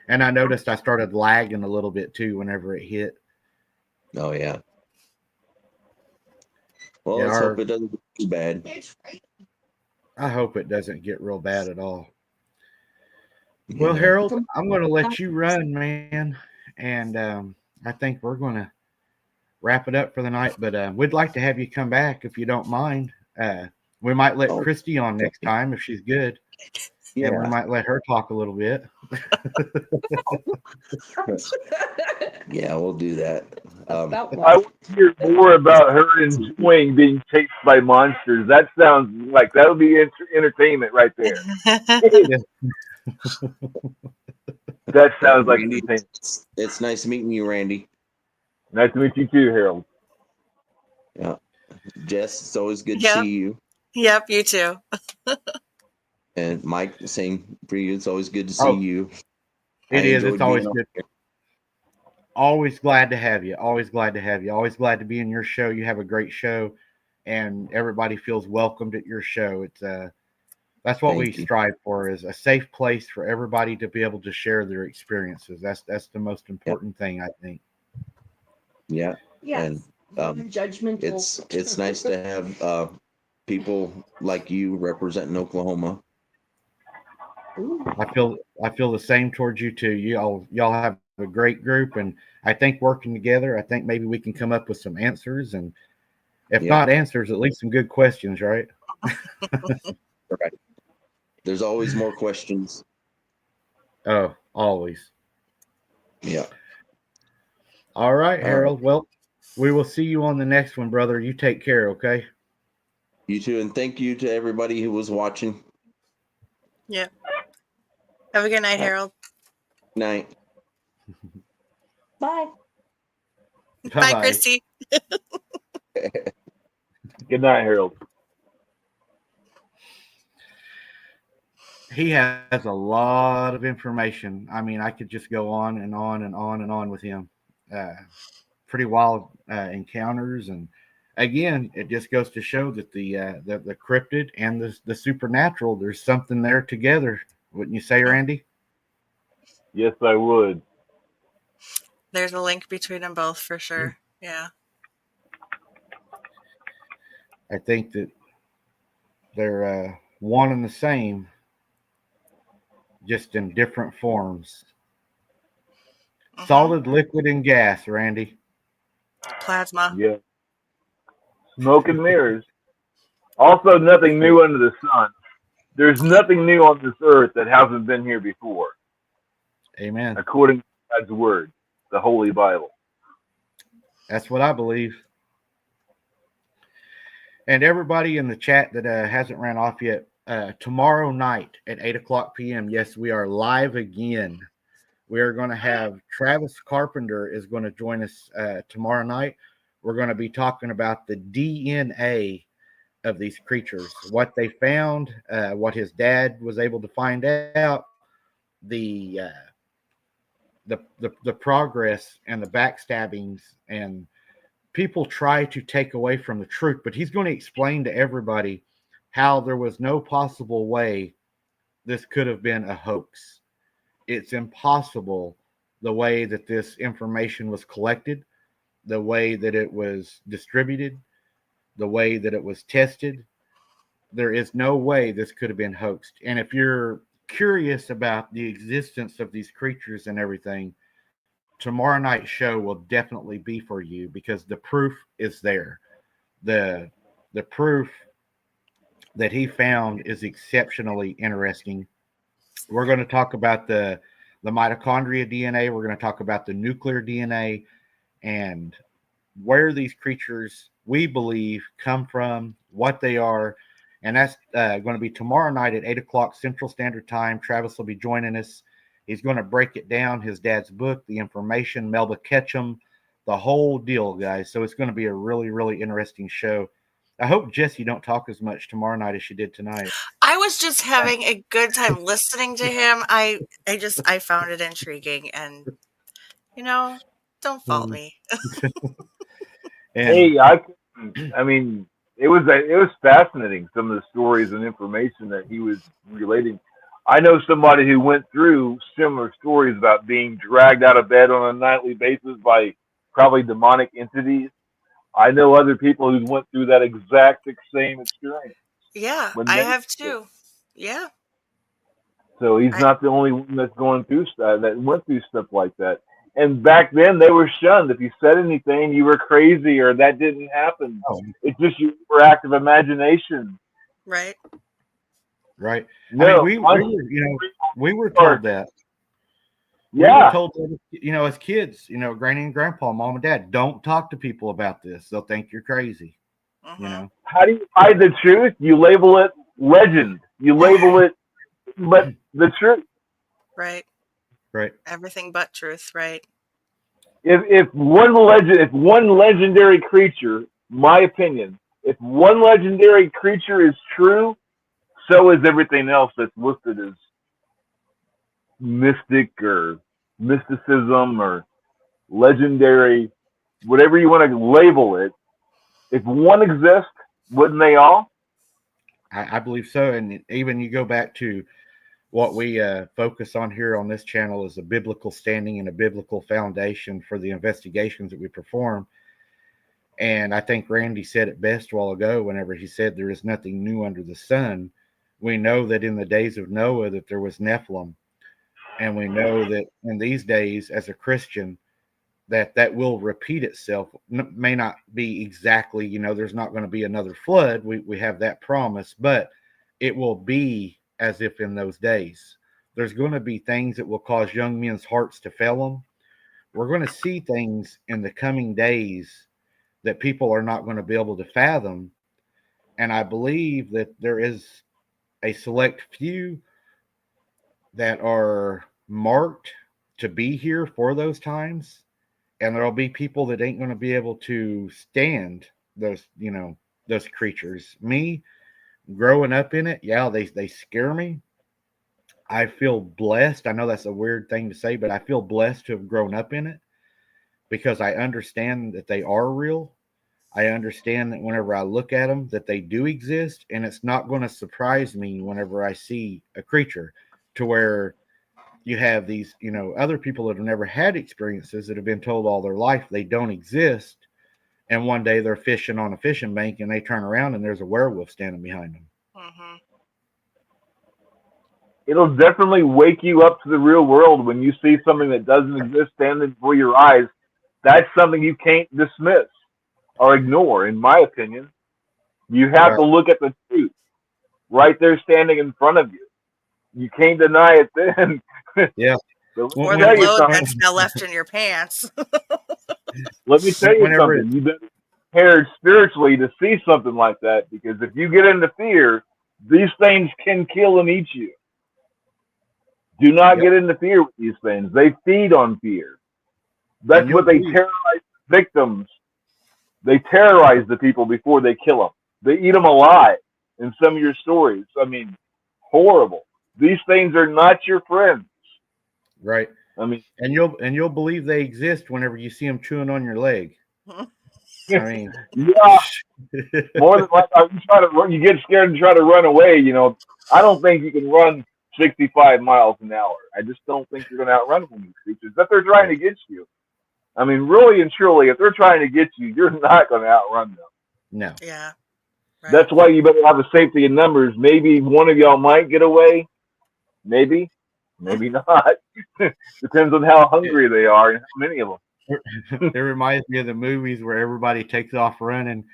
And I noticed I started lagging a little bit too whenever it hit. Oh yeah. Well, let's hope it doesn't get too bad. I hope it doesn't get real bad at all. Yeah. Well, Harold, I'm going to let you run, man, and I think we're going to wrap it up for the night. But we'd like to have you come back if you don't mind. We might let Christy on next time if she's good. Yeah. And we might let her talk a little bit. Yeah, we'll do that. I want to hear more about her enjoying being chased by monsters. That sounds like that'll be entertainment right there. That sounds like entertainment. It's nice meeting you, Randy. Nice to meet you too, Harold. Yeah. Jess, it's always good to see you. Yep, you too. And Mike, same for you. It's always good to see you. It is. It's always good. Always glad to have you. Always glad to have you. Always glad to be in your show. You have a great show, and everybody feels welcomed at your show. It's that's what we strive for, is a safe place for everybody to be able to share their experiences. That's the most important thing, I think. Yeah. Yes. And judgmental. It's nice to have people like you representing Oklahoma. I feel the same towards you too. Y'all have a great group, and I think working together, I think maybe we can come up with some answers, and if not answers, at least some good questions, right? Right. There's always more questions. Oh, always. Yeah. All right, Harold. Well, we will see you on the next one, brother. You take care, okay? You too, and thank you to everybody who was watching. Yeah. Have a good night, Harold. Night. Bye. Bye, Christy. Good night, Harold. He has a lot of information. I mean, I could just go on and on and on and on with him. Pretty wild encounters, and again, it just goes to show that the cryptid and the supernatural, there's something there together. Wouldn't you say, Randy? Yes, I would. There's a link between them both for sure. Yeah. I think that they're one and the same, just in different forms. Solid, liquid, and gas, Randy. Plasma. Yeah. Smoke and mirrors. Also, nothing new under the sun. There's nothing new on this earth that hasn't been here before. Amen. According to God's word, the Holy Bible. That's what I believe. And everybody in the chat that hasn't ran off yet, tomorrow night at 8:00 p.m., yes, we are live again. We are going to have Travis Carpenter is going to join us tomorrow night. We're going to be talking about the DNA of these creatures, what they found, what his dad was able to find out, the progress and the backstabbings, and people try to take away from the truth. But he's going to explain to everybody how there was no possible way this could have been a hoax. It's impossible the way that this information was collected, the way that it was distributed, the way that it was tested. There is no way this could have been hoaxed. And if you're curious about the existence of these creatures and everything, tomorrow night's show will definitely be for you, because the proof is there. The proof that he found is exceptionally interesting. We're going to talk about the mitochondria DNA. We're going to talk about the nuclear DNA and where these creatures, we believe, come from, what they are. And that's going to be tomorrow night at 8:00 Central Standard Time. Travis will be joining us. He's going to break it down, his dad's book, the information, Melba Ketchum, the whole deal, guys. So it's going to be a really, really interesting show. I hope, Jess, you don't talk as much tomorrow night as you did tonight. I was just having a good time listening to him. I found it intriguing, and don't fault me. Hey, I mean, it was fascinating, some of the stories and information that he was relating. I know somebody who went through similar stories about being dragged out of bed on a nightly basis by probably demonic entities. I know other people who went through that exact same experience. Yeah, I have too. Yeah. So he's not the only one that's going through stuff, that went through stuff like that. And back then they were shunned. If you said anything, you were crazy or that didn't happen. Oh. It's just your active imagination. Right. Right. No, I mean, we were told that. Yeah. We were told that, as kids, granny and grandpa, mom and dad, don't talk to people about this. They'll think you're crazy. How do you hide the truth? You label it legend. You label it, but the truth. Right. Right. Everything but truth. Right. If one legendary creature, my opinion, if one legendary creature is true, so is everything else that's listed as mystic or mysticism or legendary, whatever you want to label it. If one exists, wouldn't they all? I believe so. And even you go back to what we focus on here on this channel is a biblical standing and a biblical foundation for the investigations that we perform. And I think Randy said it best a while ago whenever he said there is nothing new under the sun. We know that in the days of Noah that there was Nephilim. And we know that in these days, as a Christian, that will repeat itself. May not be exactly, there's not going to be another flood. We have that promise, but it will be as if in those days. There's going to be things that will cause young men's hearts to fail them. We're going to see things in the coming days that people are not going to be able to fathom. And I believe that there is a select few that are marked to be here for those times, and there'll be people that ain't going to be able to stand those creatures. Me, growing up in it, yeah, they scare me. I feel blessed. I know that's a weird thing to say, but I feel blessed to have grown up in it because I understand that they are real. I understand that whenever I look at them, that they do exist, and it's not going to surprise me whenever I see a creature to where you have these, other people that have never had experiences that have been told all their life they don't exist. And one day they're fishing on a fishing bank and they turn around and there's a werewolf standing behind them. Mm-hmm. It'll definitely wake you up to the real world when you see something that doesn't exist standing before your eyes. That's something you can't dismiss or ignore, in my opinion. You have to look at the truth right there standing in front of you. You can't deny it then. Yeah. So or the load that's now left in your pants. Let me tell you something. You've been prepared spiritually to see something like that, because if you get into fear, these things can kill and eat you. Do not get into fear with these things. They feed on fear. That's what they terrorize victims. They terrorize the people before they kill them. They eat them alive in some of your stories. I mean, horrible. These things are not your friends. Right. I mean, and you'll believe they exist whenever you see them chewing on your leg. I mean, yeah. More than like you get scared and try to run away. I don't think you can run 65 miles an hour. I just don't think you're going to outrun from these creatures. If they're trying to get you, I mean, really and truly, if they're trying to get you, you're not going to outrun them. No. Yeah. Right. That's why you better have a safety in numbers. Maybe one of y'all might get away. Maybe not. Depends on how hungry they are and how many of them. It reminds me of the movies where everybody takes off running,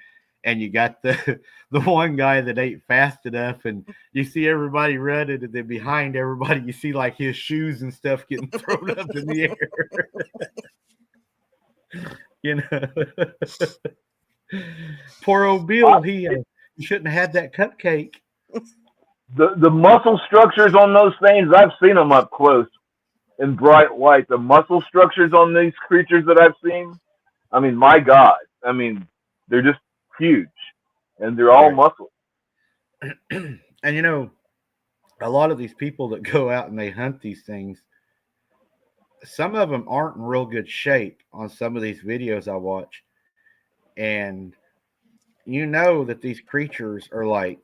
and you got the one guy that ain't fast enough, and you see everybody running, and then behind everybody you see like his shoes and stuff getting thrown up in the air. Poor old Bill, he shouldn't have had that cupcake. The muscle structures on those things, I've seen them up close in bright light. The muscle structures on these creatures that I've seen, I mean, my God, I mean, they're just huge, and they're all muscle. And a lot of these people that go out and they hunt these things, some of them aren't in real good shape on some of these videos I watch. And that these creatures are like,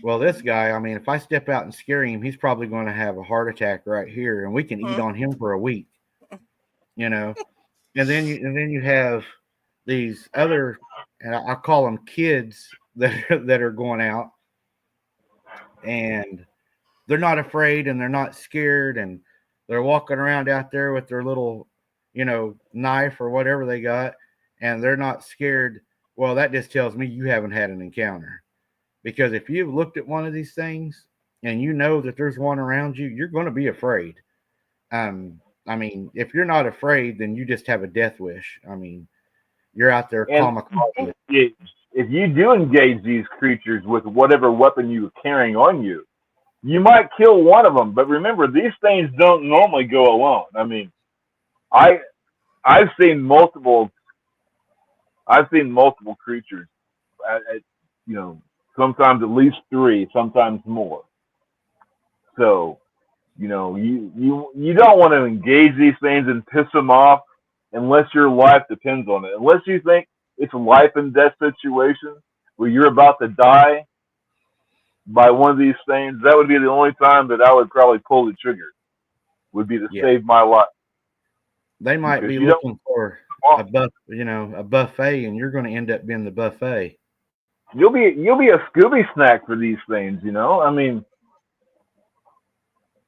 well, this guy, I mean, if I step out and scare him, he's probably going to have a heart attack right here, and we can eat on him for a week. And then you have these other, and I call them kids that are going out, and they're not afraid and they're not scared, and they're walking around out there with their little, knife or whatever they got, and they're not scared. Well, that just tells me you haven't had an encounter. Because if you've looked at one of these things and you know that there's one around you, you're going to be afraid. I mean, if you're not afraid, then you just have a death wish. I mean, you're out there kamikaze. If you do engage these creatures with whatever weapon you're carrying on you, you might kill one of them. But remember, these things don't normally go alone. I mean, I've seen multiple creatures sometimes at least 3, sometimes more. So, you don't want to engage these things and piss them off unless your life depends on it. Unless you think it's a life and death situation where you're about to die by one of these things, that would be the only time that I would probably pull the trigger, would be to save my life. They might be looking for a buffet, and you're going to end up being the buffet. You'll be a Scooby snack for these things, I mean,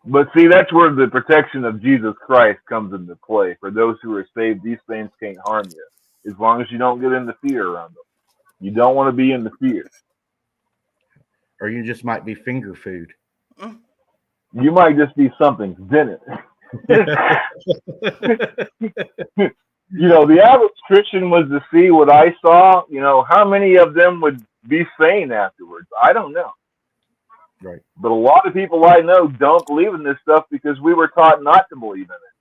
But see, that's where the protection of Jesus Christ comes into play. For those who are saved, these things can't harm you, as long as you don't get into fear around them. You don't want to be in the fear. Or you just might be finger food. You might just be something's in it. The average Christian was to see what I saw. How many of them would be sane afterwards? I don't know. Right. But a lot of people I know don't believe in this stuff because we were taught not to believe in it.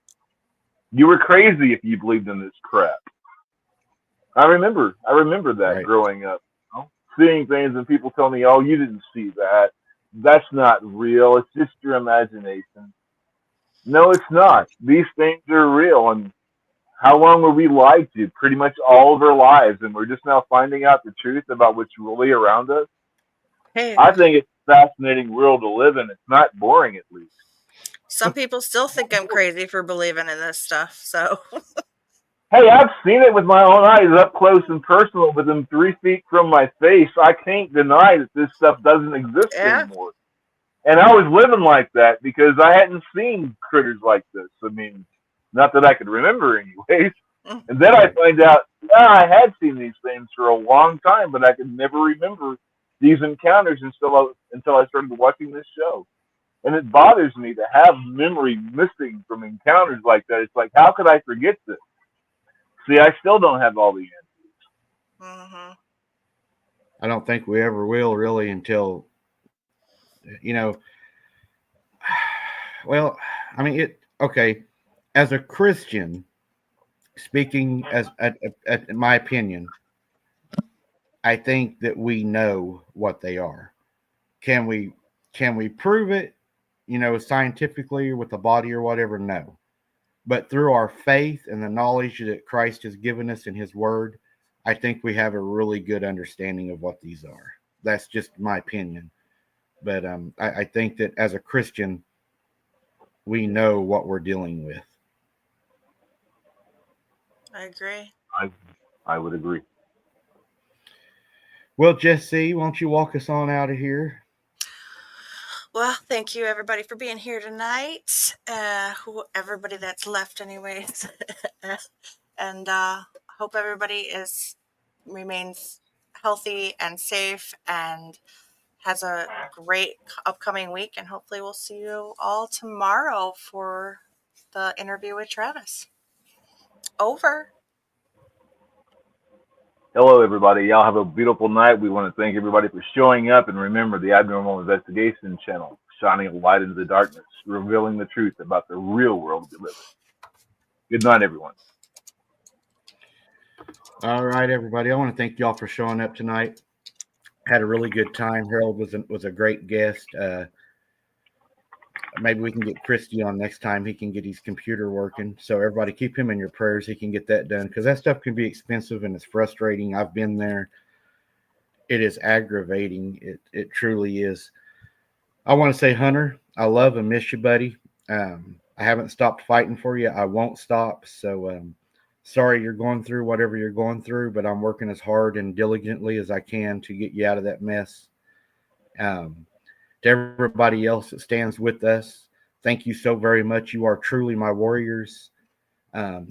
You were crazy if you believed in this crap. I remember that growing up, seeing things and people tell me, "Oh, you didn't see that. That's not real. It's just your imagination." No, it's not. These things are real. And how long were we lied to? Pretty much all of our lives, and we're just now finding out the truth about what's really around us. Hey, I think it's a fascinating world to live in. It's not boring, at least. some people still think I'm crazy for believing in this stuff. So, hey, I've seen it with my own eyes, up close and personal, within 3 feet from my face. I can't deny that this stuff doesn't exist anymore. And I was living like that because I hadn't seen critters like this. I mean, not that I could remember, anyways. And then I find out, I had seen these things for a long time, but I could never remember these encounters until I started watching this show. And it bothers me to have memory missing from encounters like that. It's like, how could I forget this? See, I still don't have all the answers. Mm-hmm. I don't think we ever will, really, until, well, I mean, okay, as a Christian, speaking as at my opinion, I think that we know what they are. Can we prove it, scientifically with the body or whatever? No. But through our faith and the knowledge that Christ has given us in his word, I think we have a really good understanding of what these are. That's just my opinion. But I think that as a Christian, we know what we're dealing with. I agree. I would agree. Well, Jesse, won't you walk us on out of here? Well, thank you everybody for being here tonight. Everybody that's left, anyways, and hope everybody remains healthy and safe and has a great upcoming week. And hopefully, we'll see you all tomorrow for the interview with Travis. Over. Hello, everybody. Y'all have a beautiful night. We want to thank everybody for showing up. And remember, the Abnormal Investigation channel, shining a light into the darkness, revealing the truth about the real world we live in. Good night, everyone. All right, everybody. I want to thank y'all for showing up tonight. Had a really good time. Harold was a great guest. Maybe we can get Christy on next time. He can get his computer working. So everybody keep him in your prayers. He can get that done because that stuff can be expensive and it's frustrating. I've been there. It is aggravating. It truly is. I want to say, Hunter, I love and miss you, buddy. I haven't stopped fighting for you. I won't stop. So sorry you're going through whatever you're going through, but I'm working as hard and diligently as I can to get you out of that mess. To everybody else that stands with us, thank you so very much. You are truly my warriors.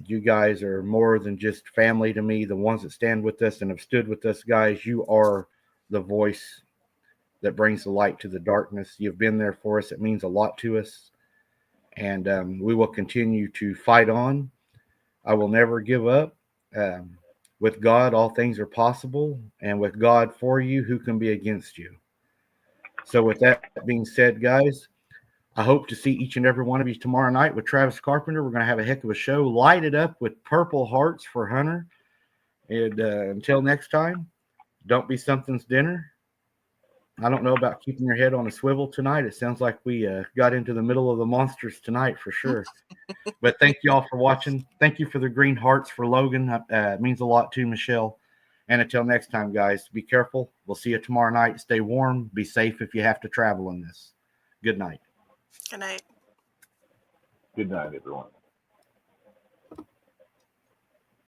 You guys are more than just family to me. The ones that stand with us and have stood with us, guys, you are the voice that brings the light to the darkness. You've been there for us. It means a lot to us. And we will continue to fight on. I will never give up. With God, all things are possible. And with God for you, who can be against you? So with that being said, guys, I hope to see each and every one of you tomorrow night with Travis Carpenter. We're going to have a heck of a show, lighted up with purple hearts for Hunter. And until next time, don't be something's dinner. I don't know about keeping your head on a swivel tonight. It sounds like we got into the middle of the monsters tonight for sure. But thank you all for watching. Thank you for the green hearts for Logan. It means a lot to Michelle. And until next time, guys, be careful. We'll see you tomorrow night. Stay warm. Be safe if you have to travel in this. Good night. Good night. Good night, everyone.